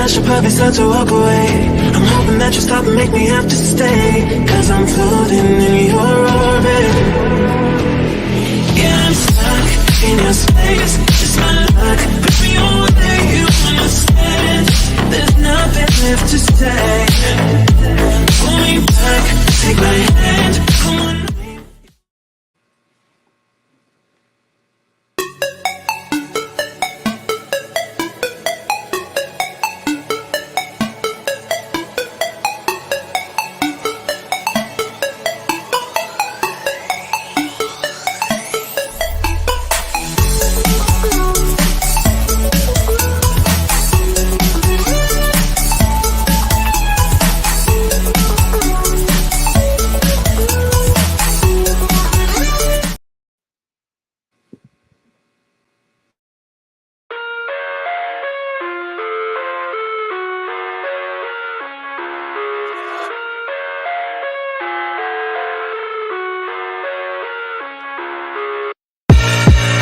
I should probably start to walk away. I'm hoping that you stop and make me have to stay, cause I'm floating in your orbit. Yeah, I'm stuck in your space. It's my luck, push me away, you understand. There's nothing left to say. Pull me back, take my hand, come on.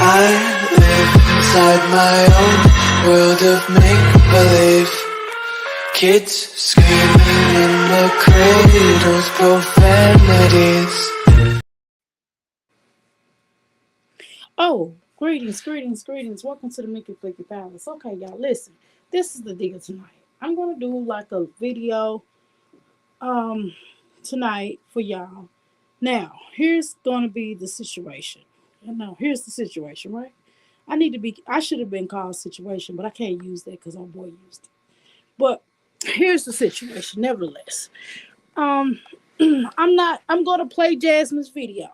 I live inside my own world of make-believe. Kids screaming in the cradles, profanities. Oh, greetings. Welcome to the Mickey Flicky Palace. Okay, y'all, listen. This is the deal tonight. I'm gonna do like a video tonight for y'all. Now, here's gonna be the situation. Here's the situation, right? I should have been called situation, but I can't use that because our boy used it. But here's the situation, nevertheless. I'm gonna play Jasmine's video.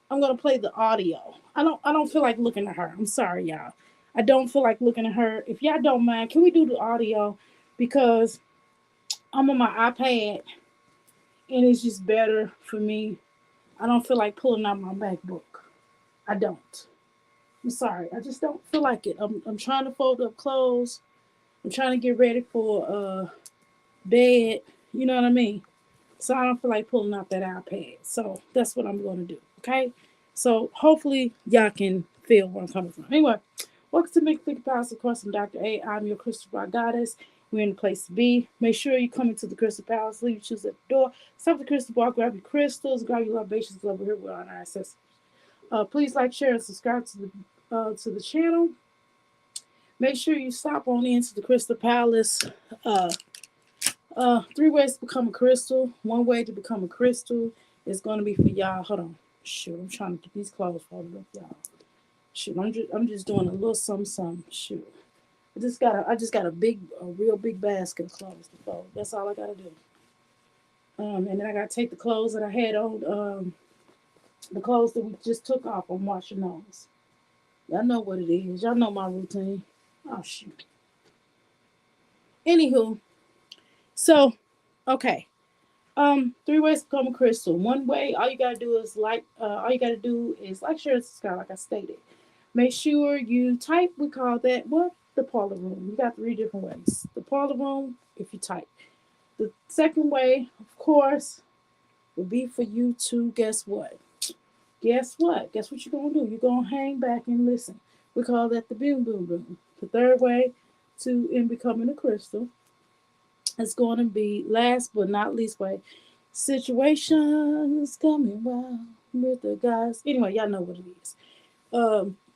I'm gonna play the audio. I don't feel like looking at her. I'm sorry, y'all. I don't feel like looking at her. If y'all don't mind, can we do the audio? Because I'm on my iPad and it's just better for me. I don't feel like pulling out my MacBook. I don't. I'm sorry. I just don't feel like it. I'm trying to fold up clothes. I'm trying to get ready for bed. You know what I mean? So I don't feel like pulling out that iPad. So that's what I'm going to do. Okay? So hopefully y'all can feel where I'm coming from. Anyway, welcome to Make Flicky Palace. Of course, I'm Dr. A. I'm your crystal ball goddess. We're in the place to be. Make sure you come into the Crystal Palace. Leave your shoes at the door. Stop the crystal ball. Grab your crystals. Grab your libations over here. We're on our ancestors. Please like, share, and subscribe to the channel. Make sure you stop on into the Crystal Palace. 3 ways to become a crystal. 1 way to become a crystal is going to be for y'all. Hold on. Shoot, I'm trying to get these clothes folded up, y'all. Shoot, I'm just doing a little something. Shoot, I just got a real big basket of clothes to fold. That's all I gotta do. And then I gotta take the clothes that I had on, the clothes that we just took off. I'm washing those. Y'all know what it is. Y'all know my routine. Oh shoot. Anywho, so okay. 3 ways to become a crystal. 1 way, all you gotta do is like, share, and subscribe, like I stated. Make sure you type. We call that what? The parlor room. You got 3 different ways. The parlor room, if you type. The second way, of course, would be for you to guess what? Guess what you're gonna do? You're gonna hang back and listen. We call that the boom boom boom. The third way in becoming a crystal, it's going to be, last but not least way, situations coming well with the guys. Anyway, y'all know what it is.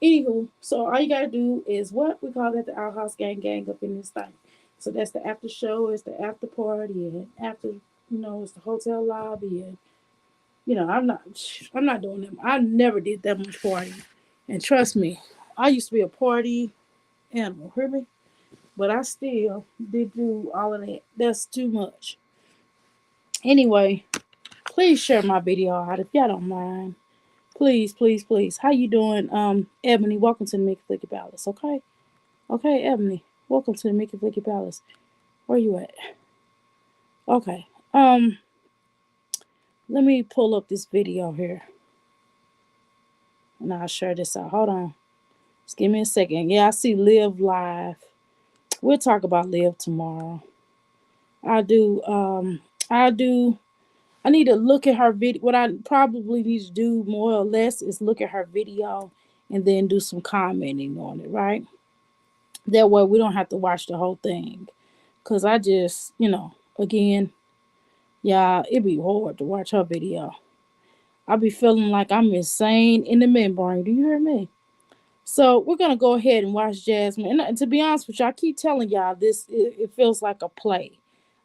Anywho, so all you gotta do is what we call that the outhouse gang up in this thing. So that's the after show, it's the after party, and after, it's the hotel lobby, and I'm not doing them. I never did that much party, and trust me, I used to be a party animal. Hear me? But I still did do all of that. That's too much. Anyway, please share my video out if y'all don't mind. Please. How you doing? Ebony, welcome to the Mickey Flicky Palace, okay? Okay, Ebony, welcome to the Mickey Flicky Palace. Where you at? Okay. Let me pull up this video here. And I'll share this out. Hold on. Just give me a second. Yeah, I see Live Live. We'll talk about Live tomorrow. I need to look at her video. What I probably need to do more or less is look at her video and then do some commenting on it, right? That way we don't have to watch the whole thing. Cause I just, again, yeah, it be hard to watch her video. I be feeling like I'm insane in the membrane. Do you hear me? So we're gonna go ahead and watch Jasmine. And to be honest with you, I keep telling y'all this. It feels like a play.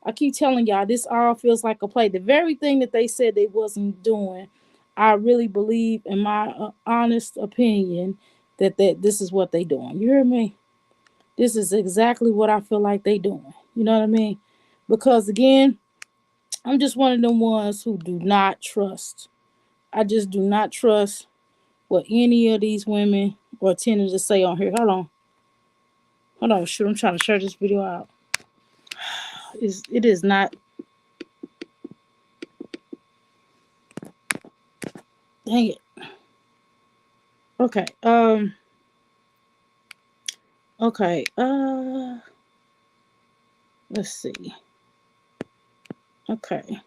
I keep telling y'all this all feels like a play. The very thing that they said they wasn't doing, I really believe, in my honest opinion, that this is what they doing. You hear me? This is exactly what I feel like they doing. You know what I mean? Because again, I'm just one of them ones who do not trust. I just do not trust what any of these women or tending to say on here. Hold on, shoot, I'm trying to share this video out. It is not. Dang it. Okay. Okay. Let's see. Okay.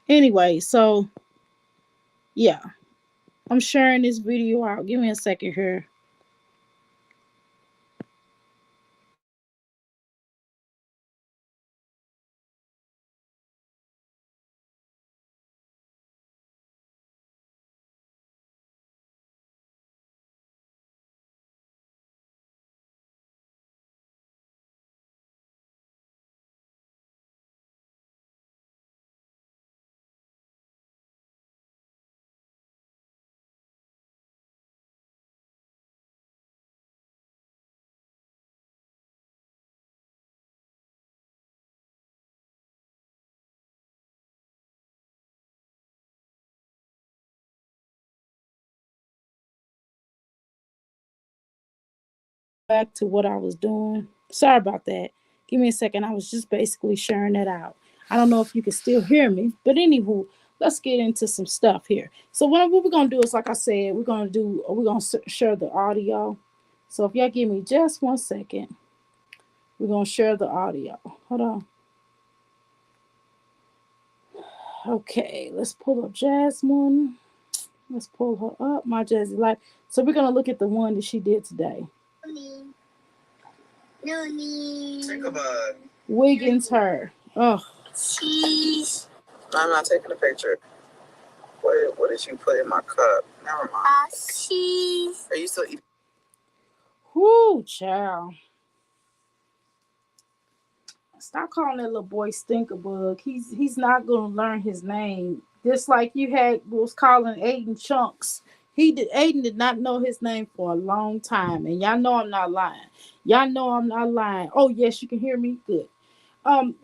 Anyway, so yeah, I'm sharing this video out. Give me a second here. Back to what I was doing. Sorry about that. Give me a second. I was just basically sharing that out. I don't know if you can still hear me, but anywho, let's get into some stuff here. So what we're gonna do is, like I said, we're gonna share the audio. So if y'all give me just 1 second, we're gonna share the audio. Hold on. Okay, let's pull up Jasmine. Let's pull her up, my Jazzy life. So we're gonna look at the one that she did today. No need. Think about Wiggins her. Oh. Cheese. I'm not taking a picture. What did you put in my cup? Never mind. Cheese. Are you still eating? Whoo, child. Stop calling that little boy Stinkerbug. He's not gonna learn his name. Just like you was calling Aiden Chunks. Aiden did not know his name for a long time. And y'all know I'm not lying. Y'all know I'm not lying. Oh yes, you can hear me? Good. I'm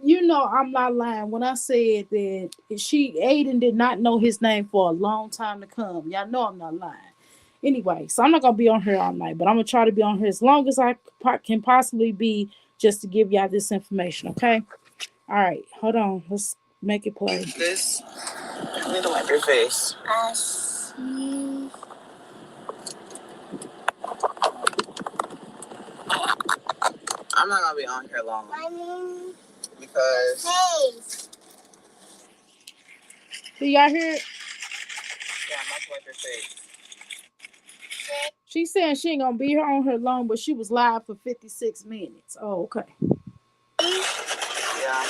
not lying when I said that Aiden did not know his name for a long time to come. Y'all know I'm not lying. Anyway, so I'm not gonna be on here all night, but I'm gonna try to be on here as long as I can possibly be, just to give y'all this information. Okay. All right. Hold on. Let's make it play. This. You need to wipe your face. I'm not gonna be on here long. Because. Face. Do y'all hear it? Yeah, I'm about to wipe your face. She's saying she ain't gonna be here on her long, but she was live for 56 minutes. Oh, okay. Yeah.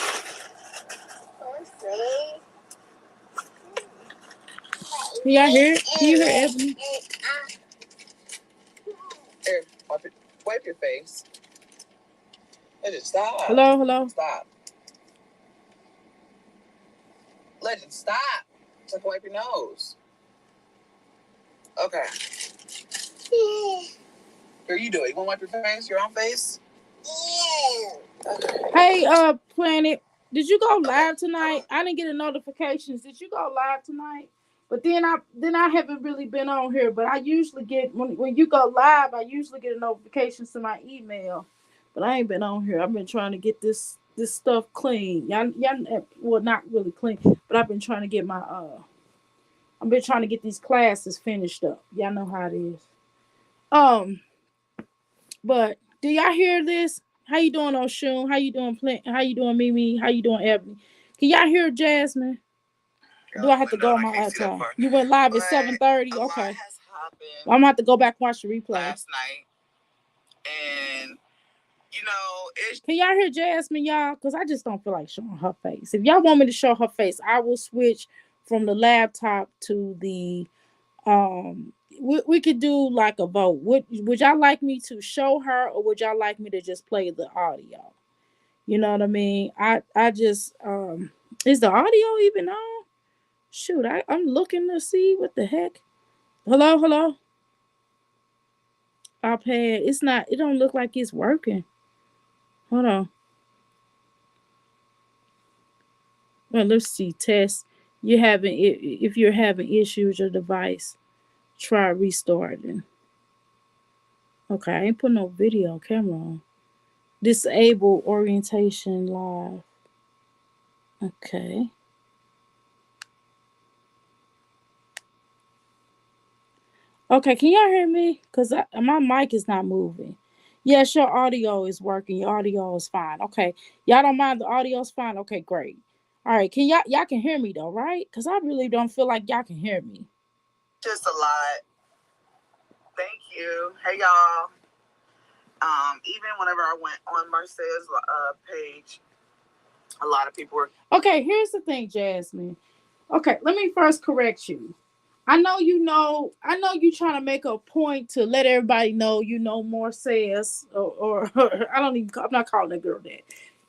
Can y'all hear it? Can you hear Ebony? Here, wipe your face. Legend, stop. Hello? Stop. Legend, stop. So I can wipe your nose. Okay. Here, you do it. You want to wipe your face? Your own face? Yeah. Okay. Hey, Planet, did you go live tonight? I didn't get a notifications. Did you go live tonight? But then I haven't really been on here. But I usually get when you go live, I usually get a notification to my email. But I ain't been on here. I've been trying to get this stuff clean. Y'all, well, not really clean, but I've been trying to get I've been trying to get these classes finished up. Y'all know how it is. But do y'all hear this? How you doing, Oshun? How you doing, How you doing, Mimi? How you doing, Ebony? Can y'all hear Jasmine? Do I have to go on my iPad? You went live at 7:30. Okay. Well, I'm gonna have to go back and watch the replay. Last night, and Can y'all hear Jasmine, y'all? Because I just don't feel like showing her face. If y'all want me to show her face, I will switch from the laptop to the we could do like a vote. Would y'all like me to show her, or would y'all like me to just play the audio? You know what I mean? I just is the audio even on? Shoot, I'm looking to see what the heck. Hello, hello. iPad. It's not. It don't look like it's working. Hold on. Well, let's see. Test. You having if you're having issues with your device, try restarting. Okay, I ain't put no video camera on. Disable orientation live. Okay. Okay, can y'all hear me? Cause my mic is not moving. Yes, your audio is working. Your audio is fine. Okay, y'all don't mind the audio's fine. Okay, great. All right, can y'all can hear me though, right? Cause I really don't feel like y'all can hear me. Just a lot. Thank you. Hey y'all. Even whenever I went on Marcel's page, a lot of people were. Okay, here's the thing, Jasmine. Okay, let me first correct you. I know you trying to make a point to let everybody know you know more says or I don't even I'm not calling that girl that.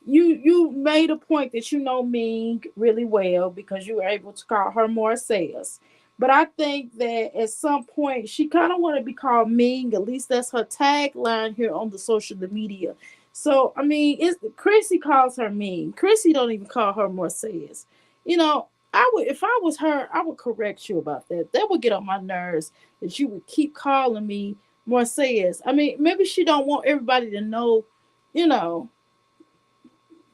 You made a point that you know Ming really well because you were able to call her more says. But I think that at some point she kind of want to be called Ming. At least that's her tagline here on the social media. So I mean, it's Chrissy calls her Ming. Chrissy don't even call her more says. You know, I would if I was her, I would correct you about that. That would get on my nerves that you would keep calling me Marcellus. I mean, maybe she don't want everybody to know, you know,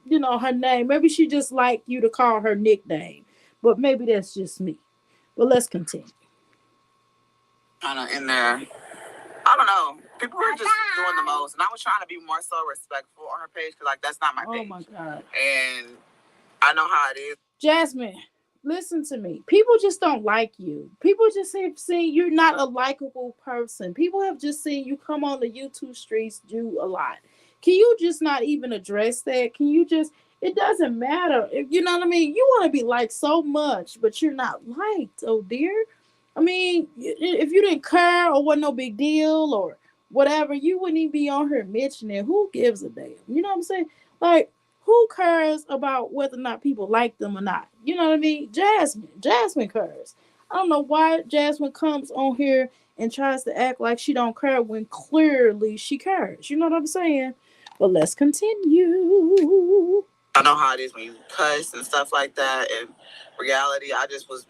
her name. Maybe she just like you to call her nickname. But maybe that's just me. But let's continue. Kind of in there. I don't know. People were just doing the most, and I was trying to be more so respectful on her page because, like, that's not my page. Oh my god! And I know how it is. Jasmine, listen to me. People just don't like you. People just have seen you're not a likable person. People have just seen you come on the YouTube streets do a lot. Can you just not even address that? Can you just it doesn't matter. You know what I mean? You want to be liked so much, but you're not liked, oh dear. I mean, if you didn't care or wasn't no big deal or whatever, you wouldn't even be on here mentioning it. Who gives a damn? You know what I'm saying? Like, who cares about whether or not people like them or not? You know what I mean? Jasmine cares. I don't know why Jasmine comes on here and tries to act like she don't care when clearly she cares. You know what I'm saying? But let's continue. I know how it is when you cuss and stuff like that. In reality, I was.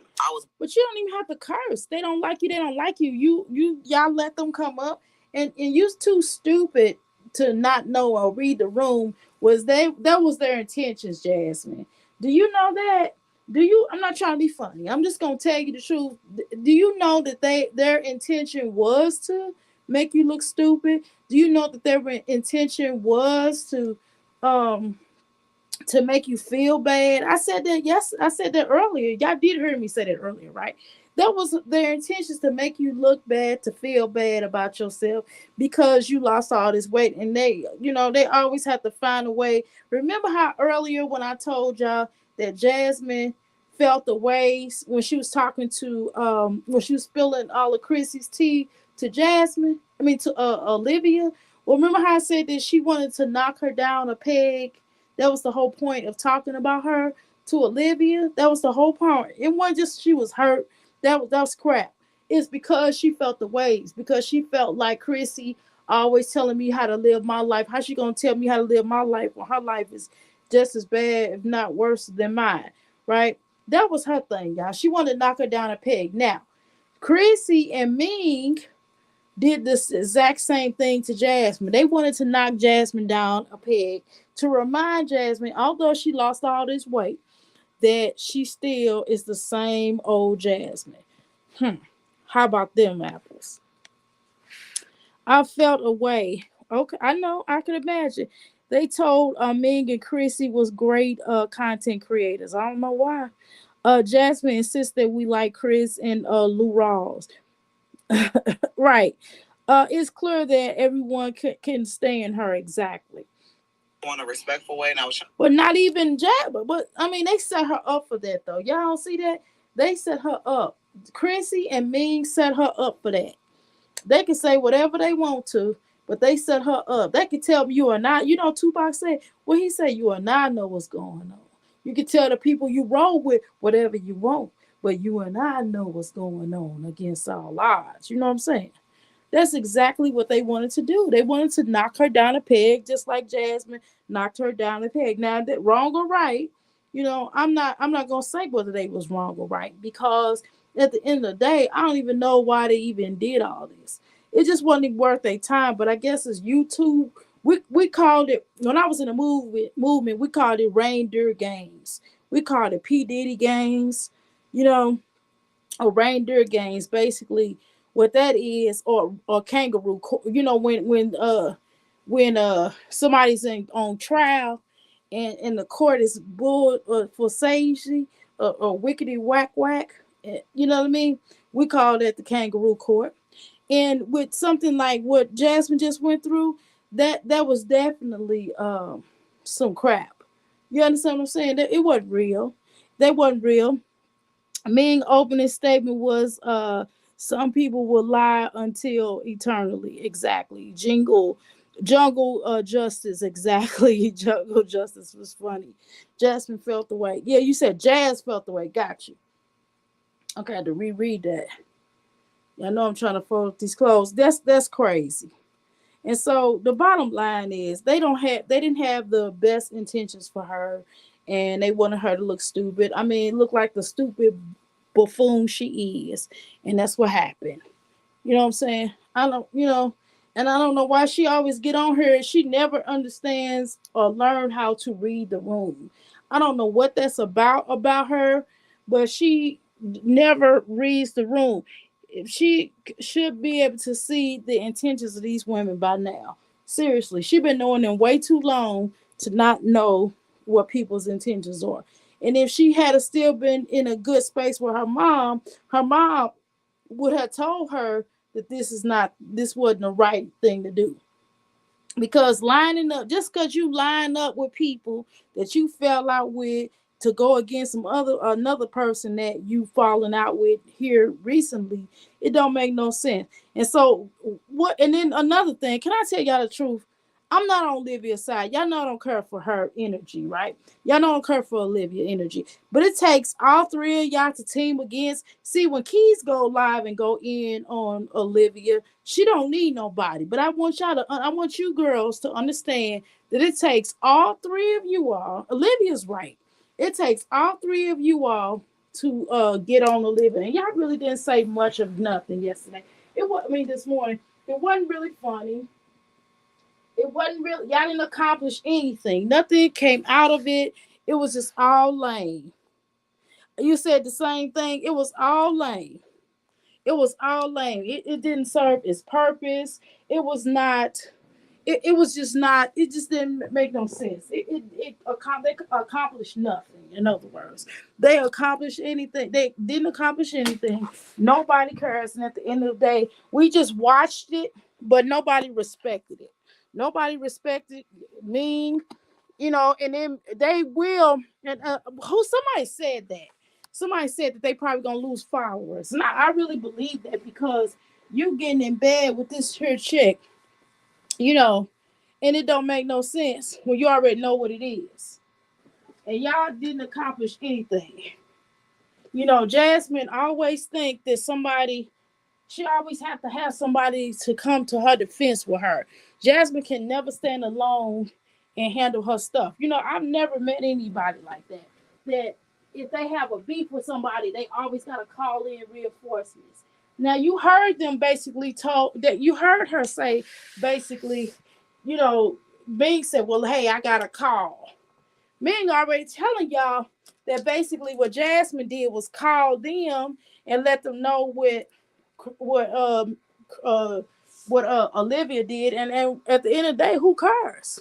But you don't even have to curse. They don't like you. They don't like you. Y'all let them come up, and you're too stupid to not know or read the room. That was their intentions, Jasmine? Do you know that? Do you? I'm not trying to be funny. I'm just gonna tell you the truth. Do you know that their intention was to make you look stupid? Do you know that their intention was um to make you feel bad? I said that yes, I said that earlier. Y'all did hear me say that earlier, right? That was their intentions to make you look bad, to feel bad about yourself because you lost all this weight. And they always have to find a way. Remember how earlier when I told y'all that Jasmine felt the ways when she was talking to when she was spilling all of Chrissy's tea to Jasmine, I mean to Olivia. Well, remember how I said that she wanted to knock her down a peg? That was the whole point of talking about her to Olivia. That was the whole point. It wasn't just she was hurt. That was crap. It's because she felt the ways. Because she felt like Chrissy always telling me how to live my life. How she gonna tell me how to live my life when her life is just as bad, if not worse, than mine? Right? That was her thing, y'all. She wanted to knock her down a peg. Now, Chrissy and Ming did this exact same thing to Jasmine. They wanted to knock Jasmine down a peg to remind Jasmine, although she lost all this weight, that she still is the same old Jasmine. How about them apples? I felt a way. Okay, I know, I can imagine. They told Ming and Chrissy was great content creators. I don't know why. Jasmine insists that we like Chris and Lou Rawls. Right. It's clear that everyone can stand her exactly. on a respectful way, and I was trying. But not even Jabba. But I mean, they set her up for that though. Y'all don't see that? They set her up. Chrissy and Ming set her up for that. They can say whatever they want to, but they set her up. They can tell you or not. You know, Tupac said, well, he said you or not know what's going on. You can tell the people you roll with whatever you want, but you and I know what's going on against all odds. You know what I'm saying? That's exactly what they wanted to do. They wanted to knock her down a peg, just like Jasmine knocked her down a peg. Now, that wrong or right, you know, I'm not gonna say whether they was wrong or right because at the end of the day, I don't even know why they even did all this. It just wasn't even worth their time. But I guess it's YouTube. We called it when I was in the movement. We called it reindeer games. We called it P Diddy games. You know, or reindeer games basically what that is or kangaroo you know when somebody's on trial and the court is bull for safety or wickety whack whack, you know what I mean, we call that the kangaroo court. And with something like what Jasmine just went through, that was definitely some crap. You understand what I'm saying? That it wasn't real. That wasn't real. Ming opening statement was some people will lie until eternally. Exactly. Jungle justice. Exactly. Jungle justice was funny. Jasmine felt the way. Yeah, you said Jazz felt the way. Got you. Okay, I had to reread that. I know I'm trying to fold these clothes. That's crazy. And so the bottom line is they didn't have the best intentions for her, and they wanted her to look stupid. I mean, look like the stupid buffoon she is. And that's what happened. You know what I'm saying? I don't, you know, and I don't know why she always get on here. She never understands or learn how to read the room. I don't know what that's about her, but she never reads the room. If she should be able to see the intentions of these women by now. Seriously, she been knowing them way too long to not know what people's intentions are. And if she had still been in a good space with her mom would have told her that this wasn't the right thing to do. Because lining up, just because you line up with people that you fell out with to go against another person that you fallen out with here recently, it don't make no sense. And so what, and then another thing, can I tell y'all the truth? I'm not on Olivia's side. Y'all know I don't care for her energy, right? Y'all know I don't care for Olivia energy. But it takes all three of y'all to team against. See, when Keys go live and go in on Olivia, she don't need nobody. But I want you girls to understand that it takes all three of you all. Olivia's right. It takes all three of you all to get on Olivia. And y'all really didn't say much of nothing yesterday. It was, I mean, this morning. It wasn't really funny. It wasn't really, y'all didn't accomplish anything. Nothing came out of it. It was just all lame. You said the same thing. It was all lame. It was all lame. It didn't serve its purpose. It was not. It was just not. It just didn't make no sense. They accomplished nothing. In other words, they accomplished anything. They didn't accomplish anything. Nobody cares. And at the end of the day, we just watched it, but nobody respected it. Nobody respected me, you know. And then they will. And who somebody said that? Somebody said that they probably gonna lose followers. And I really believe that because you getting in bed with this here chick, you know, and it don't make no sense when you already know what it is. And y'all didn't accomplish anything. You know, Jasmine always think that somebody, she always have to have somebody to come to her defense with her. Jasmine can never stand alone and handle her stuff. You know, I've never met anybody like that. That if they have a beef with somebody, they always gotta call in reinforcements. Now you heard them basically told that you heard her say basically, you know, Bing said, well, hey, I got a call. Ming already telling y'all that basically what Jasmine did was call them and let them know what uh what Olivia did, and at the end of the day, who cares?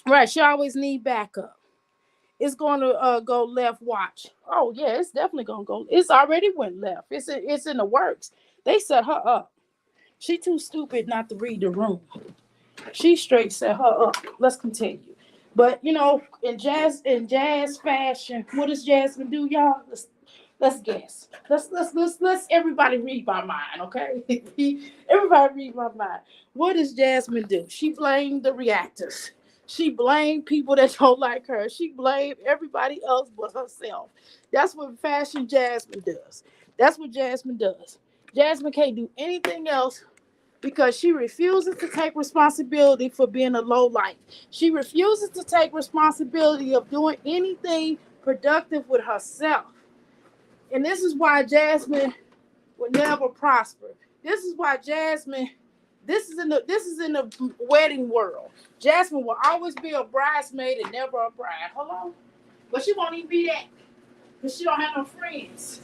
Right? She always need backup. It's going to go left. Watch. Oh yeah, it's definitely gonna go. It's already went left. It's in the works. They set her up. She too stupid not to read the room. She straight set her up. Let's continue. But you know, in jazz fashion, what does Jasmine do, y'all? Let's guess. Let's everybody read my mind, okay? Everybody read my mind. What does Jasmine do? She blamed the reactors. She blamed people that don't like her. She blamed everybody else but herself. That's what fashion Jasmine does. That's what Jasmine does. Jasmine can't do anything else because she refuses to take responsibility for being a low life. She refuses to take responsibility of doing anything productive with herself. And this is why Jasmine will never prosper. This is why Jasmine, this is in the wedding world. Jasmine will always be a bridesmaid and never a bride. Hold on. But she won't even be that. Because she don't have no friends.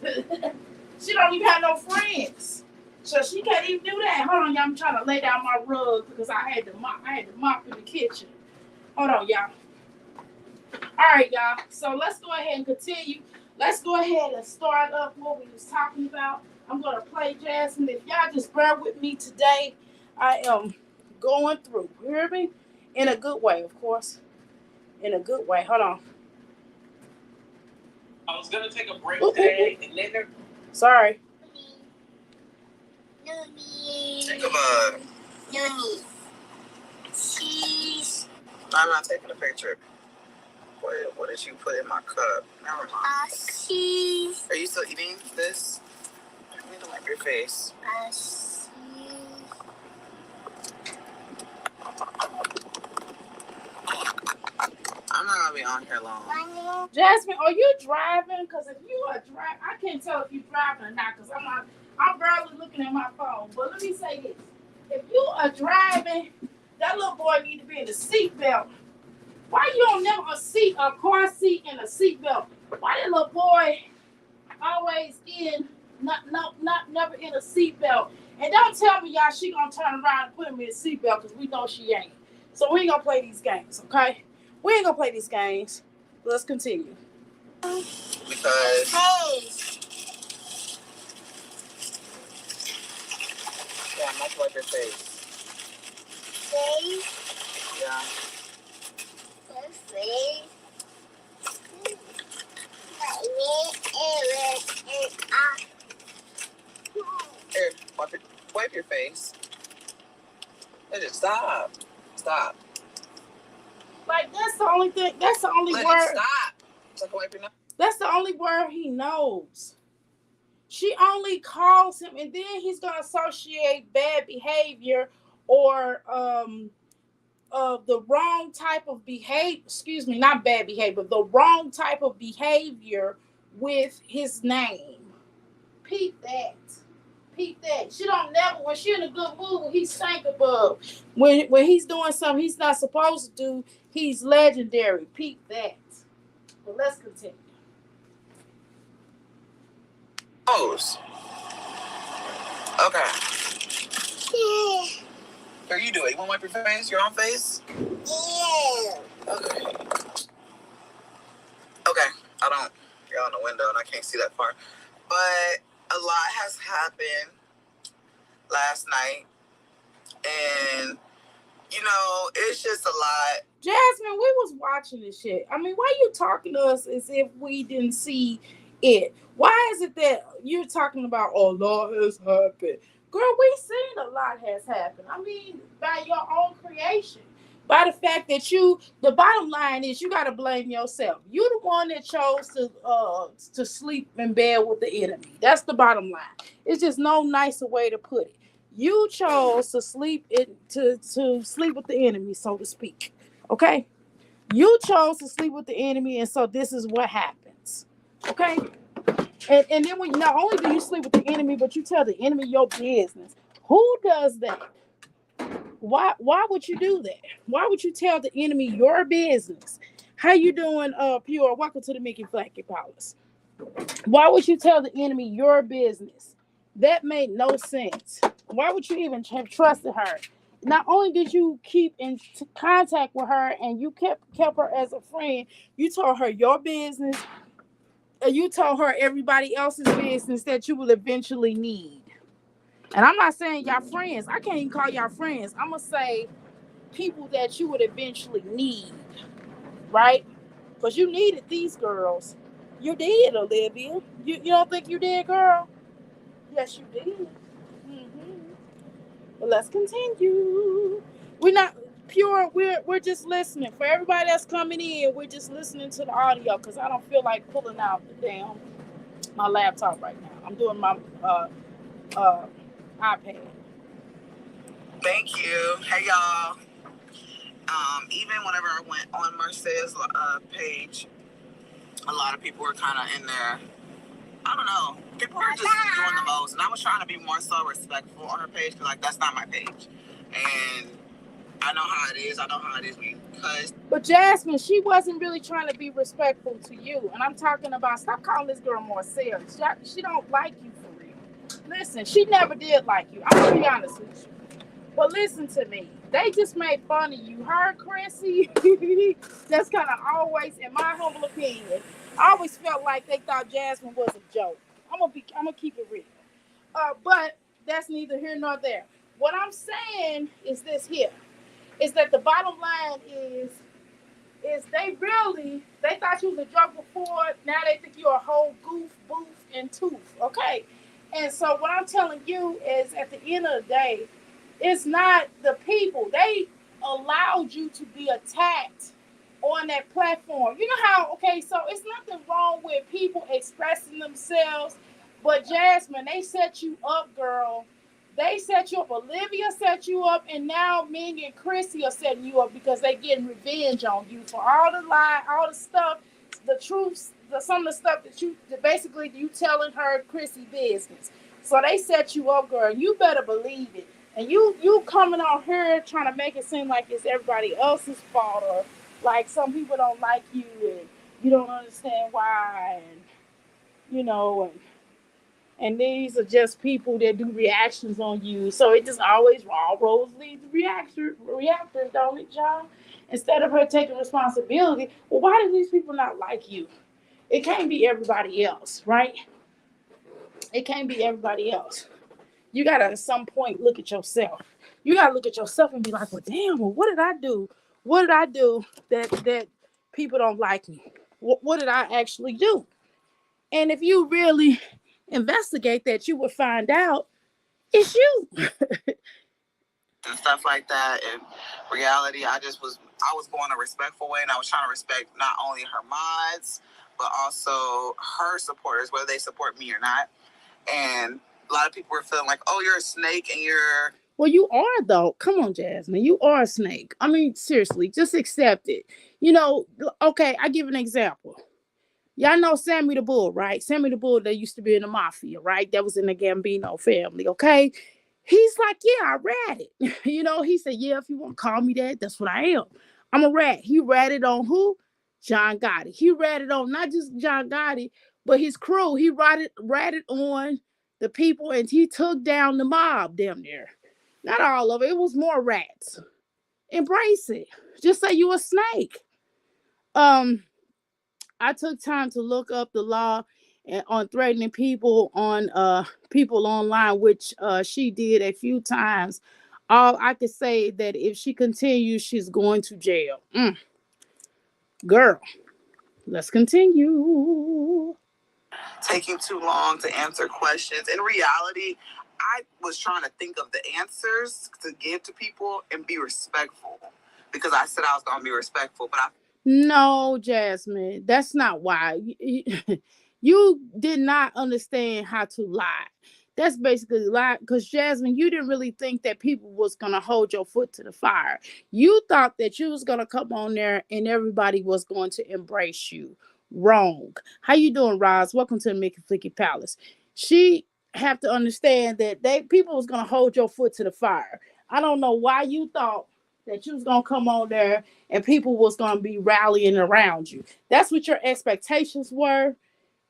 She don't even have no friends. So she can't even do that. Hold on, y'all. I'm trying to lay down my rug because I had to mop in the kitchen. Hold on, y'all. All right, y'all. So let's go ahead and continue. Let's go ahead and start up what we was talking about. I'm gonna play Jasmine. If y'all just bear with me today, I am going through. You hear me? In a good way, of course. In a good way. Hold on. I was gonna take a break today and later. Sorry. Think of a. Cheese. I'm not taking a picture. What did you put in my cup? Never mind. Cheese. Are you still eating this? You need to wipe your face. Cheese. I'm not gonna be on here long. Jasmine, are you driving? Because if you are driving, I can't tell if you're driving or not. Because I'm barely looking at my phone. But let me say this: if you are driving, that little boy need to be in the seatbelt. Why you don't never a car seat and a seatbelt? Why that little boy always never in a seatbelt? And don't tell me y'all she gonna turn around and put him in a seatbelt because we know she ain't. So we ain't gonna play these games, okay? We ain't gonna play these games. Let's continue. Because yeah, much like your face. Face? Yeah. Face. Here, wipe your face. Just stop. Stop. Like that's the only thing. That's the only Let word. It stop. So wipe your nose. That's the only word he knows. She only calls him, and then he's gonna associate bad behavior or the wrong type of behavior. Excuse me, not bad behavior, the wrong type of behavior with his name. Peep that. Peep that. She don't never when she in a good mood when he stank above. When he's doing something he's not supposed to do, he's legendary. Peep that. But let's continue. Nose. Okay. Here, you do it. You want to wipe your face? Your own face? Yeah. Okay. Okay. I don't. You're on the window and I can't see that far. But a lot has happened last night. And, you know, it's just a lot. Jasmine, we was watching this shit. I mean, why you talking to us as if we didn't see it? Why is it that you're talking about a lot has happened? Girl, we seen a lot has happened. I mean, by your own creation. By the fact that the bottom line is you got to blame yourself. You're the one that chose to sleep in bed with the enemy. That's the bottom line. It's just no nicer way to put it. You chose to sleep to sleep with the enemy, so to speak. Okay? You chose to sleep with the enemy, and so this is what happens. Okay? And then when not only do you sleep with the enemy, but you tell the enemy your business. Who does that? Why would you do that? Why would you tell the enemy your business? How you doing, Pure? Welcome to the Mickey Flacky Palace. Why would you tell the enemy your business? That made no sense. Why would you even have trusted her? Not only did you keep in contact with her and you kept her as a friend, you told her your business, and you told her everybody else's business that you will eventually need. And I'm not saying y'all friends. I can't even call y'all friends. I'm gonna say people that you would eventually need, right? Because you needed these girls. You did, Olivia. You don't think you did, girl? Yes, you did. Mm-hmm. But let's continue. We're not pure. We're just listening. For everybody that's coming in, we're just listening to the audio because I don't feel like pulling out the damn my laptop right now. I'm doing my uh, iPad. Thank you. Hey y'all. Even whenever I went on Mercedes' page, a lot of people were kind of in there. I don't know. People were just doing the most, and I was trying to be more so respectful on her page because like that's not my page, and I know how it is. I know how it is because. But Jasmine, she wasn't really trying to be respectful to you, and I'm talking about stop calling this girl Marcel. She don't like you for real. Listen, she never did like you. I'm gonna be honest with you. But listen to me. They just made fun of you. Her, Chrissy, that's kind of always, in my humble opinion, I always felt like they thought Jasmine was a joke. I'm gonna keep it real. But that's neither here nor there. What I'm saying is this here, is that the bottom line is they thought you was a joke before. Now they think you're a whole goof, boof, and tooth. Okay. And so what I'm telling you is at the end of the day, it's not the people. They allowed you to be attacked on that platform. You know how, okay, so it's nothing wrong with people expressing themselves, but Jasmine, they set you up, girl. They set you up. Olivia set you up, and now Ming and Chrissy are setting you up because they getting revenge on you for all the lie, all the stuff, the truths, some of the stuff that basically you telling her Chrissy business. So they set you up, girl. You better believe it. And you coming on here trying to make it seem like it's everybody else's fault, or like some people don't like you and you don't understand why, and you know, and these are just people that do reactions on you. So it just always all roads lead to reactors, don't it, John? Instead of her taking responsibility, well, why do these people not like you? It can't be everybody else, right? It can't be everybody else. You gotta at some point look at yourself. You gotta look at yourself and be like, well, damn, well, what did I do? What did I do that people don't like me? What did I actually do? And if you really investigate that, you would find out it's you. And stuff like that. And reality, I was going a respectful way, and I was trying to respect not only her mods, but also her supporters, whether they support me or not. And a lot of people were feeling like, oh, you're a snake and you're. Well, you are, though. Come on, Jasmine. You are a snake. I mean, seriously, just accept it. You know, okay, I give an example. Y'all know Sammy the Bull, right? Sammy the Bull that used to be in the mafia, right? That was in the Gambino family, okay? He's like, yeah, I rat it. You know, he said, yeah, if you want to call me that, that's what I am. I'm a rat. He ratted on who? John Gotti. He ratted on not just John Gotti, but his crew. He ratted on the people, and he took down the mob damn near. Not all of it. It was more rats. Embrace it. Just say you a snake. Um, I took time to look up the law on threatening people on people online, which she did a few times. All I could say that if she continues, she's going to jail. Girl, let's continue. Taking too long to answer questions. In reality, I was trying to think of the answers to give to people and be respectful because I said I was going to be respectful, but No, Jasmine, that's not why. You did not understand how to lie. That's basically lie because Jasmine, you didn't really think that people was gonna hold your foot to the fire. You thought that you was gonna come on there and everybody was going to embrace you. Wrong. How you doing, Roz? Welcome to the Mickey Flicky Palace. She have to understand that people was gonna hold your foot to the fire. I don't know why you thought that you was gonna come on there and people was gonna be rallying around you. That's what your expectations were,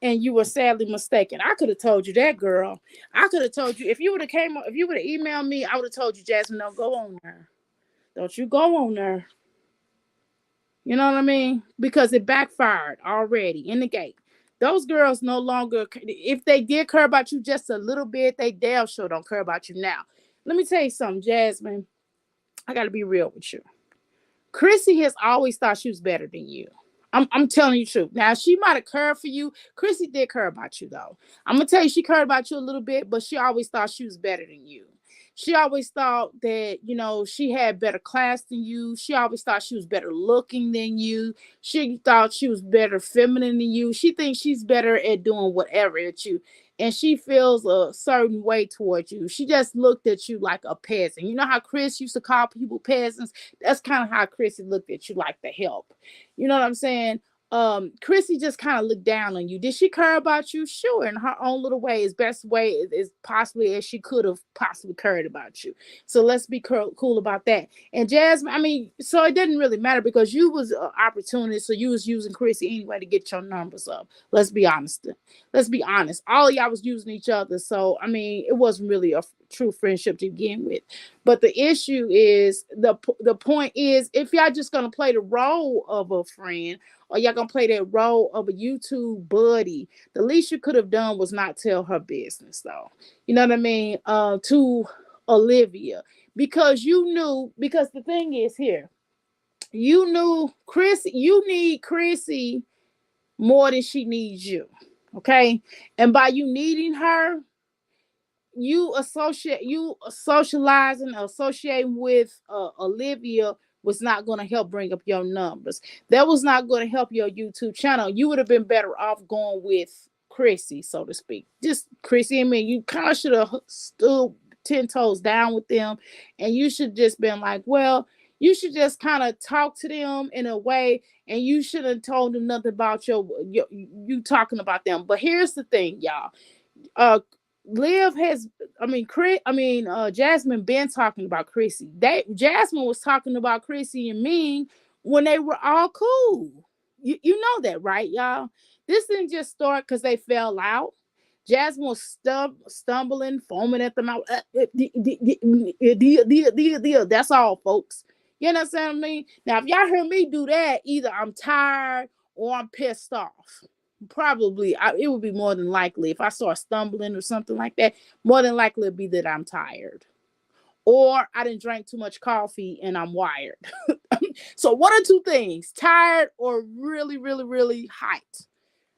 and you were sadly mistaken. I could have told you that, girl. I could have told you if you would have emailed me, I would have told you, Jasmine, don't go on there. Don't you go on there. You know what I mean? Because it backfired already in the gate. Those girls no longer, if they did care about you just a little bit, they damn sure don't care about you now. Let me tell you something, Jasmine. I got to be real with you. Chrissy has always thought she was better than you. I'm telling you the truth. Now she might have cared for you. Chrissy did care about you though. I'm gonna tell you, she cared about you a little bit, but she always thought she was better than you. She always thought that, she had better class than you. She always thought she was better looking than you. She thought she was better feminine than you. She thinks she's better at doing whatever at you. And she feels a certain way towards you. She just looked at you like a peasant. You know how Chris used to call people peasants? That's kind of how Chrissy looked at you, like the help. You know what I'm saying? Chrissy just kind of looked down on you. Did she care about you? Sure, in her own little way, as best way as possibly as she could have possibly cared about you. So let's be cool about that. And Jasmine, I mean, so it didn't really matter because you was an opportunist, so you was using Chrissy anyway to get your numbers up. Let's be honest. Let's be honest. All of y'all was using each other, so I mean, it wasn't really a true friendship to begin with. But the issue is the point is, if y'all just gonna play the role of a friend, or y'all gonna play that role of a YouTube buddy, the least you could have done was not tell her business, though. You know what I mean? To Olivia, because you knew. Because the thing is here, you knew Chris. You need Chrissy more than she needs you. Okay, and by you needing her, you socializing, associating with Olivia was not going to help bring up your numbers. That was not going to help your YouTube channel. You would have been better off going with Chrissy, so to speak. Just Chrissy and me. You kind of should have stood 10 toes down with them, and you should just been like, well, you should just kind of talk to them in a way, and you shouldn't have told them nothing about you talking about them. But here's the thing, y'all. uh Liv has, I mean, Jasmine been talking about Chrissy. Jasmine was talking about Chrissy and me when they were all cool. You know that, right, y'all? This didn't just start because they fell out. Jasmine was stumbling, foaming at the mouth. That's all, folks. You know what I mean? Now, if y'all heard me do that, either I'm tired or I'm pissed off. Probably, it would be more than likely if I start stumbling or something like that. More than likely, it'd be that I'm tired, or I didn't drink too much coffee and I'm wired. So one or two things: tired or really, really, really hot.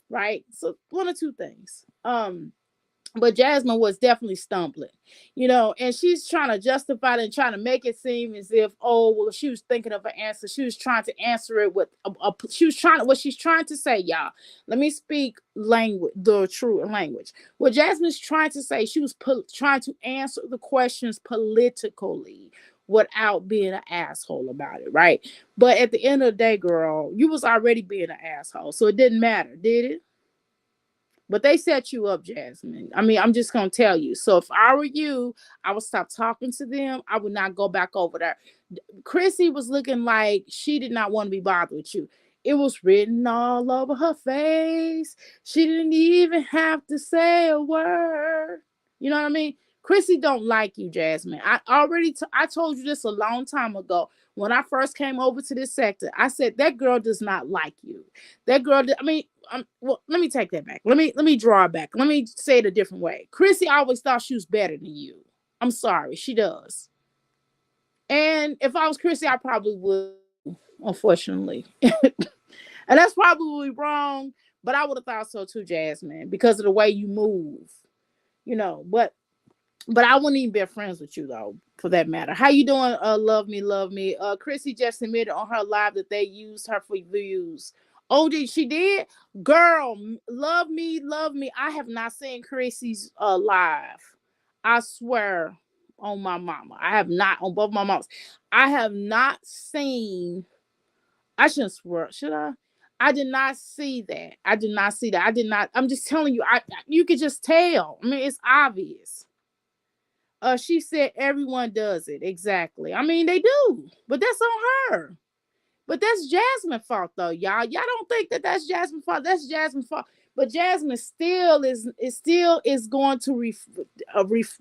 Right? So one or two things. But Jasmine was definitely stumbling, and she's trying to justify it and trying to make it seem as if, oh, well, she was thinking of an answer. She was trying to answer it with what she's trying to say, y'all. Let me speak language, the true language. What Jasmine's trying to say, she was trying to answer the questions politically without being an asshole about it, right? But at the end of the day, girl, you was already being an asshole, so it didn't matter, did it? But they set you up, Jasmine. I mean, I'm just gonna tell you. So if I were you, I would stop talking to them. I would not go back over there. Chrissy was looking like she did not want to be bothered with you. It was written all over her face. She didn't even have to say a word. You know what I mean? Chrissy don't like you, Jasmine. I told you this a long time ago. When I first came over to this sector, I said that girl does not like you. That girl, I mean, well, let me take that back. Let me draw it back. Let me say it a different way. Chrissy always thought she was better than you. I'm sorry, she does. And if I was Chrissy, I probably would, unfortunately. And that's probably wrong, but I would have thought so too, Jasmine, because of the way you move, But I wouldn't even be friends with you though, for that matter. How you doing? Love me, love me. Chrissy just admitted on her live that they used her for views. Oh, she did? Girl, love me, love me. I have not seen Chrissy's live. I swear on my mama. I have not, on both my mamas. I have not seen, I shouldn't swear, should I? I did not see that. I did not see that. I did not, I'm just telling you, you could just tell. I mean, it's obvious. She said everyone does it. Exactly. I mean, they do, but that's on her. But that's Jasmine's fault, though, y'all. Y'all don't think that that's Jasmine's fault. That's Jasmine's fault. But Jasmine still is going to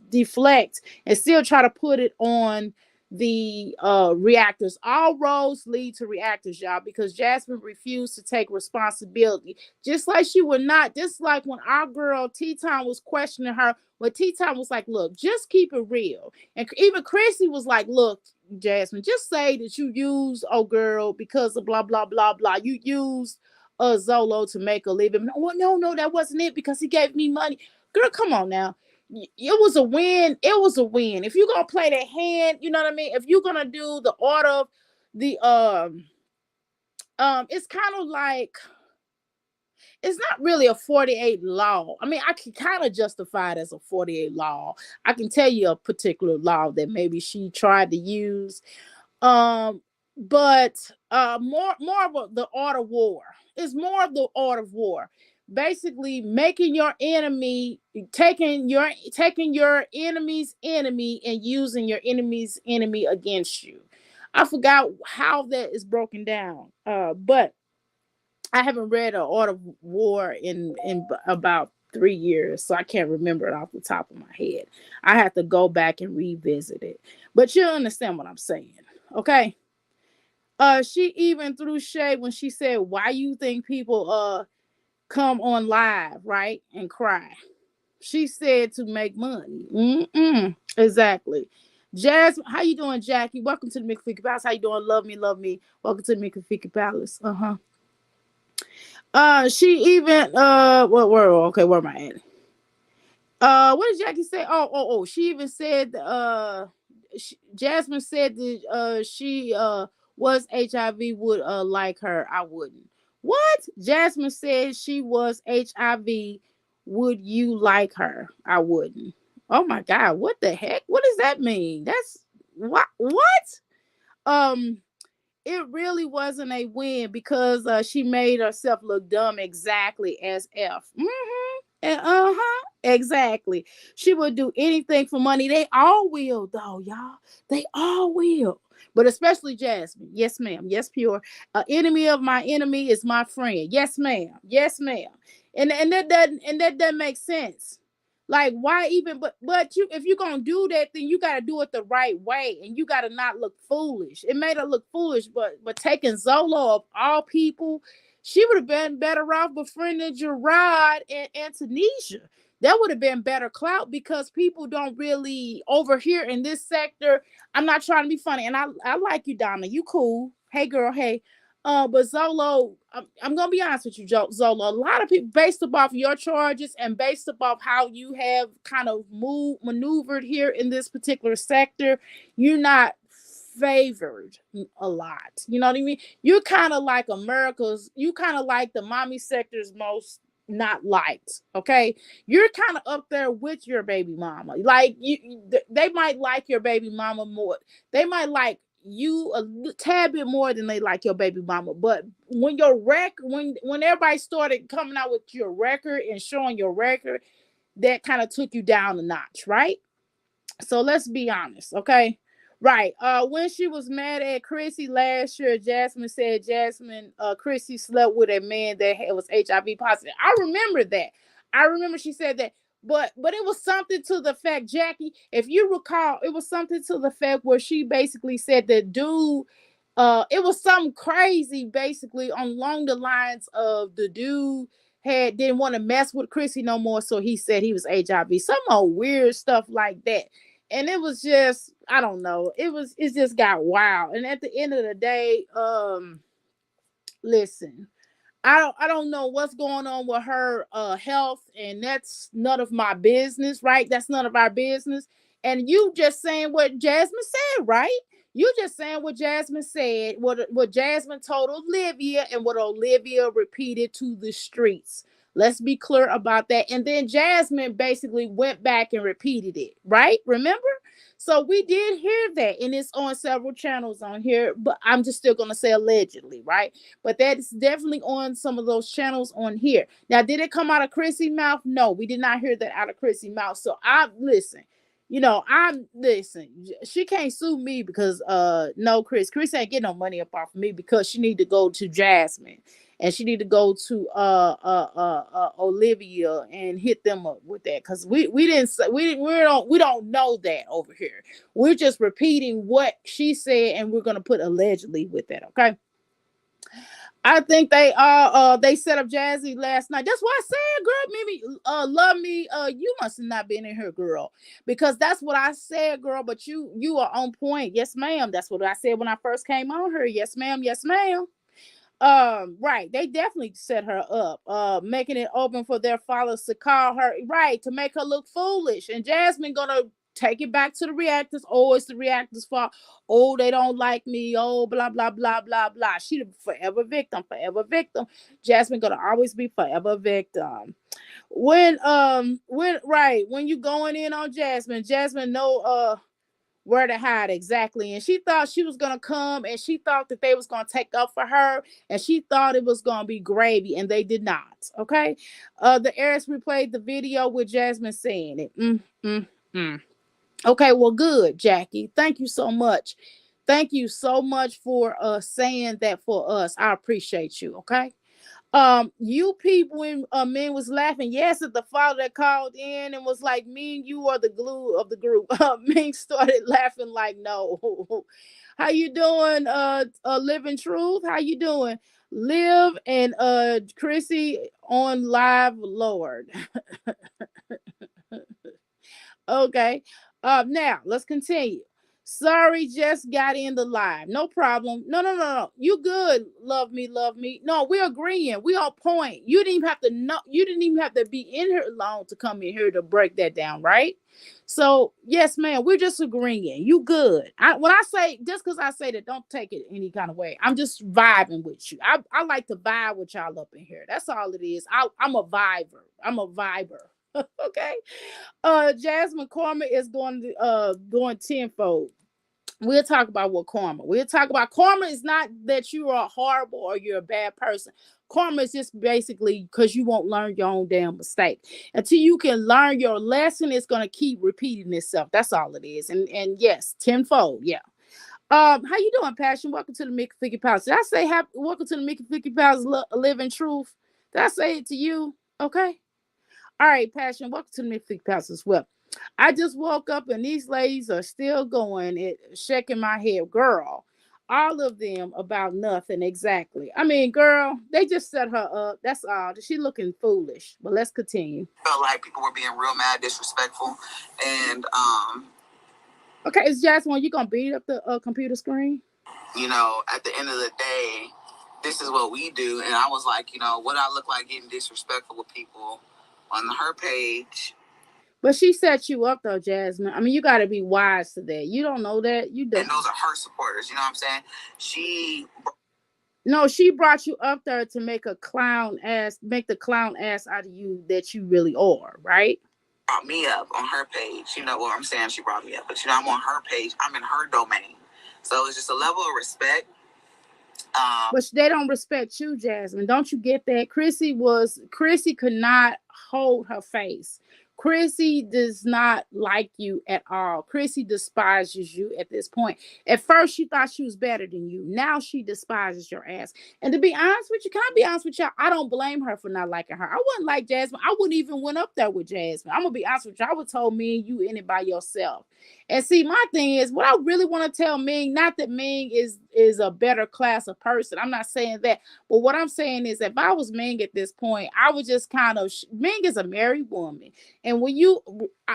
deflect and still try to put it on the reactors. All roads lead to reactors, y'all, because Jasmine refused to take responsibility. Just like she would not, just like when our girl T-Time was questioning her, when T-Time was like, look, just keep it real. And even Chrissy was like, look, Jasmine, just say that you used girl because of blah blah blah blah. You used Zolo to make a living. No, that wasn't it because he gave me money. Girl, come on now. It was a win. It was a win. If you're gonna play that hand, you know what I mean. If you're gonna do the order of the it's kind of like it's not really a 48 law. I mean, I can kind of justify it as a 48 law. I can tell you a particular law that maybe she tried to use. Um, but more of the art of war. It's more of the art of war. Basically, making your enemy, taking your enemy's enemy and using your enemy's enemy against you. I forgot how that is broken down. But I haven't read an art of war in about 3 years, so I can't remember it off the top of my head. I have to go back and revisit it. But you'll understand what I'm saying, okay? She even threw shade when she said, "Why you think people come on live, right, and cry?" She said to make money. Exactly. Jasmine, how you doing, Jackie? Welcome to the McFicky Palace. How you doing? Love me, love me. Welcome to the McFicky Palace. She even where okay, where am I at? What did Jackie say? Oh, she even said Jasmine said that she was HIV would like her. I wouldn't. What? Jasmine said she was HIV. Would you like her? I wouldn't. Oh my god, what the heck? What does that mean? That's what? Um it really wasn't a win because she made herself look dumb exactly as F. Exactly. She would do anything for money. They all will, though, y'all. They all will. But especially Jasmine. Yes, ma'am. Yes, pure. Enemy of my enemy is my friend. Yes, ma'am. Yes, ma'am. And that doesn't make sense. Like why even but you if you're gonna do that, then you gotta do it the right way and you gotta not look foolish. It made her look foolish, but taking Zolo of all people, she would have been better off befriending Gerard and Tanisha. That would have been better clout because people don't really over here in this sector. I'm not trying to be funny, and I like you, Donna. You cool. Hey girl, hey. But Zolo, I'm gonna be honest with you, Zolo. A lot of people, based off your charges and based off how you have kind of maneuvered here in this particular sector, you're not favored a lot. You know what I mean? You're kind of like America's. You kind of like the mommy sector's most not liked. Okay, you're kind of up there with your baby mama. Like they might like your baby mama more. They might like you a tad bit more than they like your baby mama. But when your when everybody started coming out with your record and showing your record, that kind of took you down a notch, right? So let's be honest, okay? Right. When she was mad at Chrissy last year, Jasmine said Chrissy slept with a man that was HIV positive. I remember that. I remember she said that. But it was something to the fact, Jackie, if you recall, it was something to the fact where she basically said that dude, it was something crazy, basically, along the lines of the dude didn't want to mess with Chrissy no more, so he said he was HIV. Some old weird stuff like that. And it was just, I don't know, it just got wild. And at the end of the day, listen, I don't know what's going on with her health, and that's none of my business, right? That's none of our business. And you just saying what Jasmine said, right? You just saying what Jasmine said, what Jasmine told Olivia, and what Olivia repeated to the streets. Let's be clear about that. And then Jasmine basically went back and repeated it, right? Remember? So we did hear that, and it's on several channels on here, but I'm just still gonna say allegedly, right? But that is definitely on some of those channels on here. Now, did it come out of Chrissy's mouth? No, we did not hear that out of Chrissy's mouth. So I listen. I'm listen. She can't sue me because no, Chris ain't getting no money up off of me because she need to go to Jasmine and she need to go to Olivia and hit them up with that, because we didn't say, we don't know that over here. We're just repeating what she said, and we're gonna put allegedly with that. Okay. I think they set up Jazzy last night. That's why I said, girl, Mimi, love me. You must have not been in here, girl, because that's what I said, girl. But you are on point. Yes, ma'am. That's what I said when I first came on her. Yes, ma'am. Yes, ma'am. Right, they definitely set her up, making it open for their followers to call her, right, to make her look foolish. And Jasmine gonna take it back to the reactors. Oh, it's the reactors' fault. Oh, they don't like me. Oh, blah blah blah blah blah. She the forever victim, forever victim. Jasmine gonna always be forever victim. When you going in on Jasmine know where to hide exactly. And she thought she was gonna come, and she thought that they was gonna take up for her, and she thought it was gonna be gravy, and they did not. Okay. The heiress replayed the video with Jasmine saying it. Okay, well, good, Jackie. Thank you so much. Thank you so much for saying that for us. I appreciate you. Okay. You people in men was laughing. Yes, at the father that called in and was like, "Me and you are the glue of the group." Ming started laughing like, "No." How you doing? Living truth. How you doing? Live and Chrissy on live, Lord. Okay. Now let's continue. Sorry, just got in the live. No problem. No. You good? Love me, love me. No, we're agreeing. We on point. You didn't even have to know. You didn't even have to be in here long to come in here to break that down, right? So yes, ma'am. We're just agreeing. You good? When I say, just because I say that, don't take it any kind of way. I'm just vibing with you. I like to vibe with y'all up in here. That's all it is. I'm a viber. I'm a viber. Okay. Jasmine, karma is going tenfold. We'll talk about what karma. We'll talk about karma is not that you are horrible or you're a bad person. Karma is just basically because you won't learn your own damn mistake. Until you can learn your lesson, it's gonna keep repeating itself. That's all it is. And yes, tenfold. Yeah. How you doing, Passion? Welcome to the Mickey Figgy Palace. Did I say welcome to the Mickey Figgy Palace, living truth? Did I say it to you? Okay. All right, Passion, welcome to the Mythic Palace as well. I just woke up and these ladies are still going, shaking my head. Girl, all of them about nothing exactly. I mean, girl, they just set her up. That's all. She looking foolish. But let's continue. Felt like people were being real mad, disrespectful, and okay, is Jasmine, you gonna beat up the computer screen? At the end of the day, this is what we do. And I was like, what I look like getting disrespectful with people on her page. But she set you up though, Jasmine. I mean, you got to be wise to that. You don't know that. You don't. And those are her supporters. You know what I'm saying? No, she brought you up there to make the clown ass out of you that you really are, right? Brought me up on her page. I'm saying she brought me up, but I'm on her page. I'm in her domain. So it's just a level of respect. But they don't respect you, Jasmine. Don't you get that? Chrissy could not hold her face. Chrissy does not like you at all. Chrissy despises you at this point. At first, she thought she was better than you. Now she despises your ass. And to be honest with you, can I be honest with y'all? I don't blame her for not liking her. I wouldn't like Jasmine. I wouldn't even went up there with Jasmine. I'm gonna be honest with you. I would told me and you in it by yourself. And see, my thing is, what I really want to tell Ming, not that Ming is a better class of person. I'm not saying that. But what I'm saying is, if I was Ming at this point, I would just kind of, Ming is a married woman. And when you,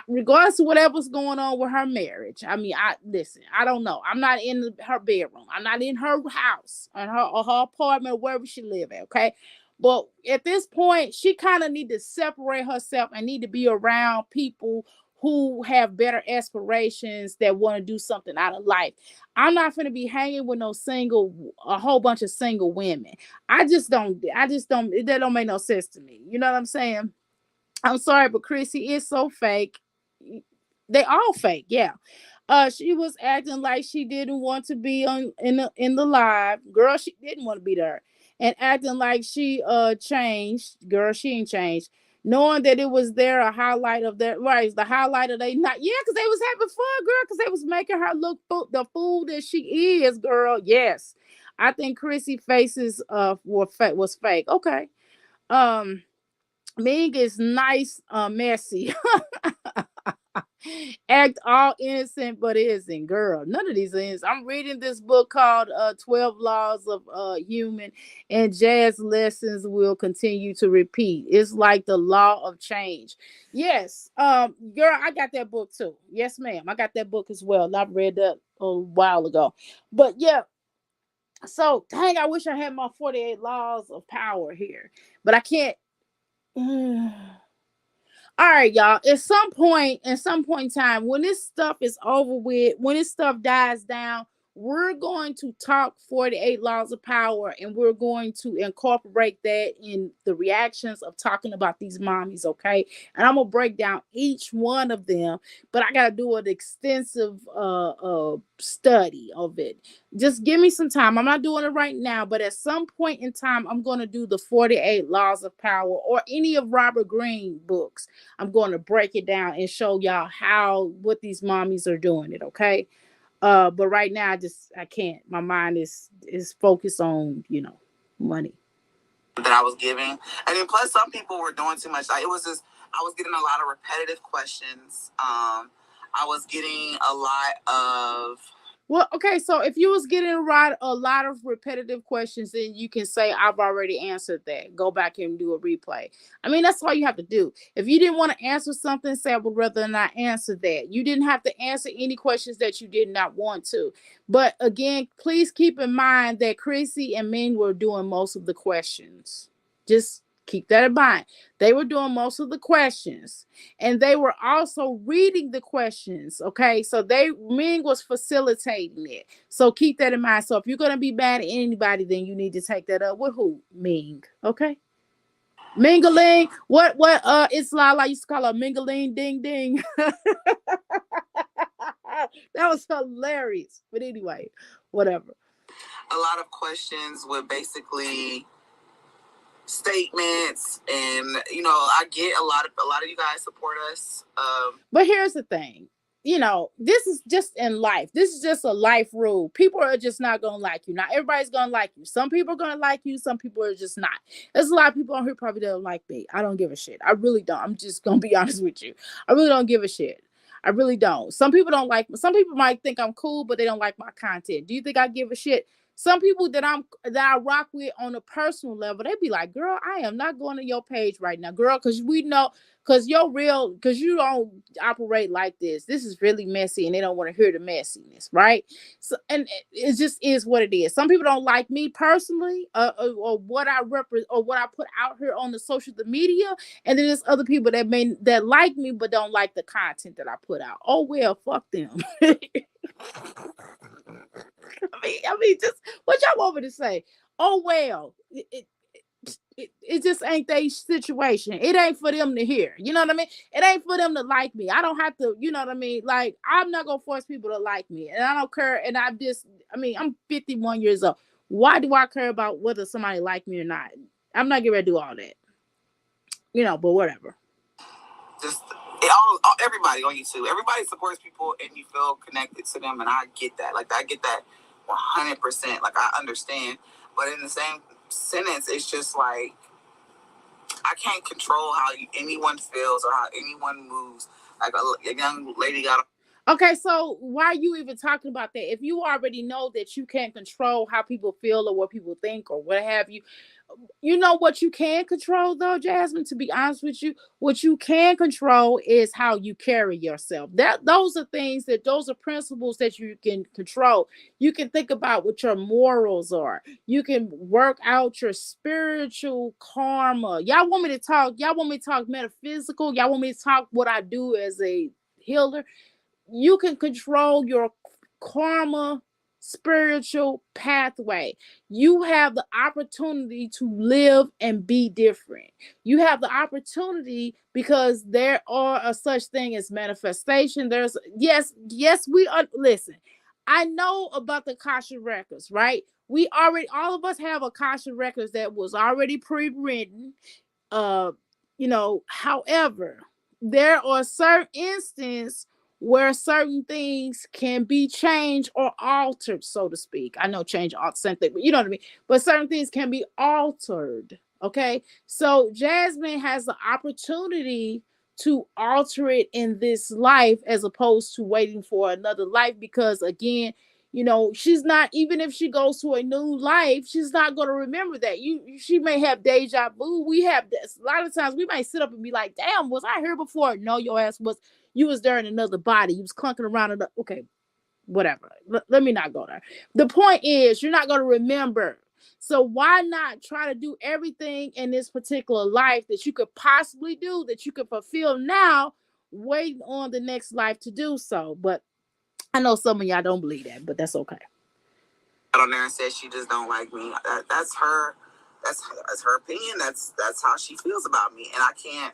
regardless of whatever's going on with her marriage, I mean, listen, I don't know. I'm not in her bedroom. I'm not in her house or her apartment or wherever she live at, okay? But at this point, she kind of need to separate herself and need to be around people who have better aspirations that want to do something out of life. I'm not going to be hanging with a whole bunch of single women. That don't make no sense to me. You know what I'm saying? I'm sorry, but Chrissy is so fake. They all fake, yeah. She was acting like she didn't want to be in the live. Girl, she didn't want to be there. And acting like she changed. Girl, she ain't changed. Knowing that it was a highlight of that, right? The highlight of they not, yeah, because they was having fun, girl, because they was making her look the fool that she is, girl. Yes. I think Chrissy faces was fake. Okay. Um, Ming is nice, messy. Act all innocent but isn't. Girl, none of these things. I'm reading this book called 12 Laws of Human, and Jazz lessons will continue to repeat. It's like the law of change. Yes, girl, I got that book too. Yes, ma'am, I got that book as well. I've read that a while ago. But yeah, so dang, I wish I had my 48 laws of power here, but I can't. All right, y'all. In some point in time, when this stuff is over with, when this stuff dies down, we're going to talk 48 laws of power, and we're going to incorporate that in the reactions of talking about these mommies, okay? And I'm gonna break down each one of them, but I gotta do an extensive study of it. Just give me some time. I'm not doing it right now, but at some point in time, I'm gonna do the 48 laws of power or any of Robert Greene books. I'm going to break it down and show y'all how what these mommies are doing it, okay? But right now I can't. My mind is focused on, money. That I was giving. And then plus some people were doing too much. Like it was just I was getting a lot of repetitive questions. I was getting a lot of Well, okay, so if you was getting a lot of repetitive questions, then you can say I've already answered that. Go back and do a replay. I mean, that's all you have to do. If you didn't want to answer something, say I would rather not answer that. You didn't have to answer any questions that you did not want to. But again, please keep in mind that Chrissy and Ming were doing most of the questions. Just keep that in mind. They were doing most of the questions, and they were also reading the questions. Okay, so Ming was facilitating it. So keep that in mind. So if you're gonna be mad at anybody, then you need to take that up with who? Ming. Okay. Mingling. What it's Lala used to call her Mingling ding ding. That was hilarious. But anyway, whatever. a lot of questions with basically statements, and I get a lot of you guys support us. But here's the thing. This is just in life. This is just a life rule. People are just not going to like you. Not everybody's going to like you. Some people are going to like you. Some people are just not. There's a lot of people on here probably don't like me. I don't give a shit. I really don't. I'm just going to be honest with you. I really don't give a shit. I really don't. Some people don't like me. Some people might think I'm cool, but they don't like my content. Do you think I give a shit? Some people that I rock with on a personal level, they be like, girl, I am not going to your page right now, girl, because we know, because you don't operate like this. This is really messy, and they don't want to hear the messiness, right? So, and it just is what it is. Some people don't like me personally, or what I represent, or what I put out here on the social media, and then there's other people that like me but don't like the content that I put out. Oh well, fuck them. I mean, just what y'all want me to say? Oh well, it just ain't their situation. It ain't for them to hear. You know what I mean? It ain't for them to like me. I don't have to. You know what I mean? Like I'm not gonna force people to like me, and I don't care. And I'm 51 years old. Why do I care about whether somebody like me or not? I'm not getting ready to do all that. But whatever. Just everybody on YouTube, everybody supports people, and you feel connected to them, and I get that. Like I get that 100%. Like I understand, but in the same sentence, it's just like I can't control how anyone feels or how anyone moves. Like a young lady got. Okay, so why are you even talking about that? If you already know that you can't control how people feel or what people think or what have you, you know what you can control though, Jasmine, to be honest with you, what you can control is how you carry yourself. Those are principles that you can control. You can think about what your morals are. You can work out your spiritual karma. Y'all want me to talk metaphysical? Y'all want me to talk what I do as a healer? You can control your karma spiritual pathway. You have the opportunity to live and be different. You have the opportunity because there are a such thing as manifestation. There's yes, we are. Listen, I know about the Akasha records, right? All of us have Akasha records that was already pre-written. However, there are certain instances where certain things can be changed or altered, so to speak. I know change alter same thing, but you know what I mean. But certain things can be altered. Okay. So Jasmine has the opportunity to alter it in this life as opposed to waiting for another life, because again, she's not, even if she goes to a new life, she's not going to remember that. She may have deja vu. We have this a lot of times. We might sit up and be like, damn, was I here before? No, your ass was. You was there in another body. You was clunking around. Okay, whatever. Let me not go there. The point is, you're not going to remember. So why not try to do everything in this particular life that you could possibly do, that you could fulfill now, waiting on the next life to do so? But I know some of y'all don't believe that, but that's okay. On there and said she just don't like me. That's her. That's her opinion. That's how she feels about me, and I can't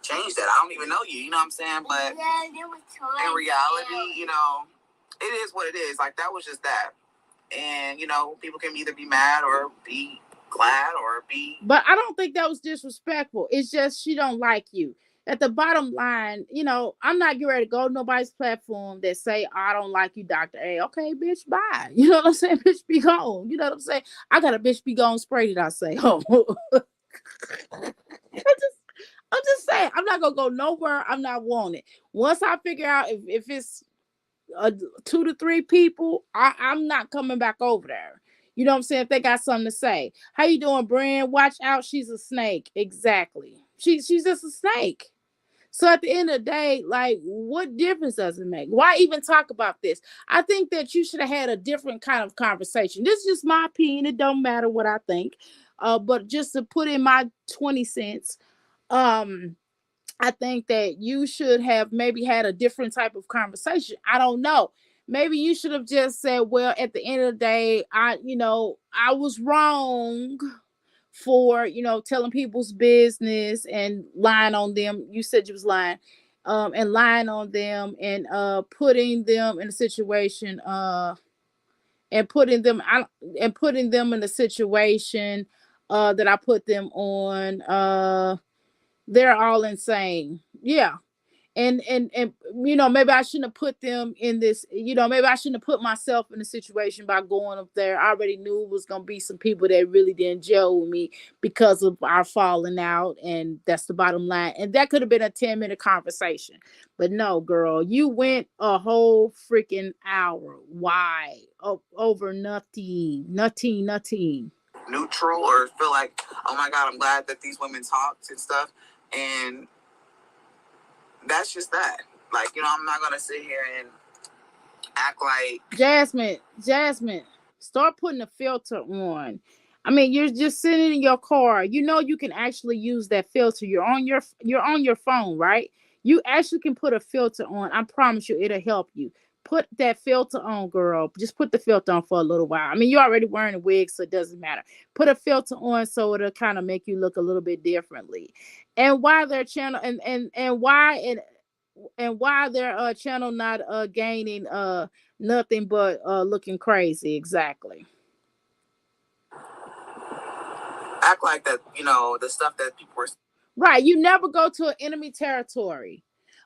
change that. I don't even know you. You know what I'm saying? But in reality, it is what it is. Like, that was just that. And people can either be mad or be glad or be. But I don't think that was disrespectful. It's just she don't like you. At the bottom line, I'm not getting ready to go to nobody's platform that say, I don't like you, Dr. A. Okay, bitch, bye. You know what I'm saying? Bitch, be gone. You know what I'm saying? I got a bitch be gone spray, did I say? Oh. I'm just saying, I'm not going to go nowhere I'm not wanted. Once I figure out if it's 2 to 3 people, I'm not coming back over there. You know what I'm saying? If they got something to say. How you doing, Brand? Watch out, she's a snake. Exactly. She's just a snake. So at the end of the day, like, what difference does it make? Why even talk about this? I think that you should have had a different kind of conversation. This is just my opinion. It don't matter what I think. But just to put in my 20 cents, I think that you should have maybe had a different type of conversation. I don't know. Maybe you should have just said, well, at the end of the day, I was wrong for, telling people's business and lying on them. You said you was lying. And lying on them and putting them in a situation and putting them in a situation that I put them on. They're all insane. Yeah. And maybe I shouldn't have put them in this, maybe I shouldn't have put myself in a situation by going up there. I already knew it was going to be some people that really didn't gel with me because of our falling out, and that's the bottom line. And that could have been a 10-minute conversation, but no, girl, you went a whole freaking hour. Why? Over nothing. Neutral, or feel like, oh my God, I'm glad that these women talked and stuff. And that's just that. Like, I'm not going to sit here and act like. Jasmine, start putting a filter on. I mean, you're just sitting in your car. You can actually use that filter. You're on your phone, right? You actually can put a filter on. I promise you, it'll help you. Put that filter on, girl. Just put the filter on for a little while. I mean, you're already wearing a wig, so it doesn't matter. Put a filter on so it'll kind of make you look a little bit differently. And why their channel and why their channel not gaining nothing but looking crazy. Exactly. Act like that, the stuff that people were. Right. You never go to an enemy territory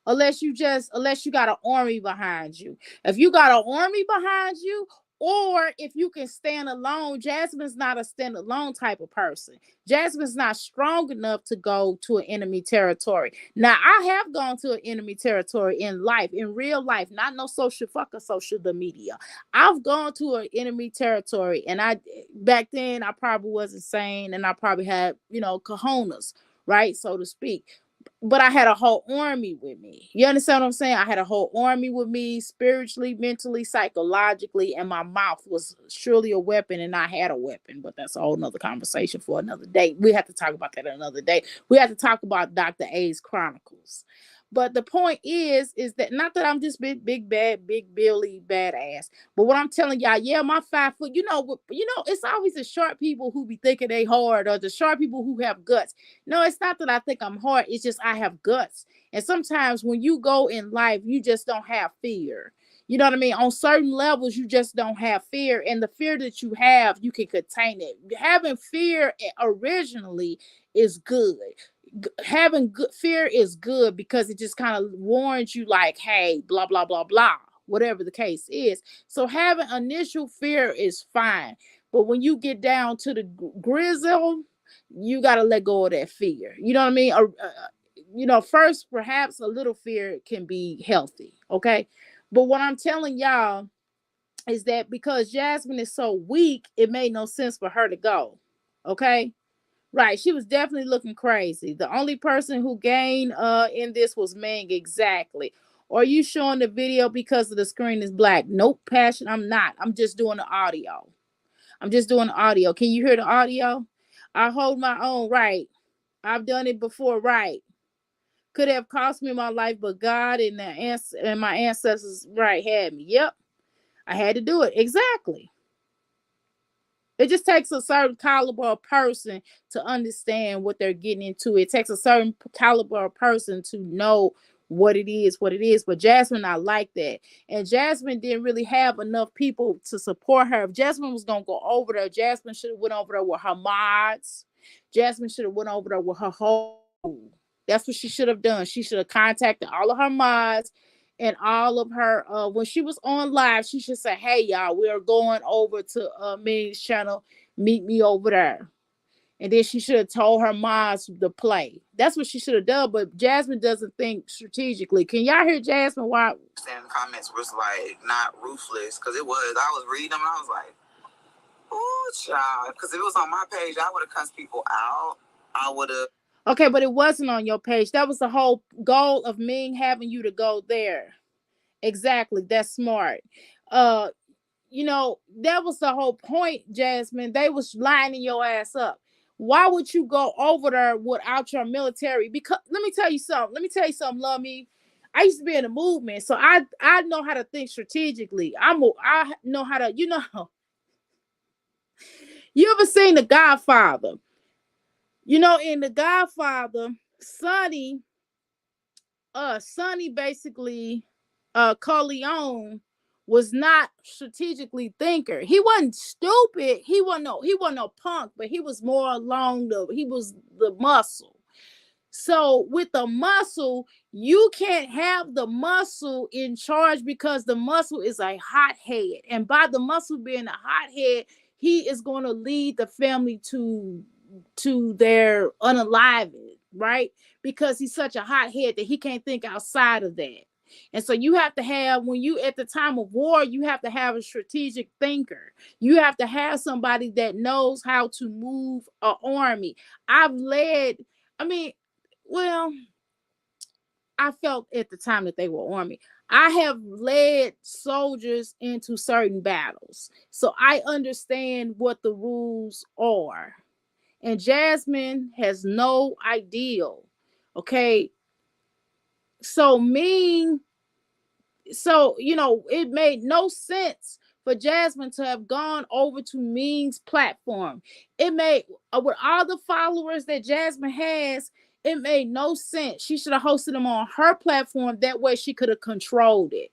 unless you got an army behind you. If you got an army behind you, or if you can stand alone. Jasmine's not a stand alone type of person. Jasmine's not strong enough to go to an enemy territory. Now, I have gone to an enemy territory in life, in real life, not no social media. I've gone to an enemy territory, and back then I probably wasn't sane, and I probably had, cojones, right, so to speak. But I had a whole army with me. You understand what I'm saying? I had a whole army with me, spiritually, mentally, psychologically, and my mouth was surely a weapon, and I had a weapon. But that's a whole nother conversation for another day. We have to talk about that another day. We have to talk about Dr. A's Chronicles. But the point is that not that I'm just big bad, big Billy badass, but what I'm telling y'all, yeah, my 5 foot, it's always the short people who be thinking they hard, or the short people who have guts. No, it's not that I think I'm hard. It's just I have guts. And sometimes when you go in life, you just don't have fear. You know what I mean? On certain levels, you just don't have fear. And the fear that you have, you can contain it. Having fear originally is good. having good fear is good because it just kind of warns you like, hey, blah blah blah blah, whatever the case is. So having initial fear is fine, but when you get down to the grizzle, you got to let go of that fear. You know what I mean? First, perhaps a little fear can be healthy, okay? But what I'm telling y'all is that because Jasmine is so weak, it made no sense for her to go, okay? Right, she was definitely looking crazy. The only person who gained in this was Ming, exactly. Are you showing the video because of the screen is black? Nope, Passion, I'm not. I'm just doing the audio. I'm just doing the audio. Can you hear the audio? I hold my own, right. I've done it before, right. Could have cost me my life, but God and my ancestors, right, had me. Yep, I had to do it. Exactly. It just takes a certain caliber of person to understand what they're getting into. It takes a certain caliber of person to know what it is, what it is. But Jasmine, not like that. And Jasmine didn't really have enough people to support her. If Jasmine was gonna go over there, Jasmine should have went over there with her mods. Jasmine should have went over there with her whole. That's what she should have done. She should have contacted all of her mods and all of her when she was on live, she should say, hey y'all, we are going over to Ming's channel, meet me over there. And then she should have told her moms to play. That's what she should have done. But Jasmine doesn't think strategically. Can y'all hear Jasmine? Why saying the comments was like not ruthless? Because it was. I was reading them and I was like, oh child. Because if it was on my page, I would have cussed people out. I would have. Okay, but it wasn't on your page. That was the whole goal of Ming having you to go there. Exactly. That's smart. Uh, that was the whole point, Jasmine. They was lining your ass up. Why would you go over there without your military? Because let me tell you something. Love me. I used to be in the movement, so I know how to think strategically. I know how to, you ever seen The Godfather? In The Godfather, Sonny basically, Corleone was not strategically thinker. He wasn't stupid. He wasn't no punk, but he was more he was the muscle. So with the muscle, you can't have the muscle in charge because the muscle is a hothead. And by the muscle being a hothead, he is going to lead the family to their unaliving, right? Because he's such a hothead that he can't think outside of that. And so you have to have, when you at the time of war, you have to have a strategic thinker. You have to have somebody that knows how to move an army. I've led, I mean, well, I felt at the time that they were army. I have led soldiers into certain battles. So I understand what the rules are. And Jasmine has no ideal. Okay. So it made no sense for Jasmine to have gone over to Ming's platform. It made, with all the followers that Jasmine has, it made no sense. She should have hosted them on her platform. That way she could have controlled it.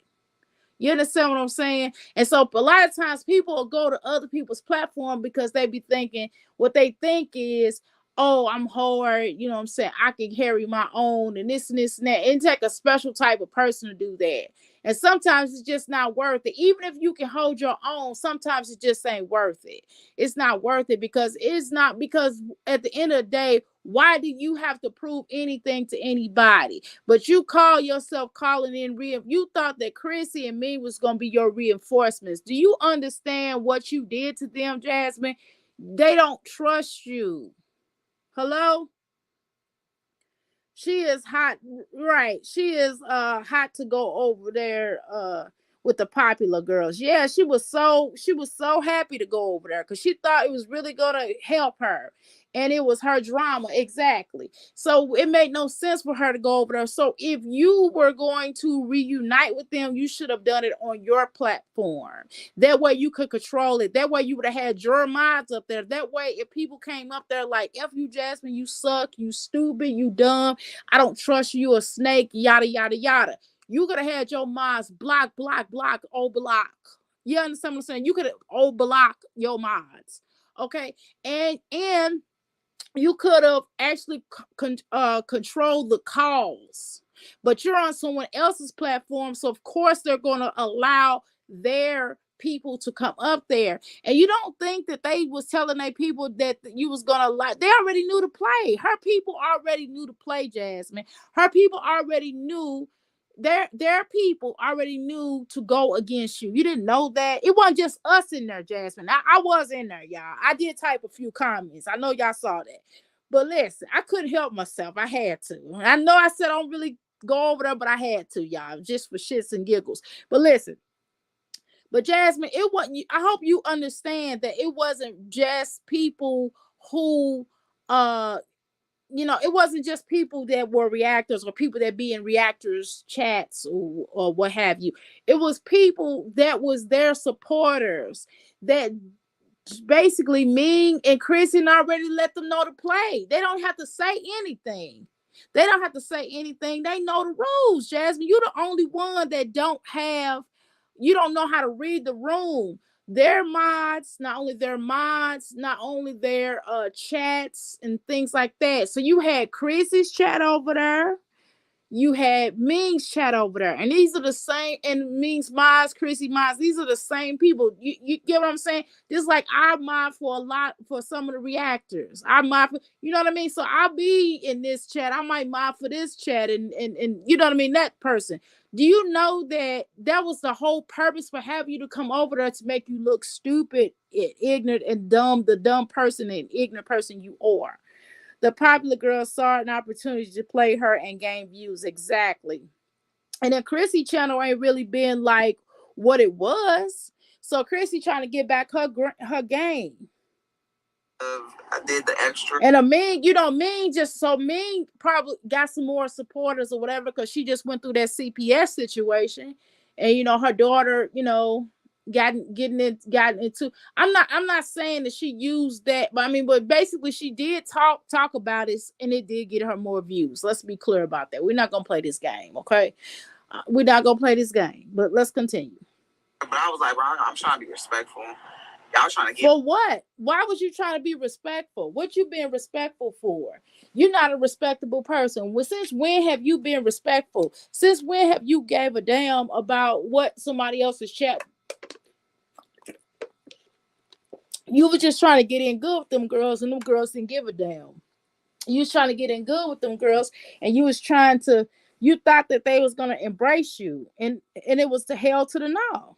You understand what I'm saying? And so a lot of times people will go to other people's platform because they be thinking what they think is, oh, I'm hard, you know what I'm saying? I can carry my own and this and this and that. It take a special type of person to do that. And sometimes it's just not worth it. Even if you can hold your own, sometimes it just ain't worth it. It's not worth it because at the end of the day, why do you have to prove anything to anybody? But you call yourself calling in you thought that Chrissy and me was going to be your reinforcements. Do you understand what you did to them, Jasmine? They don't trust you. Hello? She is hot, right? She is hot to go over there with the popular girls. Yeah, she was so happy to go over there because she thought it was really gonna help her. And it was her drama, exactly. So it made no sense for her to go over there. So if you were going to reunite with them, you should have done it on your platform. That way you could control it. That way you would have had your minds up there. That way, if people came up there like, F you, Jasmine, you suck, you stupid, you dumb, I don't trust you, a snake, yada, yada, yada. You could have had your mods block, oh, block. You understand what I'm saying? You could have block your mods. Okay. And You could have actually controlled the calls, but you're on someone else's platform, so of course they're going to allow their people to come up there. And you don't think that they was telling their people that you was gonna like? They already knew to play. Her people already knew to play, Jasmine. Her people already knew. Their people already knew to go against you. You didn't know that? It wasn't just us in there, Jasmine. I was in there, y'all. I did type a few comments. I know y'all saw that. But listen, I couldn't help myself. I had to. I know I said I don't really go over there, but I had to, y'all, just for shits and giggles. But listen, but Jasmine, it wasn't. I hope you understand that it wasn't just people who it wasn't just people that were reactors or people that be in reactors chats or what have you. It was people that was their supporters that basically Ming and Chrissy already let them know to play. They don't have to say anything. They don't have to say anything. They know the rules, Jasmine. You're the only one that you don't know how to read the room. Their mods, not only their mods, not only their chats and things like that. So you had Chrissy's chat over there. You had Ming's chat over there, and these are the same, and Ming's mods, Chrissy mods, these are the same people. You get what I'm saying? Just like I mod for some of the reactors. I mod for, you know what I mean? So I'll be in this chat. I might mod for this chat, and you know what I mean? That person. Do you know that was the whole purpose for having you to come over there, to make you look stupid, ignorant, and dumb, the dumb person and ignorant person you are? The popular girl saw an opportunity to play her and gain views. Exactly. And then Chrissy channel ain't really been like what it was. So Chrissy trying to get back her game. I did the extra. And Ming probably got some more supporters or whatever, because she just went through that CPS situation. And her daughter, gotten into. I'm not saying that she used that, but basically she did talk about it, and it did get her more views. Let's be clear about that. We're not gonna play this game, okay? We're not gonna play this game, but let's continue. But I was like, bro, I'm trying to be respectful. Y'all trying to get for what? Why was you trying to be respectful? What you being respectful for? You're not a respectable person. Well, since when have you been respectful? Since when have you gave a damn about what somebody else's chat? You were just trying to get in good with them girls, and them girls didn't give a damn. You was trying to get in good with them girls, and you thought that they was gonna embrace you, and it was the hell to the no.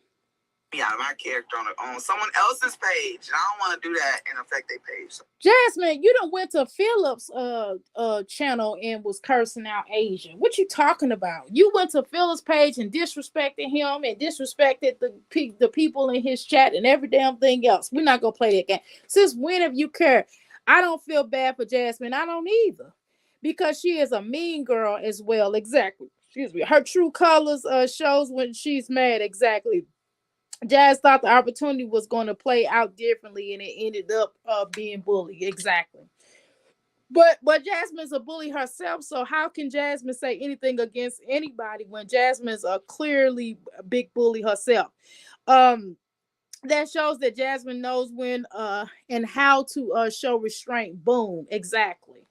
Yeah, my character on someone else's page, and I don't want to do that and affect their page. Jasmine, you done went to Philip's channel and was cursing out Asian. What you talking about? You went to Philip's page and disrespected him and disrespected the people in his chat and every damn thing else. We're not gonna play that game. Since when have you cared? I don't feel bad for Jasmine. I don't either, because she is a mean girl as well. Exactly. Excuse me. Her true colors shows when she's mad. Exactly. Jazz thought the opportunity was going to play out differently, and it ended up being bullied. Exactly. But Jasmine's a bully herself, so how can Jasmine say anything against anybody when Jasmine's a clearly a big bully herself? That shows that Jasmine knows when and how to show restraint. Boom. Exactly.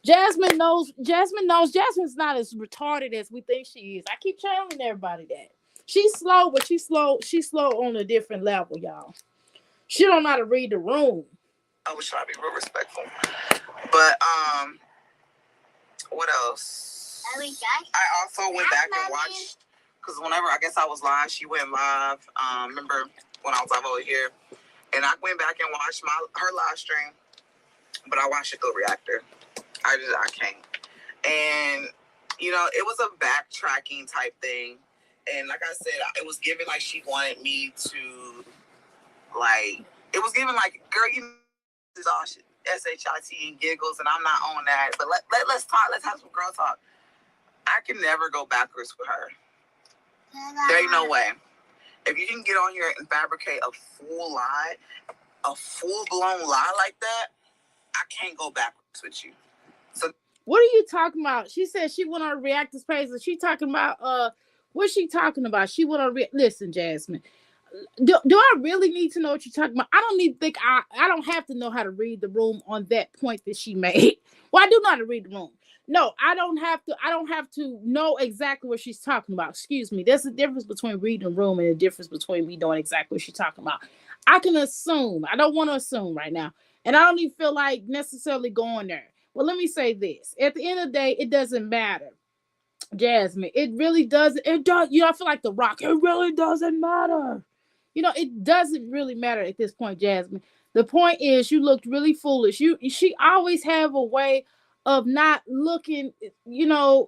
Jasmine knows. Jasmine's not as retarded as we think she is. I keep telling everybody that. She's slow, but she's slow on a different level, y'all. She don't know how to read the room. I was trying to be real respectful. But what else? I also went back and watched, because whenever I guess I was live, she went live. Remember when I was live over here, and I went back and watched her live stream, but I watched it through Reactor. I can't. And it was a backtracking type thing. And like I said, it was given like she wanted me to, like, it was given like, girl, this is all shit, SHIT and giggles, and I'm not on that. But let's talk. Let's have some girl talk. I can never go backwards with her. There ain't no way. If you can get on here and fabricate a full lie, a full-blown lie like that, I can't go backwards with you. So what are you talking about? She said she went on Reactor's page, and she talking about what's she talking about? She went on listen, Jasmine. do I really need to know what you're talking about? I don't need to think I don't have to know how to read the room on that point that she made. Well, I do know how to read the room. No, I don't have to know exactly what she's talking about. Excuse me. There's a difference between reading the room and a difference between me knowing exactly what she's talking about. I can assume. I don't want to assume right now. And I don't even feel like necessarily going there. Well, let me say this. At the end of the day, it doesn't matter. Jasmine, it really doesn't. It does. You know, I feel like the Rock. It really doesn't matter. You know, it doesn't really matter at this point, Jasmine. The point is, you looked really foolish. She always have a way of not looking. You know,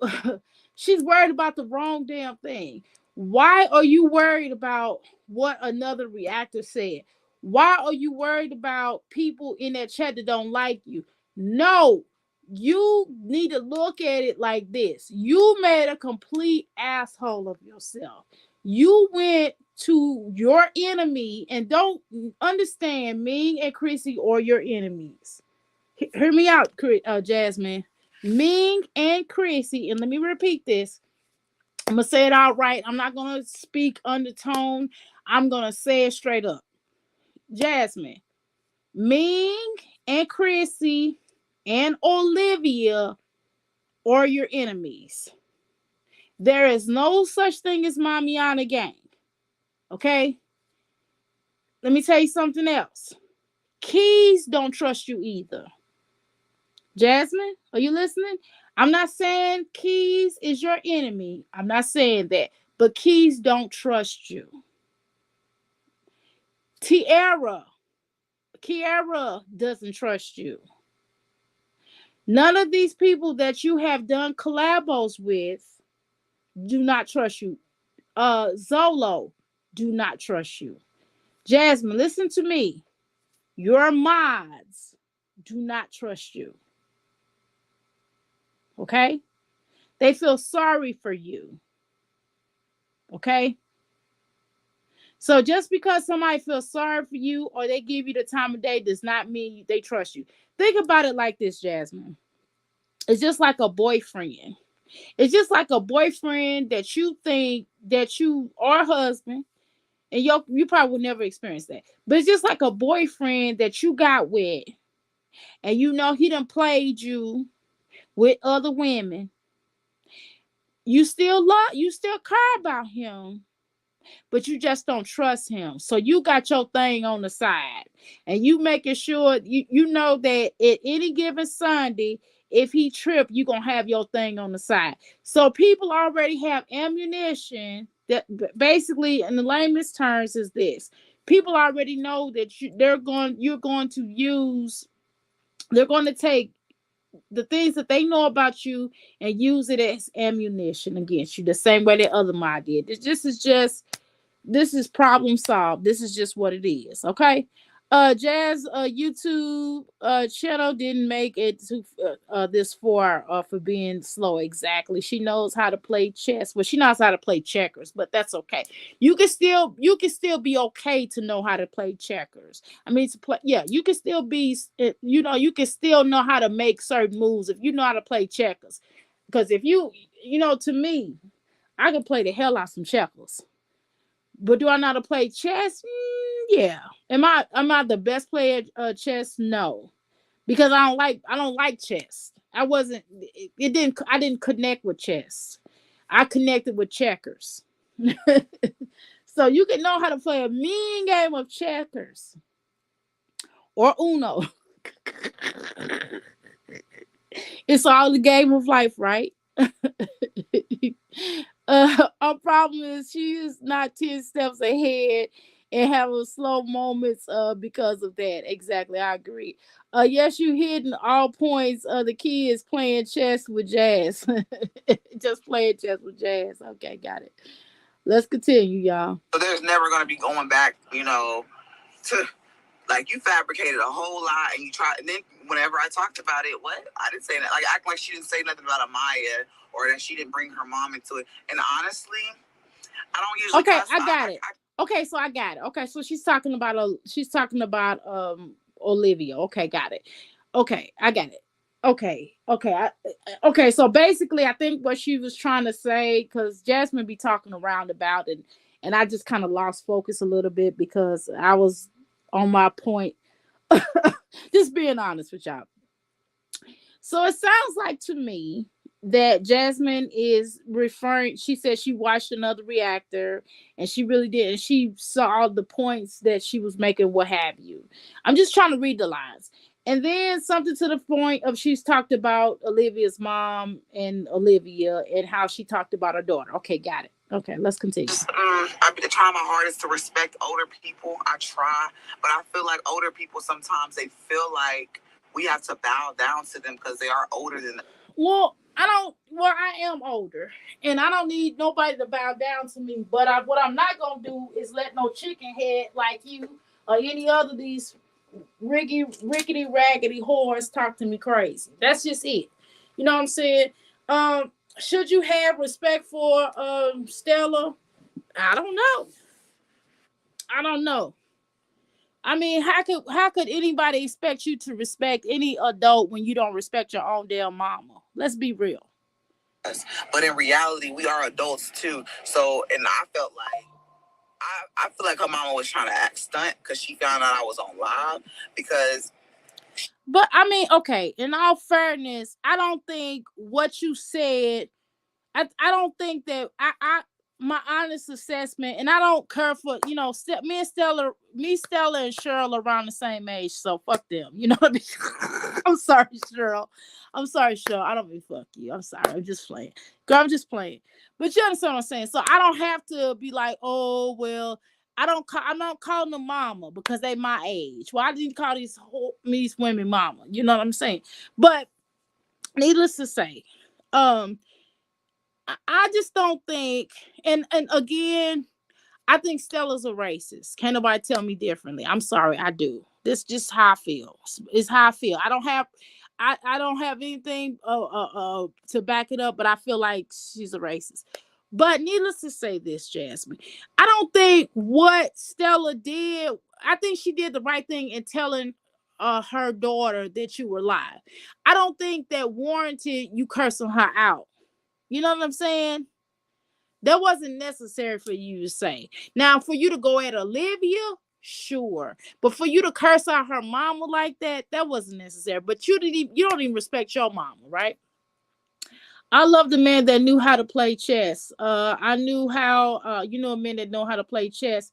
she's worried about the wrong damn thing. Why are you worried about what another reactor said? Why are you worried about people in that chat that don't like you? No, you need to look at it like this. You made a complete asshole of yourself. You went to your enemy and don't understand Ming and Chrissy are your enemies. Hear me out, Jasmine. Ming and Chrissy, and let me repeat this. I'm going to say it out right. I'm not going to speak undertone. I'm going to say it straight up. Jasmine, Ming and Chrissy and Olivia are your enemies. There is no such thing as Mamiana gang. Okay? Let me tell you something else. Keys don't trust you either. Jasmine, are you listening? I'm not saying Keys is your enemy. I'm not saying that. But Keys don't trust you. Kiara doesn't trust you. None of these people that you have done collabos with do not trust you. Zolo do not trust you. Jasmine, listen to me. Your mods do not trust you. Okay? They feel sorry for you. Okay? So just because somebody feels sorry for you or they give you the time of day does not mean they trust you. Think about it like this, Jasmine. It's just like a boyfriend. It's just like a boyfriend that you think that you are husband, and you probably will never experience that. But it's just like a boyfriend that you got with, and you know he done played you with other women. You still care about him, but you just don't trust him. So you got your thing on the side, and you making sure you know that at any given Sunday, if he trip, you gonna have your thing on the side. So people already have ammunition. That basically, in the lamest terms, is this: people already know that you're going to use. They're going to take the things that they know about you and use it as ammunition against you, the same way that other mod did. This is problem solved. This is just what it is. Okay. Jazz YouTube channel didn't make it to this far for being slow. Exactly. She knows how to play chess. Well, she knows how to play checkers, but that's okay. You can still be okay to know how to play checkers. I mean, to play, yeah, you can still be, you can still know how to make certain moves if you know how to play checkers. Because if to me, I can play the hell out some checkers. But do I know how to play chess? Yeah. Am I the best player chess? No. Because I don't like chess. I didn't connect with chess. I connected with checkers. So you can know how to play a mean game of checkers or Uno. It's all the game of life, right? Our problem is she is not 10 steps ahead and having slow moments because of that. Exactly, I agree. Yes, you hitting all points. The key is playing chess with Jazz. Just playing chess with Jazz. Okay, got it. Let's continue, y'all. So there's never going to be going back, to, like, you fabricated a whole lot and you tried, and then whenever I talked about it, what? I didn't say that. Like, act like she didn't say nothing about Amaya or that she didn't bring her mom into it. And honestly, I don't usually. Okay, I got it. Okay, so I got it. Okay, so she's talking about Olivia. Okay, got it. Okay, I got it. Okay. So basically, I think what she was trying to say, because Jasmine be talking around about it, and I just kind of lost focus a little bit because I was on my point. Just being honest with y'all. So it sounds like to me that Jasmine is referring. She said she watched another reactor, and she really did. And she saw the points that she was making, what have you. I'm just trying to read the lines. And then something to the point of she's talked about Olivia's mom and Olivia and how she talked about her daughter. Okay, got it. Okay, let's continue. I've been trying my hardest to respect older people. I try, but I feel like older people sometimes they feel like we have to bow down to them because they are older than us. Well, I don't. Well, I am older, and I don't need nobody to bow down to me. But what I'm not gonna do is let no chicken head like you or any other of these rickety raggedy whores talk to me crazy. That's just it. You know what I'm saying? Should you have respect for Stella? I don't know. I don't know. I mean, how could anybody expect you to respect any adult when you don't respect your own damn mama? Let's be real. But in reality, we are adults too. So, and I felt like I feel like her mama was trying to act stunt because she found out I was on live because. But I mean, okay, in all fairness, I don't think what you said, I don't think that my honest assessment, and I don't care for, me and Stella and Cheryl are around the same age, so fuck them. You know what I mean? I'm sorry, Cheryl. I'm sorry, Cheryl. I don't mean fuck you. I'm sorry. I'm just playing. Girl, I'm just playing. But you understand what I'm saying? So I don't have to be like, oh well, I'm not calling them mama because they my age. Well, I didn't call these women mama. You know what I'm saying? But needless to say, I just don't think, and again, I think Stella's a racist. Can't nobody tell me differently. I'm sorry, I do. This is just how I feel. It's how I feel. I don't have anything to back it up, but I feel like she's a racist. But needless to say, this Jasmine, I don't think what Stella did. I think she did the right thing in telling her daughter that you were live. I don't think that warranted you cursing her out. You know what I'm saying? That wasn't necessary for you to say. Now, for you to go at Olivia, sure. But for you to curse out her mama like that, that wasn't necessary. But you don't even respect your mama, right? I love the man that knew how to play chess. I knew how a man that know how to play chess.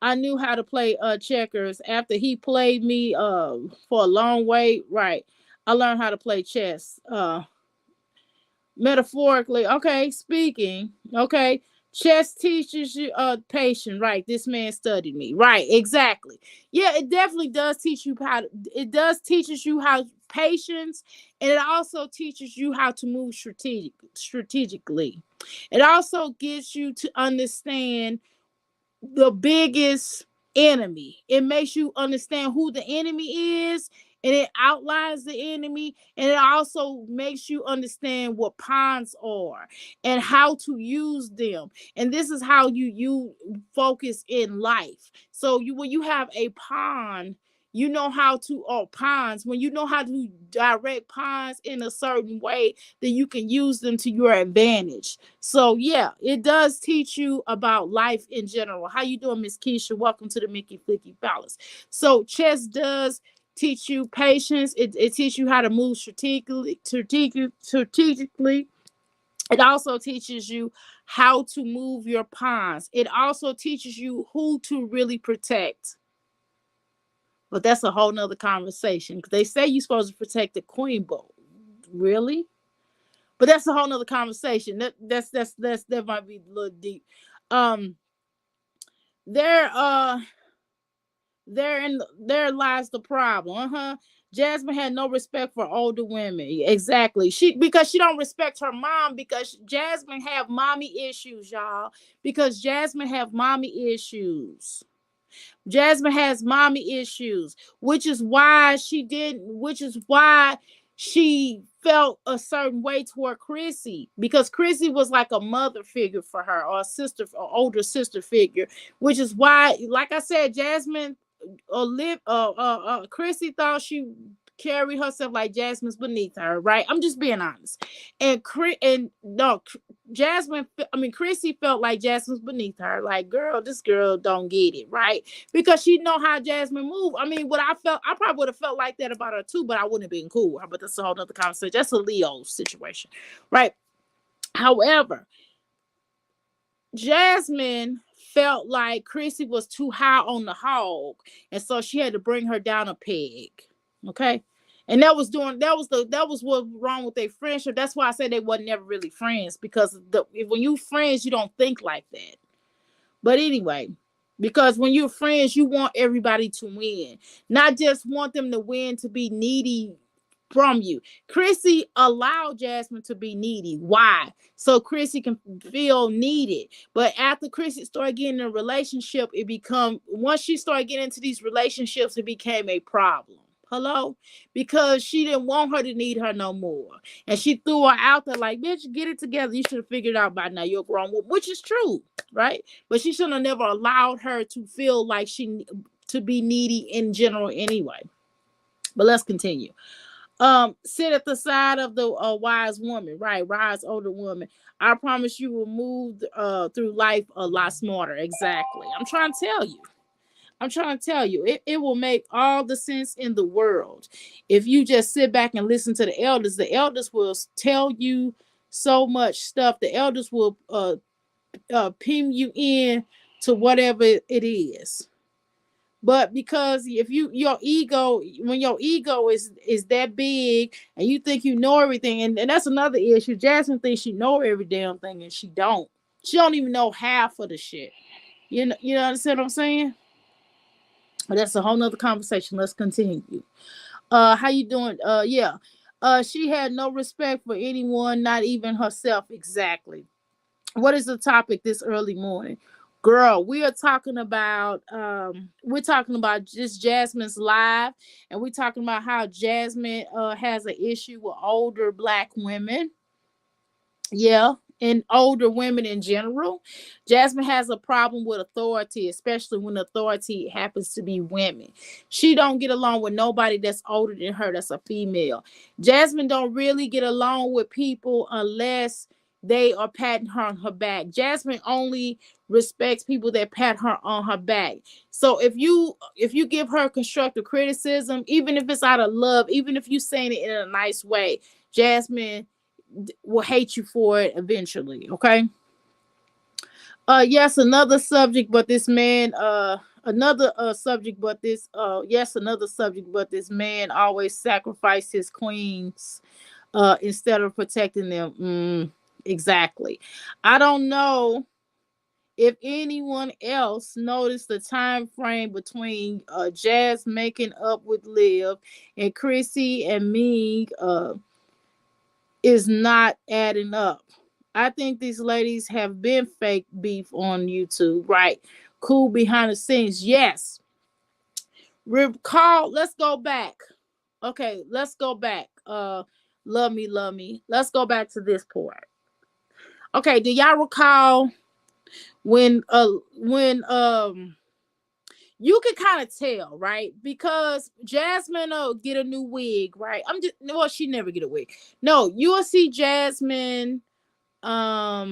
I knew how to play checkers after he played me for a long way, right? I learned how to play chess. Metaphorically, okay, speaking, okay, chess teaches you patience, right? This man studied me, right? Exactly. Yeah, it definitely does teach you it does teaches you how patience, and it also teaches you how to move strategically. It also gets you to understand the biggest enemy. It makes you understand who the enemy is, and it outlines the enemy, and it also makes you understand what pawns are and how to use them. And this is how you focus in life. So when you have a pawn, you know how to, or pawns, when you know how to direct pawns in a certain way, then you can use them to your advantage. So yeah, it does teach you about life in general. How you doing, Miss Keisha? Welcome to the Mickey Flicky Palace. So chess does teach you patience. It teaches you how to move strategically. It also teaches you how to move your pawns. It also teaches you who to really protect. But that's a whole nother conversation. Because they say you're supposed to protect the queen, but really? But that's a whole nother conversation. That might be a little deep. Um, there there lies the problem. Jasmine had no respect for older women. Exactly. Because she don't respect her mom, because Jasmine have mommy issues, y'all. Because Jasmine have mommy issues. Jasmine has mommy issues, which is why she felt a certain way toward Chrissy, because Chrissy was like a mother figure for her, or a sister, or older sister figure, which is why, like I said, Chrissy thought she carried herself like Jasmine's beneath her, right? I'm just being honest. And no, Chrissy felt like Jasmine's beneath her. Like, girl, this girl don't get it, right? Because she know how Jasmine move. I mean, I probably would have felt like that about her too, but I wouldn't have been cool. But that's a whole nother conversation. That's a Leo situation, right? However, Jasmine felt like Chrissy was too high on the hog, and so she had to bring her down a peg. Okay. And that was what was wrong with their friendship. That's why I said they wasn't never really friends, because when you friends, you don't think like that. But anyway, because when you're friends, you want everybody to win, not just want them to win to be needy from you. Chrissy allowed Jasmine to be needy. Why? So Chrissy can feel needed. But after Chrissy started getting in a relationship, once she started getting into these relationships, it became a problem. Hello? Because she didn't want her to need her no more. And she threw her out there like, bitch, get it together. You should have figured it out by now. You're grown, which is true, right? But she should have never allowed her to feel like to be needy in general anyway. But let's continue. Sit at the side of the wise woman, right? Wise older woman. I promise you will move through life a lot smarter. Exactly. I'm trying to tell you. It will make all the sense in the world if you just sit back and listen to the elders. The elders will tell you so much stuff. The elders will pin you in to whatever it is. But because if your ego, when your ego is that big and you think you know everything, and that's another issue. Jasmine thinks she know every damn thing, and she don't. She don't even know half of the shit. You understand what I'm saying? But that's a whole nother conversation. Let's continue. How you doing? Yeah. She had no respect for anyone, not even herself. Exactly. What is the topic this early morning? Girl, we're talking about just Jasmine's life, and we're talking about how Jasmine has an issue with older black women. Yeah, and older women in general. Jasmine has a problem with authority, especially when authority happens to be women. She don't get along with nobody that's older than her, that's a female. Jasmine don't really get along with people unless they are patting her on her back. Jasmine only respects people that pat her on her back. So if you give her constructive criticism, even if it's out of love, even if you saying it in a nice way, Jasmine will hate you for it eventually. Okay. Yes, another subject, but this man another subject, but this yes, another subject, but this man always sacrificed his queens instead of protecting them. Exactly. I don't know if anyone else noticed the time frame between Jazz making up with Liv and Chrissy and me is not adding up. I think these ladies have been fake beef on YouTube, right? Cool behind the scenes. Yes. Recall, let's go back. Okay, let's go back. Love me, love me. Let's go back to this part. Okay, do y'all recall when you can kind of tell, right? Because Jasmine get a new wig, right? She never get a wig. No, you will see Jasmine. Jasmine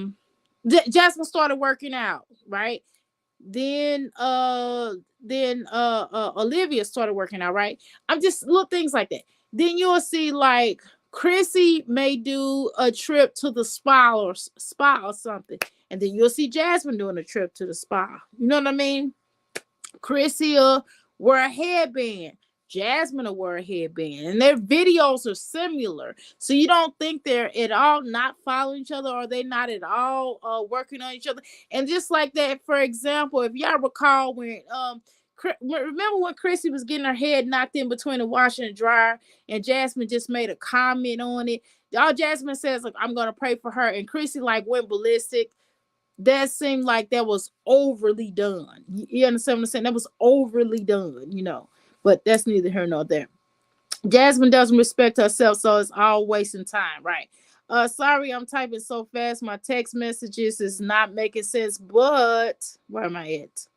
started working out, right? Then Olivia started working out, right? I'm just little things like that. Then you'll see like Chrissy may do a trip to the spa or something, and then you'll see Jasmine doing a trip to the spa. You know what I mean? Chrissy will wear a headband. Jasmine will wear a headband. And their videos are similar. So you don't think they're at all not following each other, or they not at all working on each other. And just like that, for example, if y'all recall remember when Chrissy was getting her head knocked in between the washer and dryer, and Jasmine just made a comment on it. All Jasmine says, like, I'm gonna pray for her, and Chrissy like went ballistic. That seemed like that was overly done. You understand what I'm saying? That was overly done. But that's neither here nor there. Jasmine doesn't respect herself, so it's all wasting time, right? Sorry, I'm typing so fast. My text messages is not making sense, but where am I at?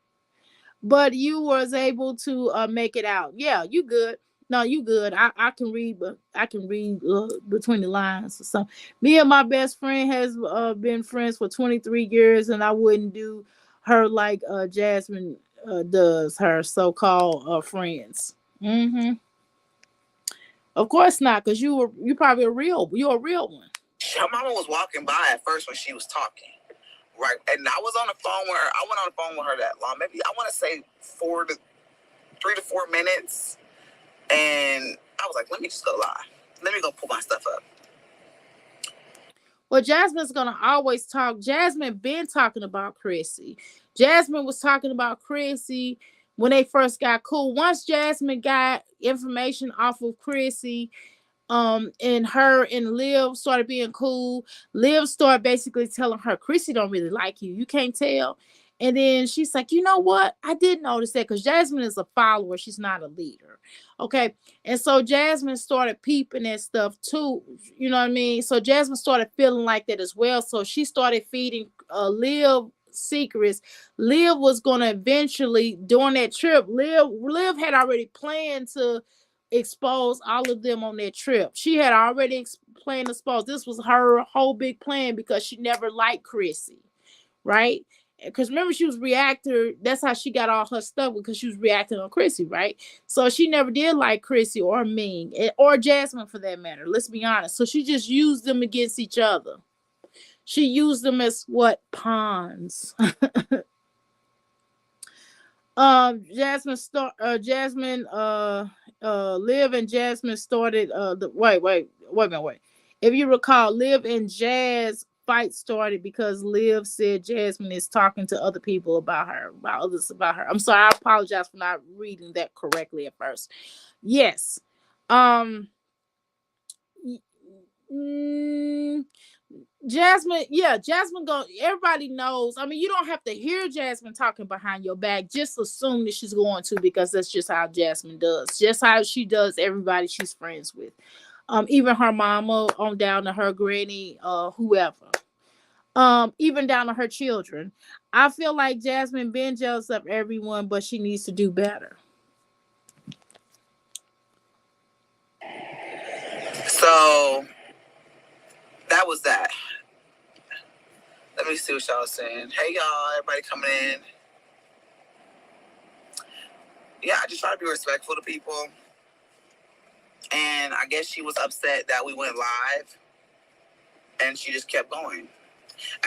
But you was able to make it out. Yeah, you good. No, you good. I can read, but I can read between the lines. So, me and my best friend has been friends for 23 years, and I wouldn't do her like Jasmine does her so-called friends. Mm-hmm. Of course not, because you probably you're a real one. Her mama was walking by at first when she was talking, right? And I was on the phone with her. I went on the phone with her that long, maybe I want to say 3 to 4 minutes, and I was like, let me just go live. Let me go pull my stuff up. Well, Jasmine's gonna always talk. Jasmine been talking about Chrissy. Jasmine was talking about Chrissy when they first got cool. Once Jasmine got information off of Chrissy, and her and Liv started being cool. Liv started basically telling her, Chrissy don't really like you. You can't tell. And then she's like, you know what? I did notice that because Jasmine is a follower. She's not a leader. Okay. And so Jasmine started peeping at stuff too. You know what I mean? So Jasmine started feeling like that as well. So she started feeding Liv secrets. Liv was going to eventually, during that trip, Liv had already planned to expose all of them on that trip. She had already planned to expose. This was her whole big plan because she never liked Chrissy, right? Because remember, she was reactor. That's how she got all her stuff, because she was reacting on Chrissy, right? So she never did like Chrissy or Ming or Jasmine for that matter. Let's be honest. So she just used them against each other. She used them as what? Pawns. Liv and Jasmine started wait. If you recall, Liv and Jazz fight started because Liv said Jasmine is talking to other people about her, about others about her. I'm sorry, I apologize for not reading that correctly at first. Yes. Um mm, Jasmine go. Everybody knows. I mean, you don't have to hear Jasmine talking behind your back. Just assume that she's going to, because that's just how Jasmine does. Just how she does everybody she's friends with. Even her mama, on down to her granny, whoever. Even down to her children. I feel like Jasmine been jealous of everyone, but she needs to do better. So that was that. Let me see what y'all saying. Hey y'all, everybody coming in. Yeah, I just try to be respectful to people. And I guess she was upset that we went live, and she just kept going.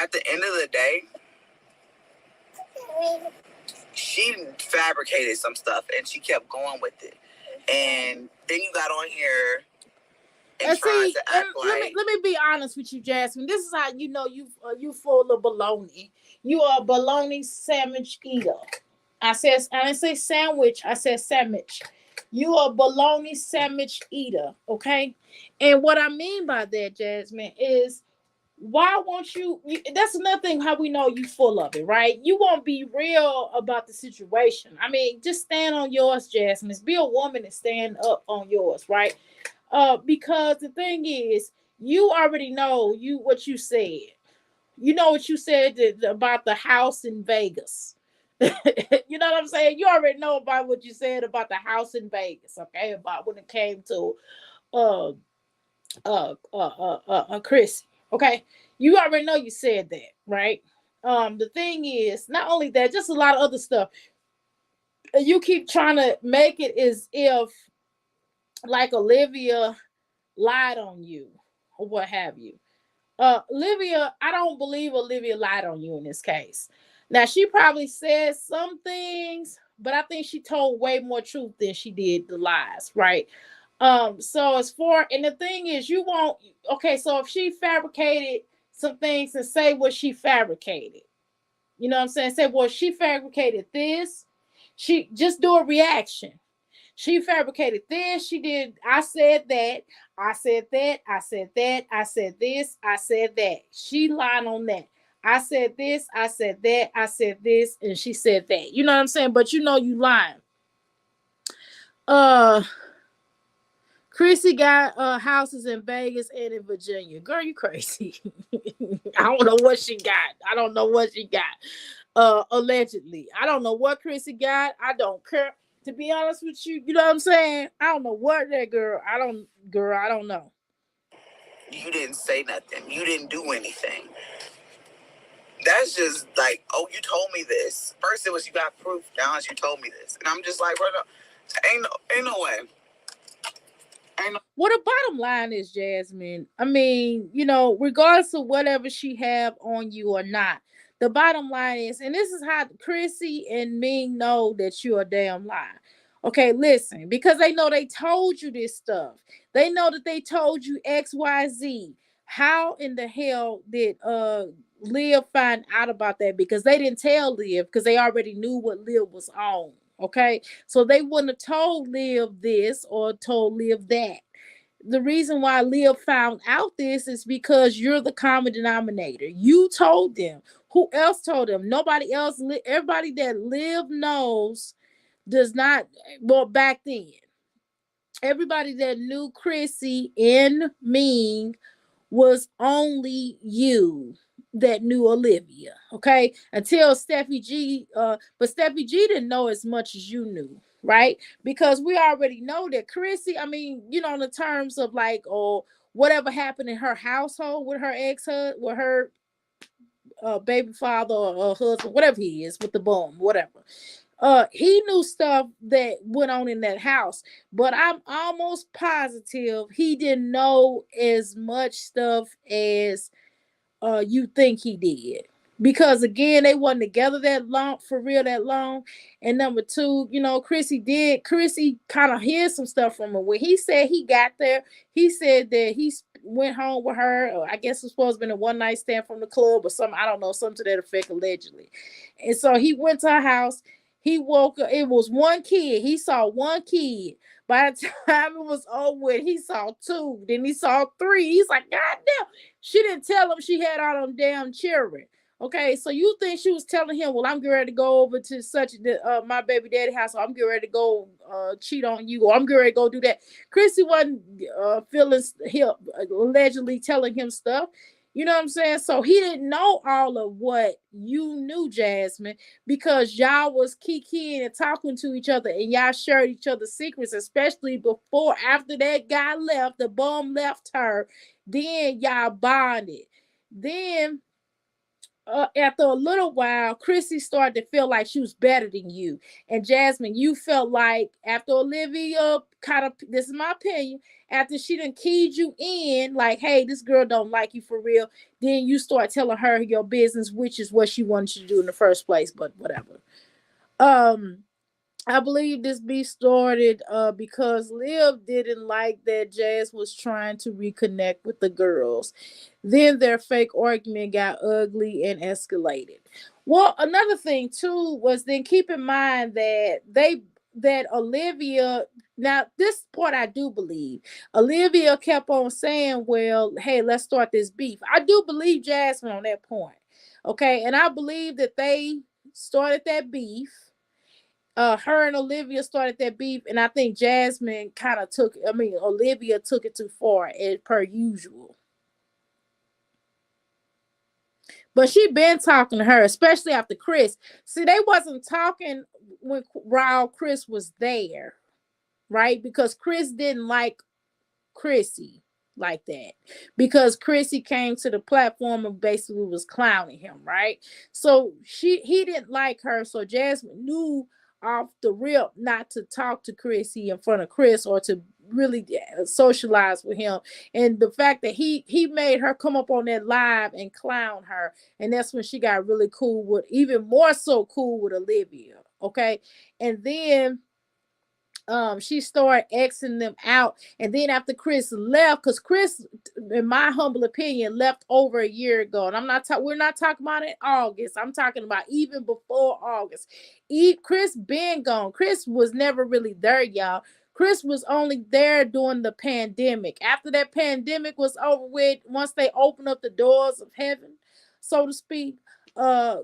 At the end of the day, she fabricated some stuff and she kept going with it. And then you got on here and tried to act like. Let me be honest with you, Jasmine. This is how you know you full of baloney. You are a baloney sandwich eater. I didn't say sandwich. I said sandwich. You are a baloney sandwich eater. Okay, and what I mean by that, Jasmine, is why won't that's another thing how we know you full of it, right? You won't be real about the situation. I mean, just stand on yours, Jasmine. Be a woman and stand up on yours, right? Because the thing is, you already know what you said. You know what you said about the house in Vegas. You know what I'm saying? You already know about what you said about the house in Vegas, okay? About when it came to uh Chris. Okay. You already know you said that, right? The thing is, not only that, just a lot of other stuff. You keep trying to make it as if like Olivia lied on you or what have you. Olivia, I don't believe Olivia lied on you in this case. Now, she probably said some things, but I think she told way more truth than she did the lies, right? So as far, and the thing is, you won't, okay, so if she fabricated some things and say what she fabricated, you know what I'm saying? Say, well, she fabricated this, she just do a reaction. She fabricated this. She did. I said that. I said that. I said that. I said this. I said that. She lied on that. I said this. I said that. I said this. And she said that. You know what I'm saying? But you know you lying. Chrissy got houses in Vegas and in Virginia. Girl, you crazy. I don't know what she got. I don't know what she got. Allegedly. I don't know what Chrissy got. I don't care. To be honest with you, you know what I'm saying? I don't know what that girl. I don't know. You didn't say nothing. You didn't do anything. That's just like, oh, you told me this. First it was you got proof. Now it's you told me this, and I'm just like, brother, ain't no way, ain't no. Well, the bottom line is, Jasmine, I mean, you know, regardless of whatever she have on you or not, the bottom line is, and this is how Chrissy and Ming know that you're a damn lie. Okay, listen, because they know they told you this stuff. They know that they told you XYZ. How in the hell did Liv find out about that? Because they didn't tell Liv because they already knew what Liv was on. Okay, so they wouldn't have told Liv this or told Liv that. The reason why Liv found out this is because you're the common denominator. You told them. Who else told them? Nobody else. Everybody that Liv knows does not. Well, back then, everybody that knew Chrissy and Ming was only you that knew Olivia. Okay, until Steffi G. But Steffi G didn't know as much as you knew, right? Because we already know that Chrissy. I mean, you know, in the terms of like, or whatever happened in her household with her with her baby father or husband, whatever he is, with the bum, whatever. He knew stuff that went on in that house, but I'm almost positive he didn't know as much stuff as you think he did. Because again, they wasn't together that long, for real, that long. And number two, you know, Chrissy kind of hid some stuff from him. When he said he got there, he said that he went home with her, or I guess it's supposed to be a one night stand from the club or something. I don't know, something to that effect, allegedly. And so he went to her house. He woke up, it was one kid. He saw one kid. By the time it was over with, he saw two. Then he saw three. He's like, God damn. She didn't tell him she had all them damn children. Okay, so you think she was telling him, well, I'm getting ready to go over to such my baby daddy house, or I'm getting ready to go cheat on you, or I'm getting ready to go do that. Chrissy wasn't feeling him, allegedly telling him stuff. You know what I'm saying? So he didn't know all of what you knew, Jasmine, because y'all was kikiing and talking to each other, and y'all shared each other's secrets, especially before, after that guy left, the bum left her. Then y'all bonded. Then after a little while, Chrissy started to feel like she was better than you. And Jasmine, you felt like after Olivia kind of, this is my opinion, after she done keyed you in, like, hey, this girl don't like you for real, then you start telling her your business, which is what she wanted you to do in the first place, but whatever. Um, I believe this beef started because Liv didn't like that Jazz was trying to reconnect with the girls. Then their fake argument got ugly and escalated. Well, another thing too was, then keep in mind that Olivia, now this part I do believe. Olivia kept on saying, well, hey, let's start this beef. I do believe Jasmine on that point. Okay, and I believe that they started that beef. Her and Olivia started that beef, and I think Jasmine kind of Olivia took it too far, as per usual. But she been talking to her, especially after Chris. See, they wasn't talking while Chris was there, right? Because Chris didn't like Chrissy like that, because Chrissy came to the platform and basically was clowning him, right? So he didn't like her. So Jasmine knew off the rip not to talk to Chrissy in front of Chris, or to really socialize with him. And the fact that he made her come up on that live and clown her, and that's when she got really cool with, even more so cool with Olivia. Okay, and then she started Xing them out. And then after Chris left, because Chris, in my humble opinion, left over a year ago. And we're not talking about in August. I'm talking about even before August. Chris been gone. Chris was never really there, y'all. Chris was only there during the pandemic. After that pandemic was over with, once they opened up the doors of heaven, so to speak, uh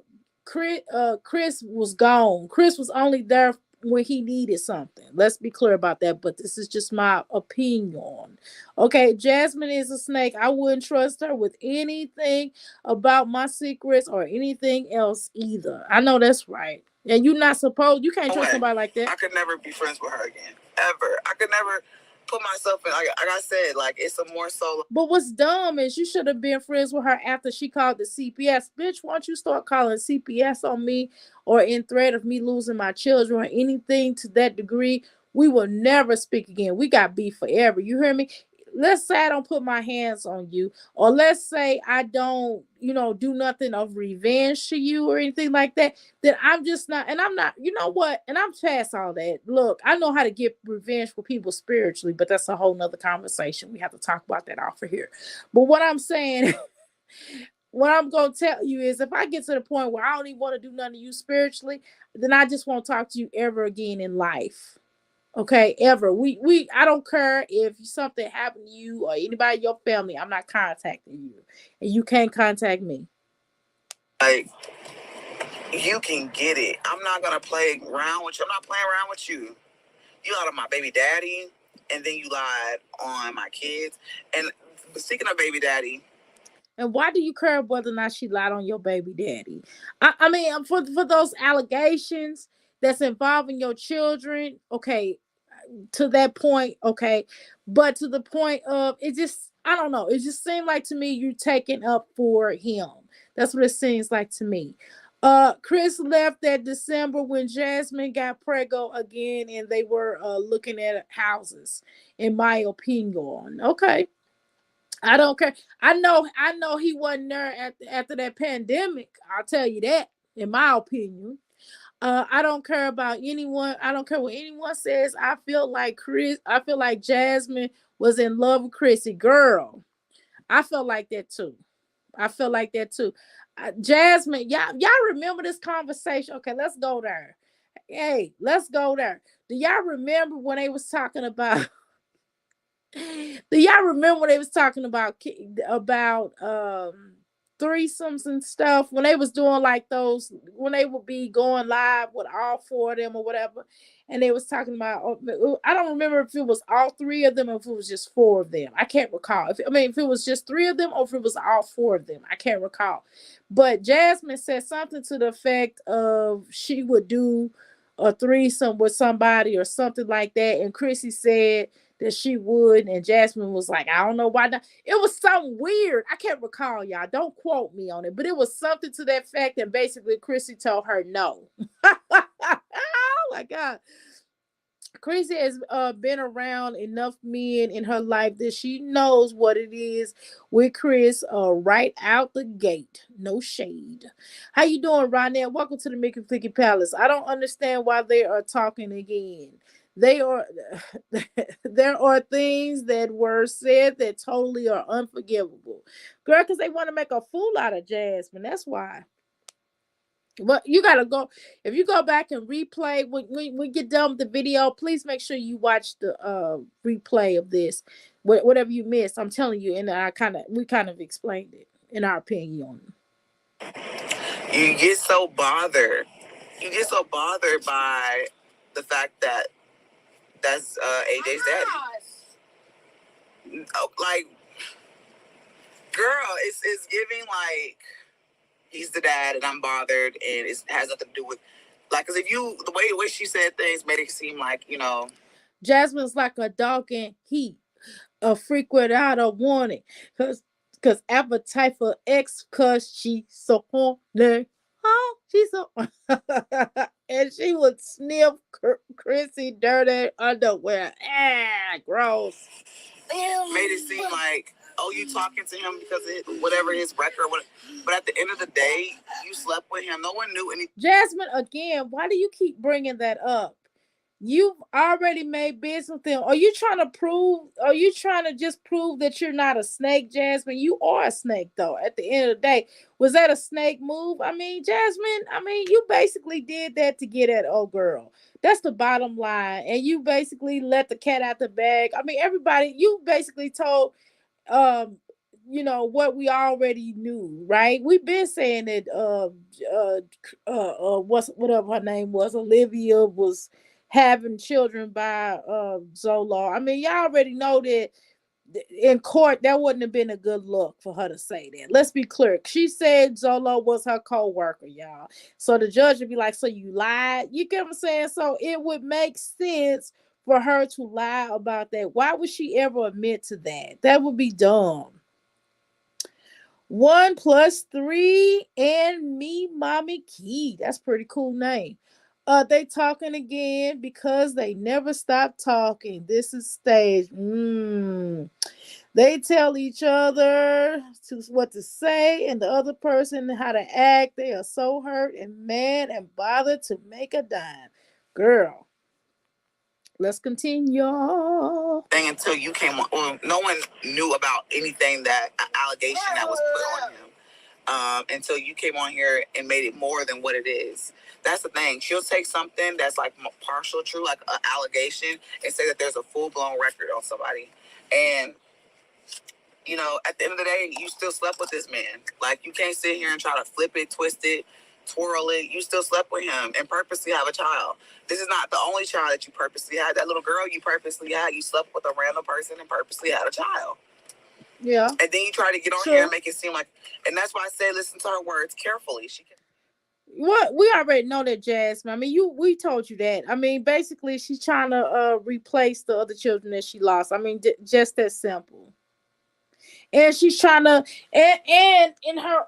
Chris was gone. Chris was only there when he needed something. Let's be clear about that. But this is just my opinion. Okay, Jasmine is a snake. I wouldn't trust her with anything about my secrets or anything else either. I know that's right. And you not supposed, you can't No trust way. somebody like that. I could never be friends with her again. Ever. I could never put myself in, like I said, like it's a more so. But what's dumb is you should have been friends with her after she called the CPS. Bitch, why don't you start calling CPS on me or in threat of me losing my children or anything to that degree? We will never speak again. We got beef forever. You hear me? Let's say I don't put my hands on you, or let's say I don't, do nothing of revenge to you or anything like that. Then I'm just not, and I'm not, you know what? And I'm past all that. Look, I know how to get revenge for people spiritually, but that's a whole nother conversation. We have to talk about that off of here. But what I'm saying, what I'm gonna tell you is if I get to the point where I don't even want to do nothing to you spiritually, then I just won't talk to you ever again in life. Okay, ever. I don't care if something happened to you or anybody in your family, I'm not contacting you. And you can't contact me. Like, you can get it. I'm not gonna play around with you. I'm not playing around with you. You lied on my baby daddy, and then you lied on my kids. And speaking of baby daddy, and why do you care whether or not she lied on your baby daddy? I mean, for those allegations that's involving your children, okay, to that point, okay, but to the point of it just, I don't know, it just seemed like to me you taking up for him. That's what it seems like to me. Chris left that December when Jasmine got preggo again and they were looking at houses, in my opinion. Okay. I don't care. I know he wasn't there after that pandemic. I'll tell you that, in my opinion. I don't care about anyone. I don't care what anyone says. I feel like Jasmine was in love with Chrissy. Girl, I felt like that too. I feel like that too. Jasmine, y'all remember this conversation? Okay, let's go there. Hey, let's go there. Do y'all remember when they was talking about do y'all remember when they was talking about threesomes and stuff, when they was doing like those, when they would be going live with all four of them or whatever, and they was talking about, I don't remember if it was all three of them or if it was just four of them. I can't recall. If it was just three of them or if it was all four of them, I can't recall. But Jasmine said something to the effect of she would do a threesome with somebody or something like that, and Chrissy said that she would, and Jasmine was like, I don't know why not. It was something weird. I can't recall, y'all. Don't quote me on it, but it was something to that fact, and basically Chrissy told her no. Oh my God. Chrissy has been around enough men in her life that she knows what it is with Chris right out the gate. No shade. How you doing, Ronette? Welcome to the Mickey Flicky Palace. I don't understand why they are talking again. They are there are things that were said that totally are unforgivable. Girl, because they want to make a fool out of Jasmine. That's why. But you gotta go, if you go back and replay when we get done with the video, please make sure you watch the replay of this. Whatever you missed, I'm telling you, and we kind of explained it in our opinion. you get so bothered. You get so bothered by the fact that that's AJ's daddy. Like, girl, it's giving like he's the dad and I'm bothered, and it has nothing to do with, like, because if you, the way she said things made it seem like, Jasmine's like a dog in heat, a freak without a warning, cause appetite for X, cause she's so horny. Oh, she's so and she would sniff Chrissy dirty underwear. Ah, gross. made it seem like, oh, you talking to him because of whatever his record, but at the end of the day, you slept with him. No one knew anything. Jasmine, again, why do you keep bringing that up? You've already made business with them. Are you trying to just prove that you're not a snake, Jasmine? You are a snake, though. At the end of the day, was that a snake move? I mean, Jasmine, you basically did that to get at old girl. That's the bottom line. And you basically let the cat out the bag. Everybody, you basically told um what we already knew, right? We've been saying that whatever her name was, Olivia, was having children by Zola. Y'all already know that in court, that wouldn't have been a good look for her to say that. Let's be clear. She said Zolo was her co-worker, y'all. So the judge would be like, so you lied? You get what I'm saying? So it would make sense for her to lie about that. Why would she ever admit to that? That would be dumb. 1+3 and me, mommy key. That's pretty cool name. They talking again because they never stop talking. This is stage. They tell each other what to say and the other person how to act. They are so hurt and mad and bothered to make a dime. Girl, let's continue. Until you came on, well, no one knew about anything that allegation that was put on him. Until you came on here and made it more than what it is. That's the thing. She'll take something that's like partial true, like an allegation, and say that there's a full-blown record on somebody. And, you know, at the end of the day, you still slept with this man. Like, you can't sit here and try to flip it, twist it, twirl it. You still slept with him and purposely have a child. This is not the only child that you purposely had. That little girl you purposely had. You slept with a random person and purposely had a child. Yeah. And then you try to get on here and make it seem like, and that's why I say listen to her words carefully. She can. What we already know that, Jasmine. I mean, we told you that. I mean, basically, she's trying to replace the other children that she lost. I mean, just that simple. And she's trying to, and in her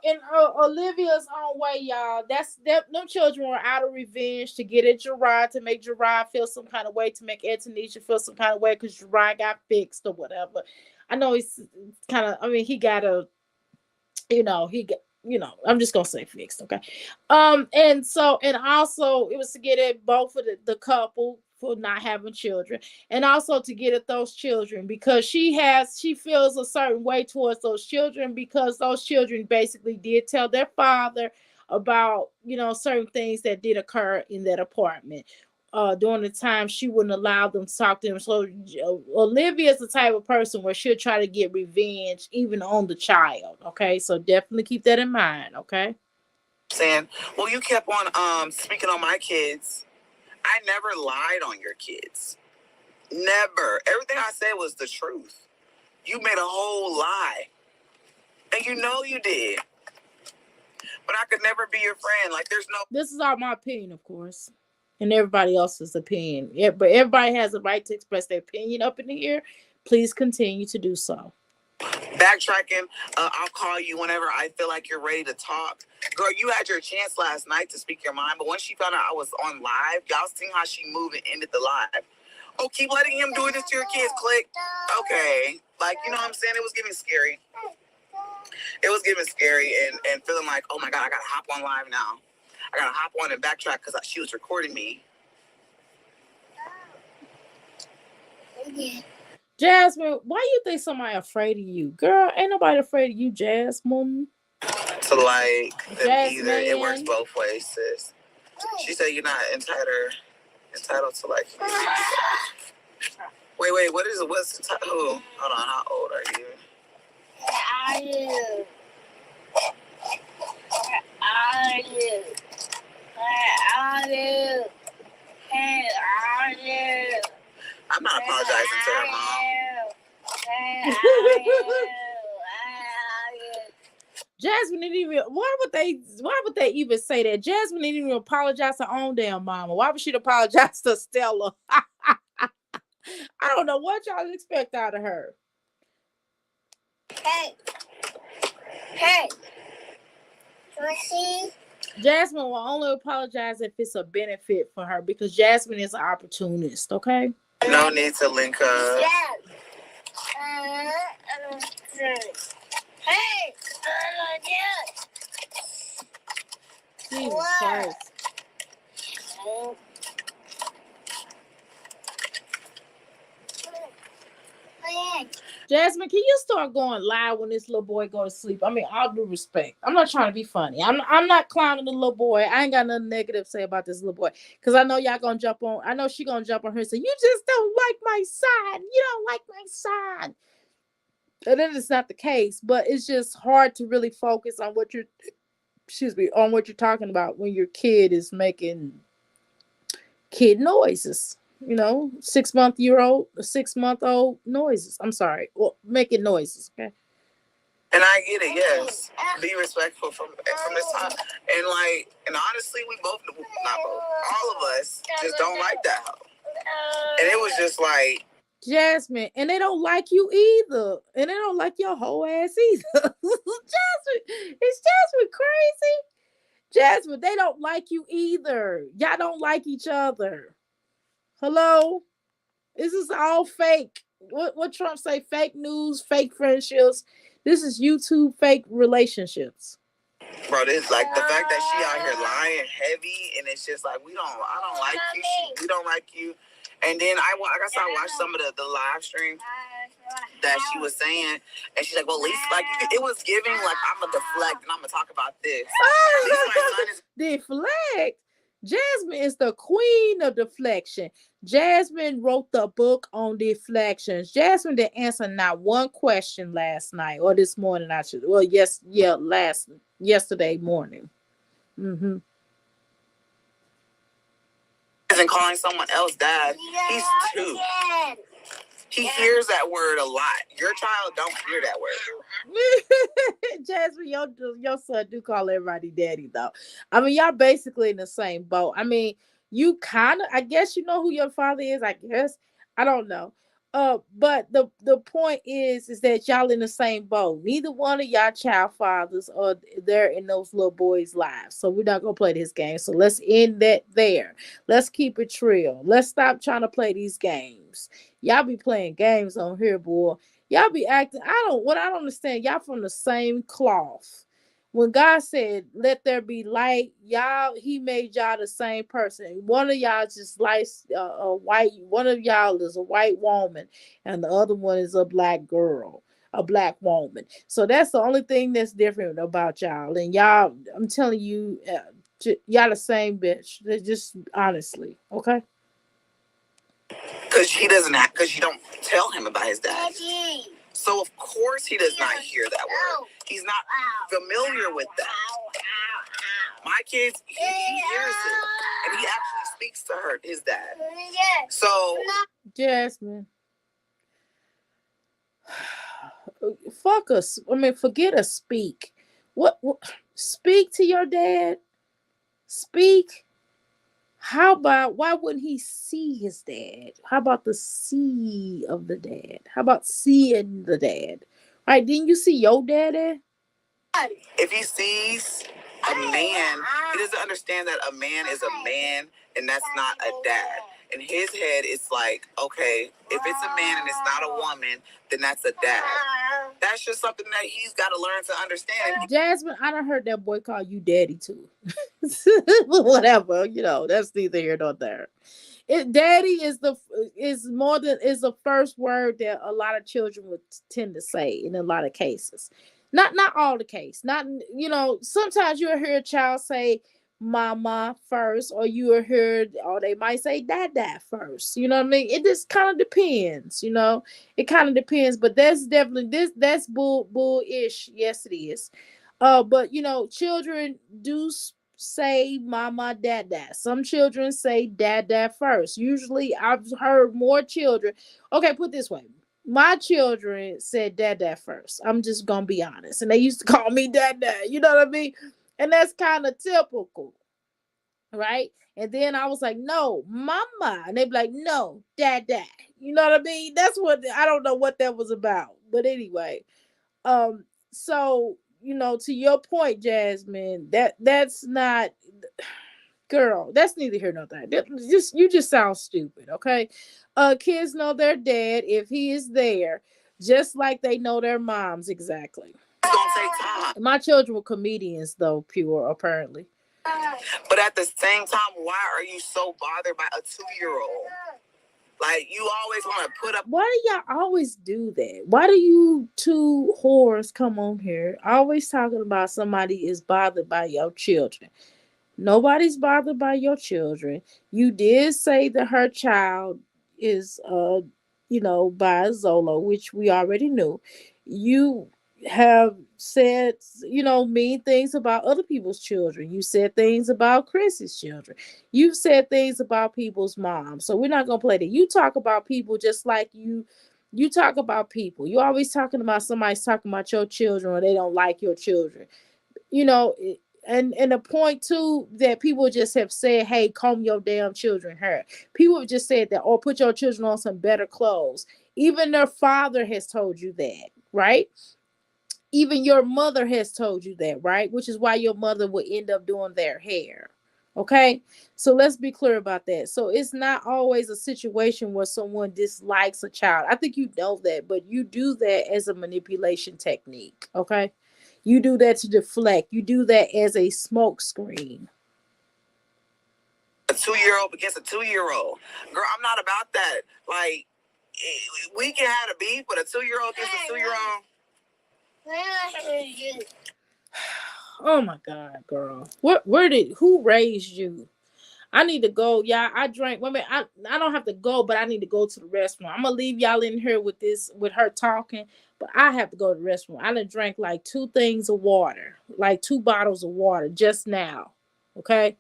Olivia's own way, y'all. Them children were out of revenge to get at Gerard, to make Gerard feel some kind of way, to make Antonisha feel some kind of way because Gerard got fixed or whatever. I know he's kind of. I mean, he got a, I'm just gonna say fixed, okay. And also it was to get at both of the couple for not having children, and also to get at those children because she feels a certain way towards those children because those children basically did tell their father about certain things that did occur in that apartment. During the time she wouldn't allow them to talk to him. So Olivia is the type of person where she'll try to get revenge even on the child. Okay, so definitely keep that in mind. Okay. Saying, well, you kept on speaking on my kids. I never lied on your kids. Never. Everything I said was the truth. You made a whole lie, and you know you did. But I could never be your friend. Like, there's no. This is all my opinion, of course. And everybody else's opinion. Yeah, but everybody has a right to express their opinion up in here. Please continue to do so. Backtracking, I'll call you whenever I feel like you're ready to talk. Girl, you had your chance last night to speak your mind, but when she found out I was on live, y'all seen how she moved and ended the live. Oh, keep letting him do this to your kids, click. Okay. Like, you know what I'm saying? It was getting scary. It was getting scary and feeling like, oh my God, I gotta hop on live now. I gotta hop on and backtrack because she was recording me. Jasmine, why you think somebody afraid of you? Girl, ain't nobody afraid of you, Jasmine. To like them either. It works both ways, sis. She said you're not entitled to like. Wait, what is it? What's entitled? Who? Hold on, how old are you? Are you? Are you? Where are you? Where are you? I'm not apologizing to her mom. Where are you? Jasmine didn't even. Why would they even say that? Jasmine didn't even apologize to her own damn mama. Why would she apologize to Stella? I don't know what y'all expect out of her. Hey. See? Jasmine will only apologize if it's a benefit for her because Jasmine is an opportunist, okay? No need to link up. Yes. Hey. Jesus Christ. Jasmine, can you start going live when this little boy go to sleep? I mean, all due respect. I'm not trying to be funny. I'm not clowning the little boy. I ain't got nothing negative to say about this little boy. Because I know y'all gonna jump on. I know she gonna jump on her and say, you just don't like my son. You don't like my son. And then it's not the case, but it's just hard to really focus on what you're talking about when your kid is making kid noises. six month old noises. I'm sorry, well, making noises. Okay. And I get it, yes. Be respectful from this time. And honestly, we both, not both, all of us just don't like that hoe. And it was just like, Jasmine, and they don't like you either, and they don't like your whole ass either. Jasmine, is Jasmine crazy? Jasmine, they don't like you either. Y'all don't like each other. Hello, this is all fake. What Trump say? Fake news, fake friendships. This is YouTube fake relationships. bro, this like the fact that she out here lying heavy, and it's just like I don't like you. We don't like you. And then I guess I watched some of the live stream that she was saying, and she's like, well, at least like it was giving like I'm gonna deflect and I'm gonna talk about this. At least my son is Deflect. Jasmine is the queen of deflection. Jasmine wrote the book on deflections. Jasmine didn't answer not one question last night or this morning. I should. Well, yes, yeah, yesterday morning. Mm-hmm. isn't calling someone else dad. He's 2. He hears that word a lot. Your child don't hear that word. Jasmine, your son do call everybody daddy though. I mean, y'all basically in the same boat. I mean, you kind of, I guess you know who your father is. I guess I don't know. But the point is that y'all in the same boat. Neither one of y'all child fathers are there in those little boys' lives. So we're not gonna play this game. So let's end that there. Let's keep it real. Let's stop trying to play these games. Y'all be playing games on here, boy. Y'all be acting. What I don't understand. Y'all from the same cloth. When God said, "Let there be light," y'all, He made y'all the same person. One of y'all just likes a white. One of y'all is a white woman, and the other one is a black girl, a black woman. So that's the only thing that's different about y'all. And y'all, I'm telling you, y'all the same bitch. Just honestly, okay. Because you don't tell him about his dad. So of course he does not hear that word. He's not familiar with that. My kids, he hears it, and he actually speaks to his dad. So Jasmine, fuck us. I mean, forget a speak. What? Speak to your dad. Speak. How about why wouldn't he see his dad? How about the see of the dad? How about seeing the dad? Right? Didn't you see your daddy? if he sees a man, he doesn't understand that a man is a man and that's not a dad. In his head, it's like, okay, if it's a man and it's not a woman, then that's a dad. That's just something that he's got to learn to understand. Jasmine, I done heard that boy call you daddy too. Whatever, that's neither here nor there. Daddy is the first word that a lot of children would tend to say in a lot of cases. Not all the case. Not sometimes you'll hear a child say mama first, or you will hear, or they might say dad first. You know what I mean? It just kind of depends. It kind of depends. But that's definitely that's bull-ish. Yes, it is. But children do say mama dad. Some children say dad first. Usually I've heard more children. Okay, put this way. My children said dad first. I'm just gonna be honest. And they used to call me dad. You know what I mean? And that's kind of typical. Right? And then I was like, no, mama. And they'd be like, no, dad. You know what I mean? That's what I don't know what that was about. But anyway, so to your point, Jasmine, that's not, girl, that's neither here nor there. You just sound stupid. Okay. Kids know their dad if he is there, just like they know their moms. Exactly. It's gonna take time. My children were comedians though, pure, apparently. But at the same time, why are you so bothered by a 2-year-old? Like, you always want to put up. Why do y'all always do that? Why do you two whores come on here always talking about somebody is bothered by your children? Nobody's bothered by your children. You did say that her child is by Zolo, which we already knew. You have said, mean things about other people's children. You said things about Chris's children. You've said things about people's moms. So we're not gonna play that. You talk about people just like you talk about people. You always talking about somebody's talking about your children or they don't like your children. You know, and the point too that people just have said, hey, comb your damn children hair. People have just said that, or put your children on some better clothes. Even their father has told you that, right? Even your mother has told you that, right? Which is why your mother would end up doing their hair. Okay, so let's be clear about that. So it's not always a situation where someone dislikes a child. I think you know that, but you do that as a manipulation technique. Okay, you do that to deflect, you do that as a smoke screen. A 2-year-old against a 2-year-old. Girl, I'm not about that. Like, we can have a beef, but a 2-year-old against a 2-year-old. Oh my god, girl. Who raised you? I need to go. Yeah, I drank. I don't have to go, but I need to go to the restroom. I'm gonna leave y'all in here with her talking, but I have to go to the restroom. I done drank like 2 things of water, like 2 bottles of water just now. Okay.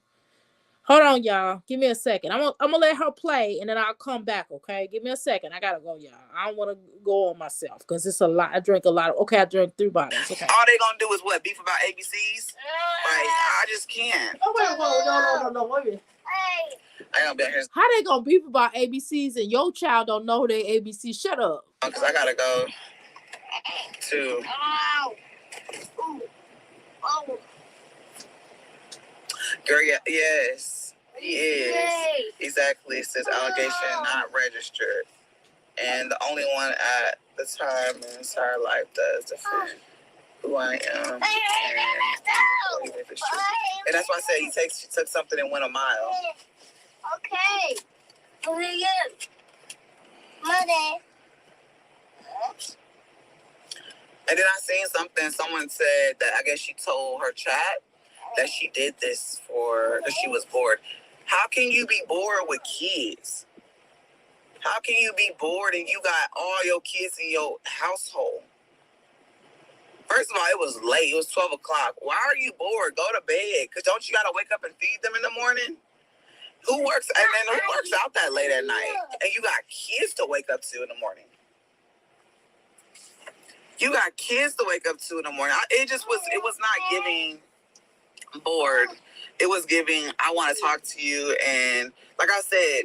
Hold on, y'all. Give me a second. I'm gonna let her play and then I'll come back, okay? Give me a second. I gotta go, y'all. I don't wanna go on myself because it's a lot. I drink a lot of I drank 3 bottles. Okay. All they gonna do is what? Beef about ABCs? Like, I just can't. Oh wait, whoa, no, wait a minute. I ain't gonna be here. How they gonna beef about ABCs and your child don't know their ABCs? Shut up. Because I gotta go to. Girl, yes, he is. Exactly. It says allegation not registered. And the only one at the time in his entire life does defend who I am. And if it's true. And that's why I said she took something and went a mile. Okay. Who are you? Money. And then I seen something. Someone said that I guess she told her chat that she did this because she was bored. How can you be bored with kids? How can you be bored and you got all your kids in your household? First of all, it was late. It was 12 o'clock. Why are you bored? Go to bed. Because don't you got to wake up and feed them in the morning? Who works out that late at night? And you got kids to wake up to in the morning. You got kids to wake up to in the morning. It was not giving bored. It was giving, I want to talk to you. And like I said,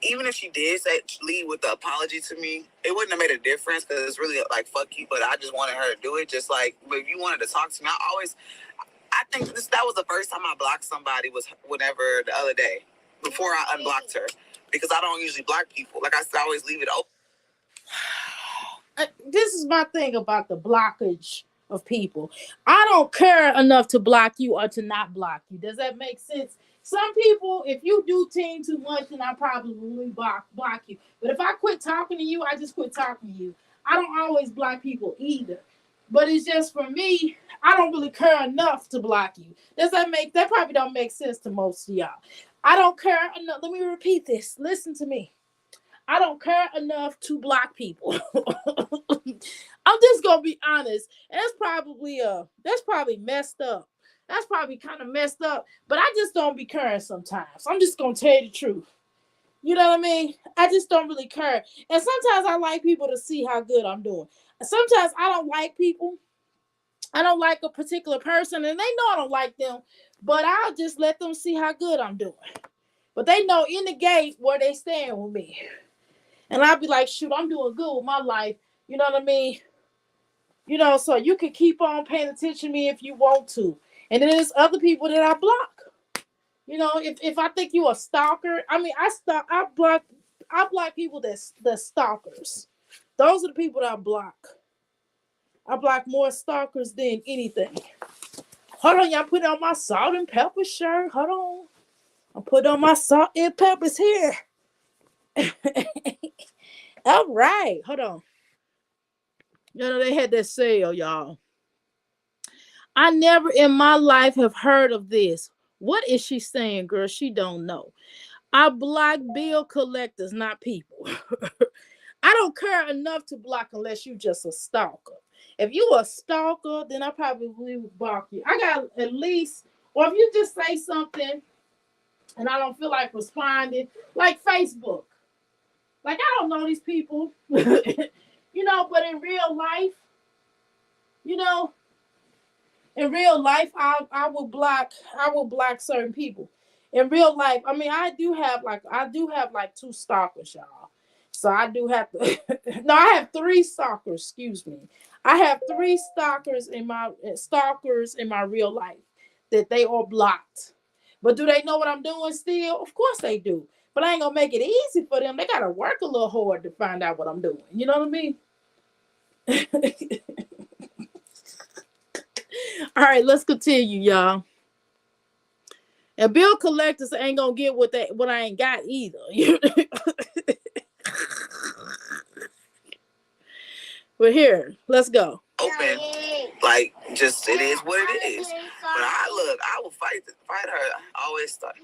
even if she did lead with the apology to me, it wouldn't have made a difference because it's really like, fuck you. But I just wanted her to do it. Just like, if you wanted to talk to me, I think that was the first time I blocked somebody was whenever the other day, before I unblocked her. Because I don't usually block people. Like I said, I always leave it open. This is my thing about the blockage of people. I don't care enough to block you or to not block you. Does that make sense? Some people, if you do team too much, then I probably will block you. But if I quit talking to you, I just quit talking to you. I don't always block people either. But it's just for me, I don't really care enough to block you. That probably don't make sense to most of y'all. I don't care enough. Let me repeat this. Listen to me. I don't care enough to block people. I'm just gonna be honest. That's probably messed up. That's probably kind of messed up. But I just don't be caring sometimes. I'm just gonna tell you the truth. You know what I mean? I just don't really care. And sometimes I like people to see how good I'm doing. Sometimes I don't like people. I don't like a particular person, and they know I don't like them. But I'll just let them see how good I'm doing. But they know in the gate where they stand with me. And I'll be like, shoot, I'm doing good with my life. You know what I mean? So you can keep on paying attention to me if you want to. And then there's other people that I block. If I think you a stalker, I mean, I block people that's stalkers. Those are the people that I block. I block more stalkers than anything. Hold on, y'all, put on my salt and pepper shirt. Hold on. I put on my salt and peppers here. All right, hold on. They had that sale, y'all. I never in my life have heard of this. What is she saying, girl? She don't know. I block bill collectors, not people. I don't care enough to block unless you just a stalker. If you a stalker, then I probably would block you. I got at least, or if you just say something and I don't feel like responding, like Facebook. Like I don't know these people, but in real life, you know, in real life, I will block certain people. In real life, I mean, I do have like two stalkers, y'all. So I do have to. No, I have three stalkers. Excuse me. I have three stalkers in my real life that they are blocked. But do they know what I'm doing still? Of course they do. But I ain't gonna make it easy for them. They gotta work a little hard to find out what I'm doing. You know what I mean? All right, let's continue, y'all. And bill collectors ain't gonna get what I ain't got either. But here, let's go. Open, like just it is what it is. But I will fight her. I always start.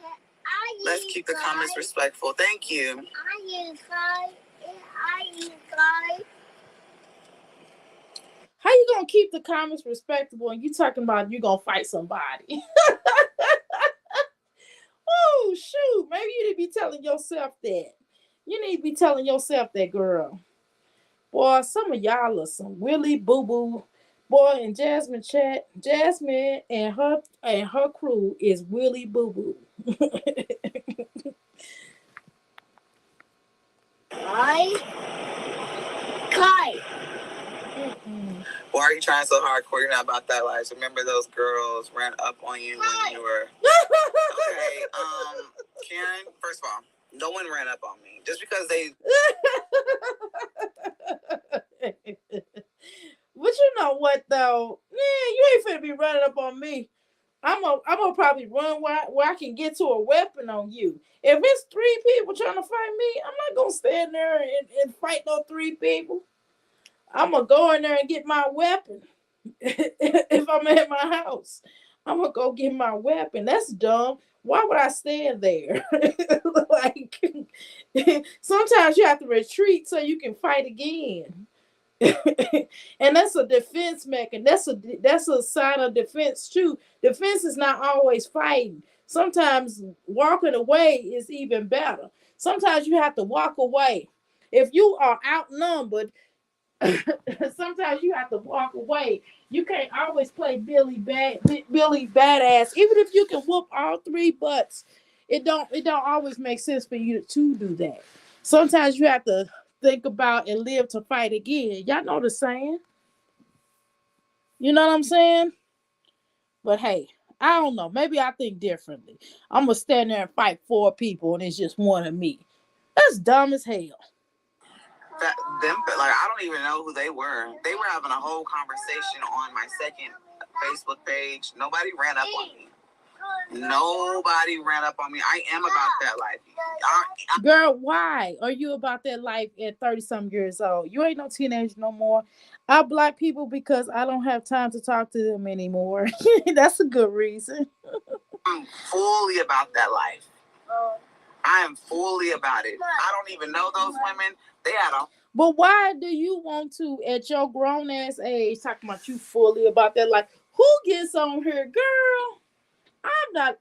Let's keep the comments respectful. Thank you. How you gonna keep the comments respectable and you talking about you gonna fight somebody? Oh shoot, maybe you need to be telling yourself that. You need to be telling yourself that, girl. Boy, some of y'all are some really boo boo. Boy, in Jasmine chat, Jasmine and her crew is really boo boo. Kai. Why are you trying so hard, Corey? You're not about that life. Remember those girls ran up on you when you were okay. Karen. First of all, no one ran up on me just because they. But you know what though? Man, you ain't finna be running up on me. I'm gonna probably run where I can get to a weapon on you. If it's three people trying to fight me, I'm not gonna stand there and fight no three people. I'm gonna go in there and get my weapon. If I'm at my house, I'm gonna go get my weapon. That's dumb. Why would I stand there? Like sometimes you have to retreat so you can fight again. And that's a defense mechanism. That's a sign of defense too. Defense is not always fighting. Sometimes walking away is even better. Sometimes you have to walk away. If you are outnumbered, sometimes you have to walk away. You can't always play Billy badass. Even if you can whoop all three butts, it don't always make sense for you to do that. Sometimes you have to think about and live to fight again. Y'all know the saying. You know what I'm saying? But hey, I don't know. Maybe I think differently. I'm gonna stand there and fight four people and it's just one of me. That's dumb as hell. I don't even know who they were. They were having a whole conversation on my second Facebook page. Nobody ran up on me. Nobody ran up on me. I am about that life. Girl, why are you about that life at 30 some years old? You ain't no teenager no more. I block people because I don't have time to talk to them anymore. That's a good reason. I'm fully about that life. I am fully about it. I don't even know those women. They had a. But why do you want to, at your grown ass age, talking about you fully about that life? Who gets on here, girl? I'm not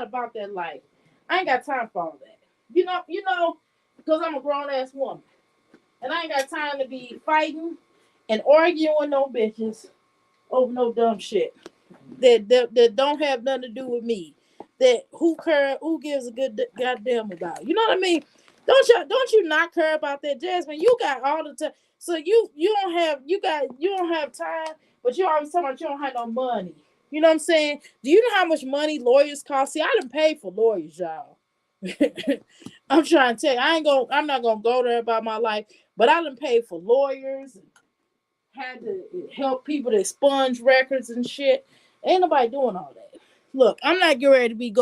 about that life. I ain't got time for all that. Because I'm a grown ass woman. And I ain't got time to be fighting and arguing with no bitches over no dumb shit that don't have nothing to do with me. That who gives a good goddamn about. You know what I mean? Don't you not care about that, Jasmine? You got all the time. So you don't have time, but you always talking about you don't have no money. You know what I'm saying? Do you know how much money lawyers cost? See, I done paid for lawyers, y'all. I'm trying to tell you, I'm not gonna go there about my life, but I done paid for lawyers, had to help people to expunge records and shit. Ain't nobody doing all that. Look, I'm not getting ready to be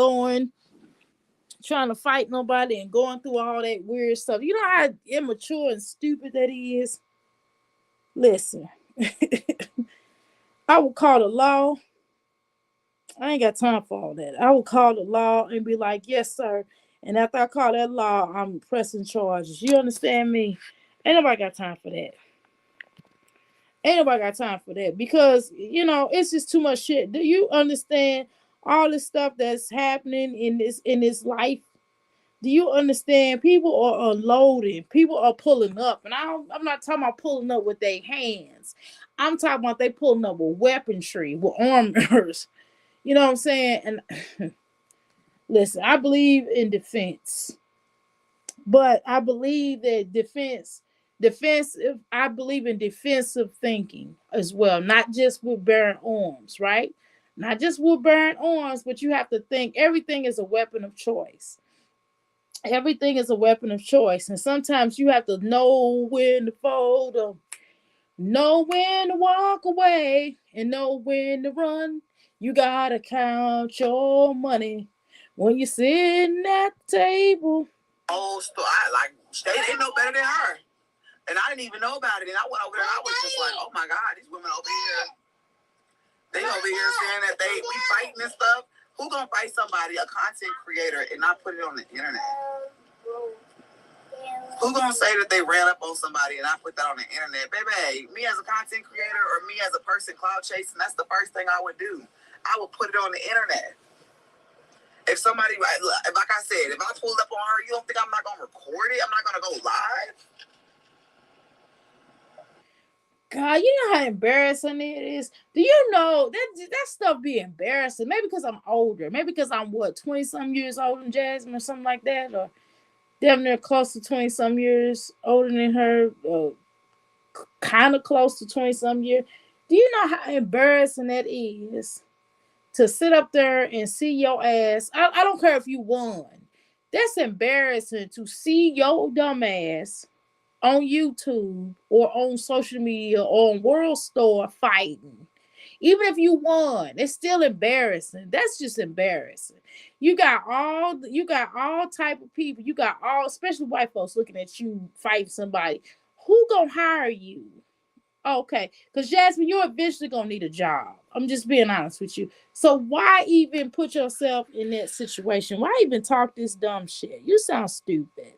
trying to fight nobody and going through all that weird stuff. You know how immature and stupid that is? Listen, I would call the law. I ain't got time for all that. I would call the law and be like, yes, sir. And after I call that law, I'm pressing charges. You understand me? Ain't nobody got time for that. Ain't nobody got time for that because it's just too much shit. Do you understand all this stuff that's happening in this life? Do you understand? People are unloading. People are pulling up, and I'm not talking about pulling up with their hands. I'm talking about they pulling up with weaponry, with armors. You know what I'm saying? And listen, I believe in defense, but I believe that defensive. I believe in defensive thinking as well, not just with bearing arms, right? Not just with bearing arms, but you have to think everything is a weapon of choice. Everything is a weapon of choice, and sometimes you have to know when to fold them, know when to walk away, and know when to run. You gotta count your money when you're sitting at the table. Oh, so they didn't know better than her. And I didn't even know about it. And I went over there and I was just like, oh my God, these women over here, they over here saying that we fighting and stuff. Who gonna fight somebody, a content creator, and not put it on the internet? Who gonna say that they ran up on somebody and I put that on the internet? Baby, me as a content creator or me as a person cloud chasing, that's the first thing I would do. I would put it on the internet. If somebody, like I said, if I pulled up on her, you don't think I'm not gonna record it? I'm not gonna go live? God, you know how embarrassing it is. Do you know that stuff be embarrassing? Maybe because I'm older. Maybe because I'm 20 some years older than Jasmine or something like that, or damn near close to 20 some years older than her, kind of close to 20 some years. Do you know how embarrassing that is to sit up there and see your ass? I don't care if you won. That's embarrassing to see your dumb ass on YouTube or on social media or on World Store fighting. Even if you won, it's still embarrassing. That's just embarrassing. You got all type of people. You got all, especially white folks, looking at you fighting somebody. Who gonna hire you? Okay, because Jasmine, you're eventually gonna need a job. I'm just being honest with you. So why even put yourself in that situation? Why even talk this dumb shit? You sound stupid.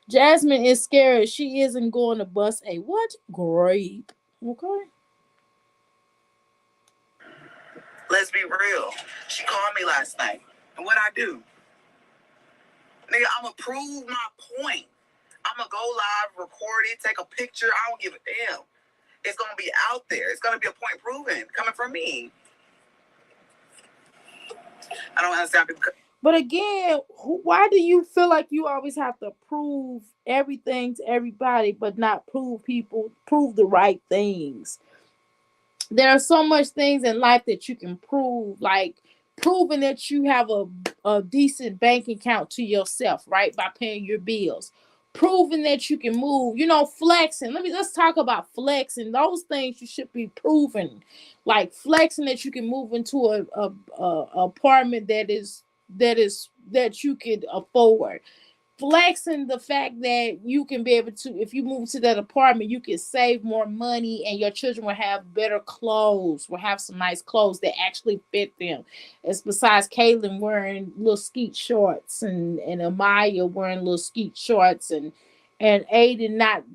Jasmine is scared she isn't going to bust a what? Grape. Okay. Let's be real. She called me last night. And what I do? Nigga, I'm going to prove my point. I'm going to go live, record it, take a picture. I don't give a damn. It's going to be out there. It's going to be a point proven coming from me. I don't understand people. But again, why do you feel like you always have to prove everything to everybody, but not prove the right things? There are so much things in life that you can prove, like proving that you have a decent bank account to yourself, right? By paying your bills. Proving that you can move, flexing. Let's talk about flexing. Those things you should be proving. Like flexing that you can move into a apartment that you could afford. Flexing the fact that you can be able to, if you move to that apartment, you can save more money and your children will have better clothes, will have some nice clothes that actually fit them. As besides Caitlin wearing little skeet shorts and Amaya wearing little skeet shorts and Aiden not,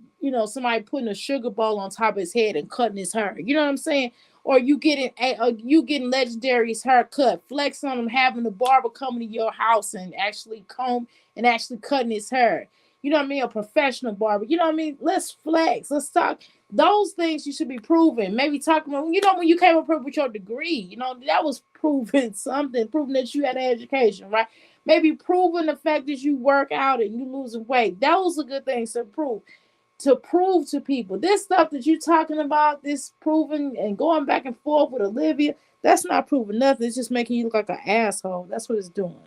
somebody putting a sugar bowl on top of his head and cutting his hair. You know what I'm saying? Or you getting Legendary's haircut, flex on him having the barber coming to your house and actually comb and actually cutting his hair. You know what I mean? A professional barber. You know what I mean? Let's flex. Let's talk. Those things you should be proving. Maybe talking about, when you came up with your degree, that was proving something, proving that you had an education, right? Maybe proving the fact that you work out and you losing weight. That was a good thing to prove. To prove to people. This stuff that you're talking about, this proving and going back and forth with Olivia, that's not proving nothing. It's just making you look like an asshole. That's what it's doing.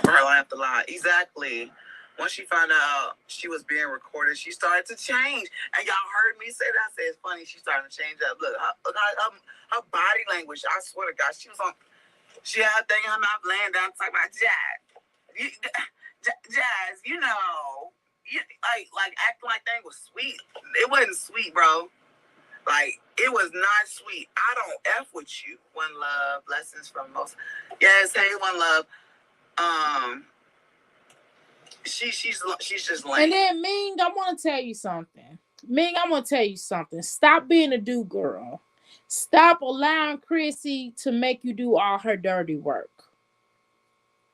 Girl, I have to lie. Exactly. Once she found out she was being recorded, she started to change. And y'all heard me say that. I said it's funny. She started to change up. Look, her body language, I swear to God, she had a thing in her mouth laying down talking about Jazz. Jazz, like acting like thing was sweet. It wasn't sweet, bro. Like, it was not sweet. I don't F with you. One love. Blessings from most. Yes, hey, one love. She's just lame. And then Ming, I want to tell you something. Ming, I'm gonna tell you something. Stop being a do girl. Stop allowing Chrissy to make you do all her dirty work.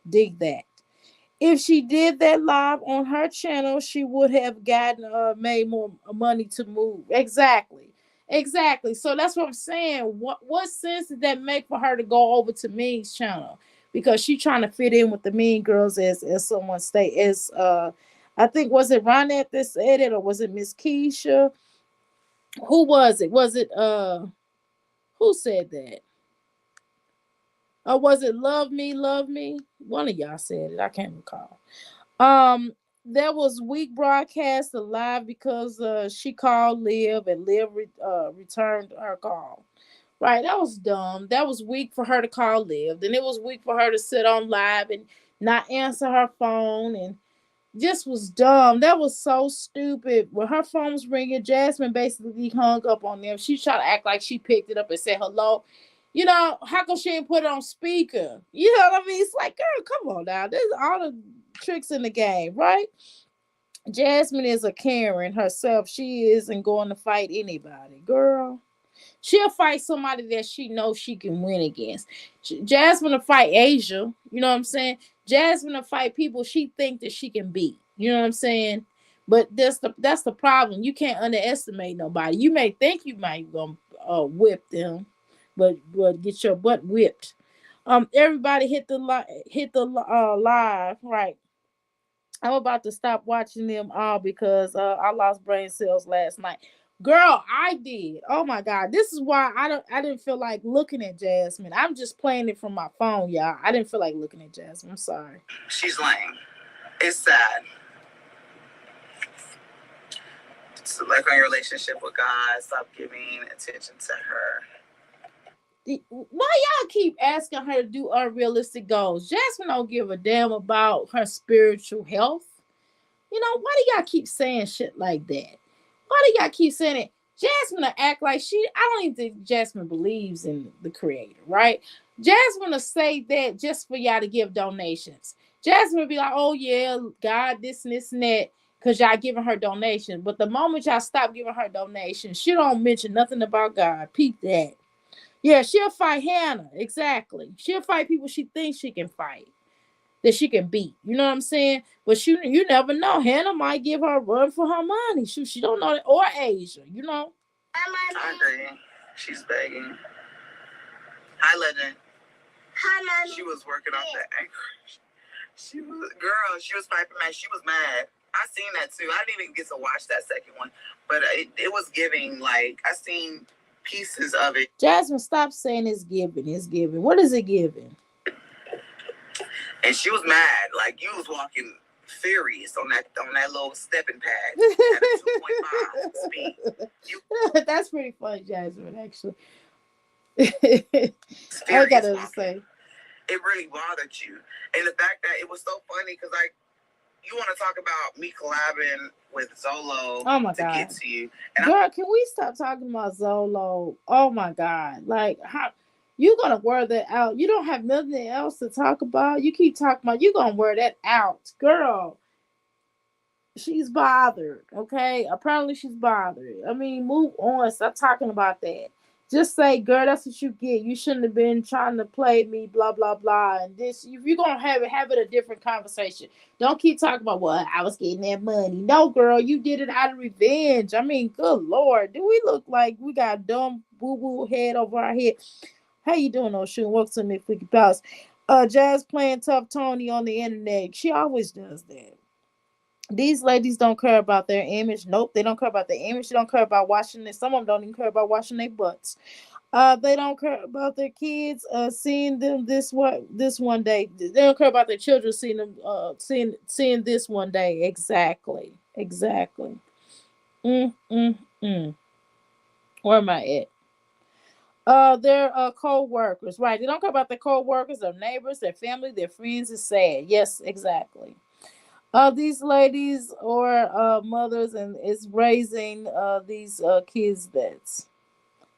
Dig that. If she did that live on her channel, she would have gotten made more money to move. Exactly. Exactly. So that's what I'm saying. What sense did that make for her to go over to Ming's channel? Because she trying to fit in with the Mean Girls, as someone state, as I think, was it Ronette that said it, or was it Miss Keisha? Who was it? Was it who said that? Or was it Love Me, Love Me? One of y'all said it. I can't recall. Um, there was weak broadcast live because she called Liv, and Liv returned her call. Right, that was dumb. That was weak for her to call Liv. Then it was weak for her to sit on live and not answer her phone, and just was dumb. That was so stupid. When her phone was ringing, Jasmine basically hung up on them. She tried to act like she picked it up and said hello. You know, how come she didn't put it on speaker? You know what I mean? It's like, girl, come on now. There's all the tricks in the game, right? Jasmine is a Karen herself. She isn't going to fight anybody, girl. She'll fight somebody that she knows she can win against. Jasmine will fight Asia. You know what I'm saying? Jasmine will fight people she think that she can beat. You know what I'm saying? But that's the problem. You can't underestimate nobody. You may think you might gonna whip them, but get your butt whipped. Everybody hit the live, right? I'm about to stop watching them all because I lost brain cells last night. Girl, I did. Oh my god, this is why I didn't feel like looking at Jasmine. I'm just playing it from my phone, y'all. I didn't feel like looking at Jasmine. I'm sorry. She's lame. It's sad. So, like, on your relationship with God, stop giving attention to her. Why y'all keep asking her to do unrealistic goals? Jasmine don't give a damn about her spiritual health. You know, why do y'all keep saying shit like that? Why do y'all keep saying it? Jasmine will act like I don't even think Jasmine believes in the creator, right? Jasmine will say that just for y'all to give donations. Jasmine will be like, oh yeah, God, this and this and that, because y'all giving her donations. But the moment y'all stop giving her donations, she don't mention nothing about God. Peep that. Yeah, she'll fight Hannah. Exactly. She'll fight people she thinks she can fight, that she can beat. You know what I'm saying? But you never know. Hannah might give her a run for her money. She don't know that. Or Asia, you know. I agree. She's begging. Hi, Legend. Hi, Mommy. She was working off that anger. She was piping mad. She was mad. I seen that too. I didn't even get to watch that second one. But it was giving, like, I seen pieces of it. Jasmine, stop saying it's giving. It's giving. What is it giving? And she was mad. Like, you was walking furious on that little stepping pad at a 2.5 speed. That's pretty funny, Jasmine, actually. I gotta say. It really bothered you. And the fact that it was so funny because, like, you want to talk about me collabing with Zolo to God. Get to you. And girl, can we stop talking about Zolo? Oh my God. Like, how you gonna wear that out? You don't have nothing else to talk about. You keep talking about you gonna wear that out. Girl, she's bothered, okay? Apparently she's bothered. I mean, move on. Stop talking about that. Just say, girl, that's what you get. You shouldn't have been trying to play me, blah, blah, blah. And this, if you're going to have it a different conversation. Don't keep talking about, well, I was getting that money. No, girl, you did it out of revenge. I mean, good Lord. Do we look like we got dumb boo-boo head over our head? How you doing, Oshun? Welcome to me, Freaky Palace. Jazz playing tough Tony on the internet. She always does that. These ladies don't care about their image. Nope, they don't care about their image. They don't care about washing it. Some of them don't even care about washing their butts. They don't care about their kids seeing them this one day. They don't care about their children seeing them seeing this one day. Exactly. Mm, mm, mm. Where am I at? Their co-workers, right? They don't care about their co-workers, their neighbors, their family, their friends. It's sad. Yes, exactly. These ladies or mothers and is raising these kids that's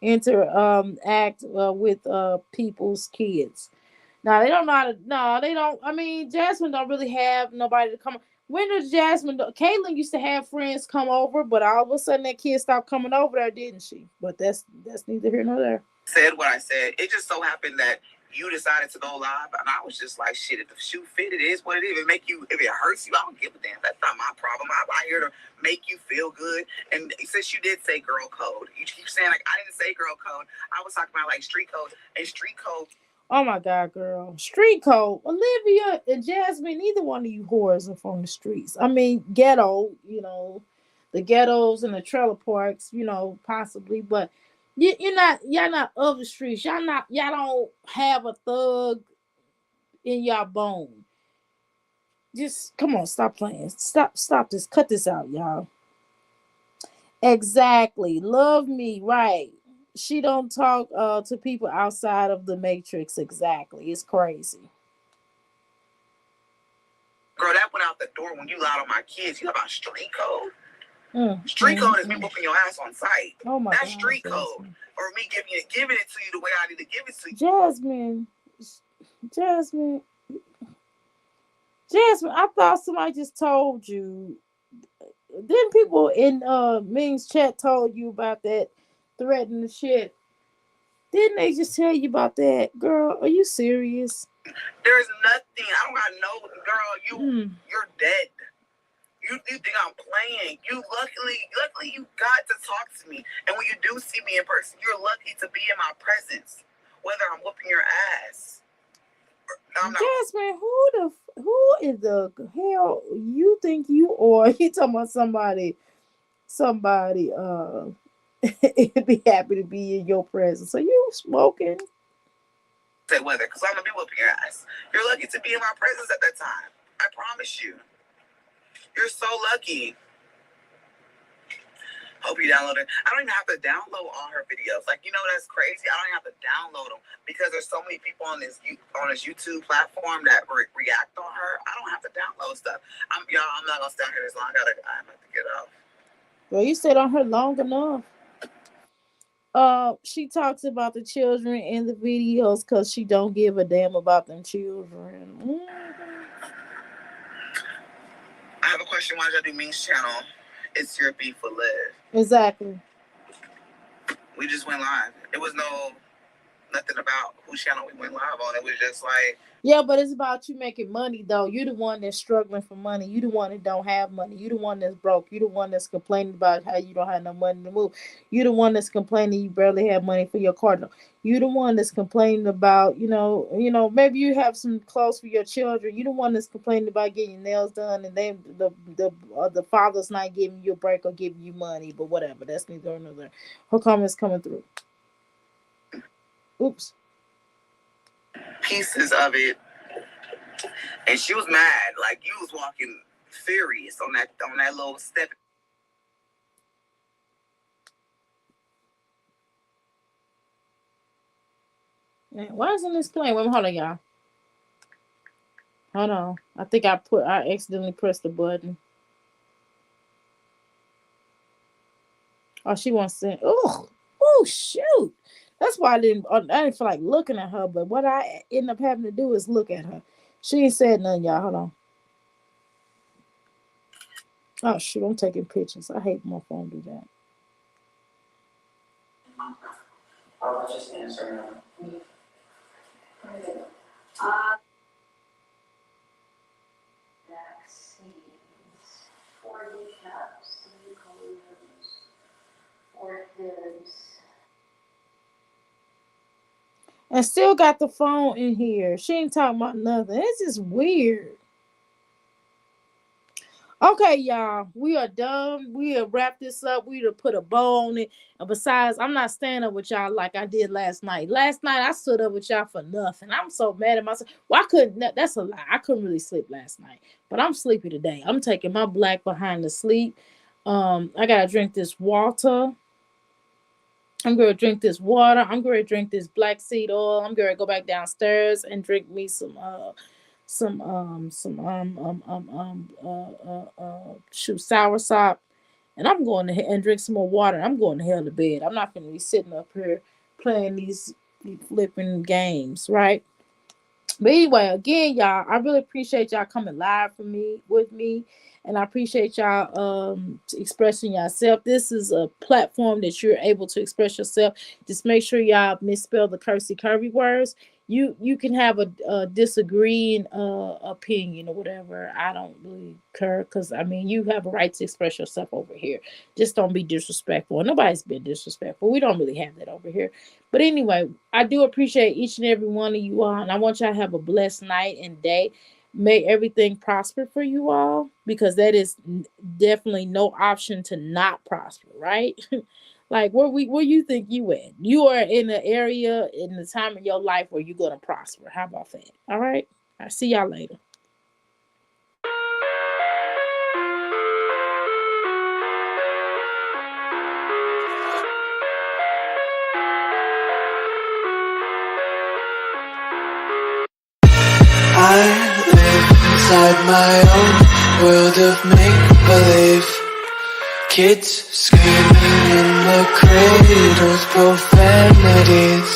interact with people's kids. Now they don't know how to. No, they don't. I mean, Jasmine don't really have nobody to come. When did Jasmine? Caitlin used to have friends come over, but all of a sudden that kid stopped coming over there, didn't she? But that's neither here nor there. Said what I said. It just so happened that you decided to go live, and I was just like, shit. If the shoe fit, it is what it is. If it hurts you, I don't give a damn. That's not my problem. I'm here to make you feel good. And since you did say girl code, you keep saying like I didn't say girl code. I was talking about like street code and street code. Oh my God, girl. Street code. Olivia and Jasmine, neither one of you whores are from the streets. I mean, ghetto, the ghettos and the trailer parks, possibly, but y'all not of the streets. Y'all don't have a thug in y'all bone. Just come on, stop playing. Stop this. Cut this out, y'all. Exactly. Love me, right. She don't talk to people outside of the matrix. Exactly. It's crazy. Girl, that went out the door when you lied on my kids. You know about street code? Street code is me whooping your ass on sight. Oh my That's God, street Jasmine. code. Or me giving it to you the way I need to give it to you. Jasmine, I thought somebody just told you. Didn't people in Ming's chat told you about that threatening shit? Didn't they just tell you about that? Girl, are you serious? There's nothing. I don't got no girl, you're dead. You think I'm playing. You luckily you got to talk to me. And when you do see me in person, you're lucky to be in my presence. Whether I'm whooping your ass. Jasmine, who is the hell you think you are? You talking about somebody be happy to be in your presence. Are you smoking? Say whether, because I'm gonna be whooping your ass. You're lucky to be in my presence at that time. I promise you. You're so lucky. Hope you download it. I don't even have to download all her videos. Like, that's crazy. I don't even have to download them because there's so many people on this YouTube platform that react on her. I don't have to download stuff. I'm not gonna stay on here this long. I have to get up. Well, you stayed on her long enough. She talks about the children in the videos because she don't give a damn about them children. I have a question. Why did y'all do Ming's channel? It's your beef with Liv. Exactly. We just went live. It was nothing about whose channel we went live on. It was just like... Yeah, but it's about you making money, though. You the one that's struggling for money. You the one that don't have money. You the one that's broke. You the one that's complaining about how you don't have no money to move. You the one that's complaining you barely have money for your car. You the one that's complaining about, maybe you have some clothes for your children. You the one that's complaining about getting your nails done, and then the father's not giving you a break or giving you money, but whatever. That's neither nor there. Her comments coming through. Oops. Pieces of it, and she was mad. Like you was walking furious on that little step. Man, why isn't this playing? Wait, hold on, y'all. Hold on. I think I accidentally pressed the button. Oh, she wants to. Oh, shoot. That's why I didn't feel like looking at her. But what I end up having to do is look at her. She ain't said nothing, y'all. Hold on. Oh, shoot. I'm taking pictures. I hate my phone do that. I was just answering. Vaccines, 40 caps, 3 collisions, 4 kids. And still got the phone in here. She ain't talking about nothing. It's just weird. Okay, y'all, we are done. We have wrapped this up. We have put a bow on it. And besides, I'm not staying up with y'all like I did last night. Last night, I stood up with y'all for nothing. I'm so mad at myself. Well, I couldn't. That's a lie. I couldn't really sleep last night. But I'm sleepy today. I'm taking my black behind to sleep. I got to drink this water. I'm going to drink this water. I'm going to drink this black seed oil. I'm going to go back downstairs and drink me some sour sop, and I'm going to and drink some more water. I'm going to hell to bed. I'm not going to be sitting up here playing these flipping games, right? But anyway, again, y'all, I really appreciate y'all coming live for me with me. And I appreciate y'all expressing yourself. This is a platform that you're able to express yourself. Just make sure y'all misspell the cursey curvy words. You can have a disagreeing opinion or whatever. I don't really care, because I mean, you have a right to express yourself over here. Just don't be disrespectful. Nobody's been disrespectful. We don't really have that over here. But anyway, I do appreciate each and every one of you all, and I want y'all to have a blessed night and day. May everything prosper for you all, because that is definitely no option to not prosper, right? Like, where you think you at? You are in the area in the time of your life where you're gonna prosper. How about that? All right. I see y'all later. I live inside my own world of make-believe. Kids screaming in the cradles, profanities.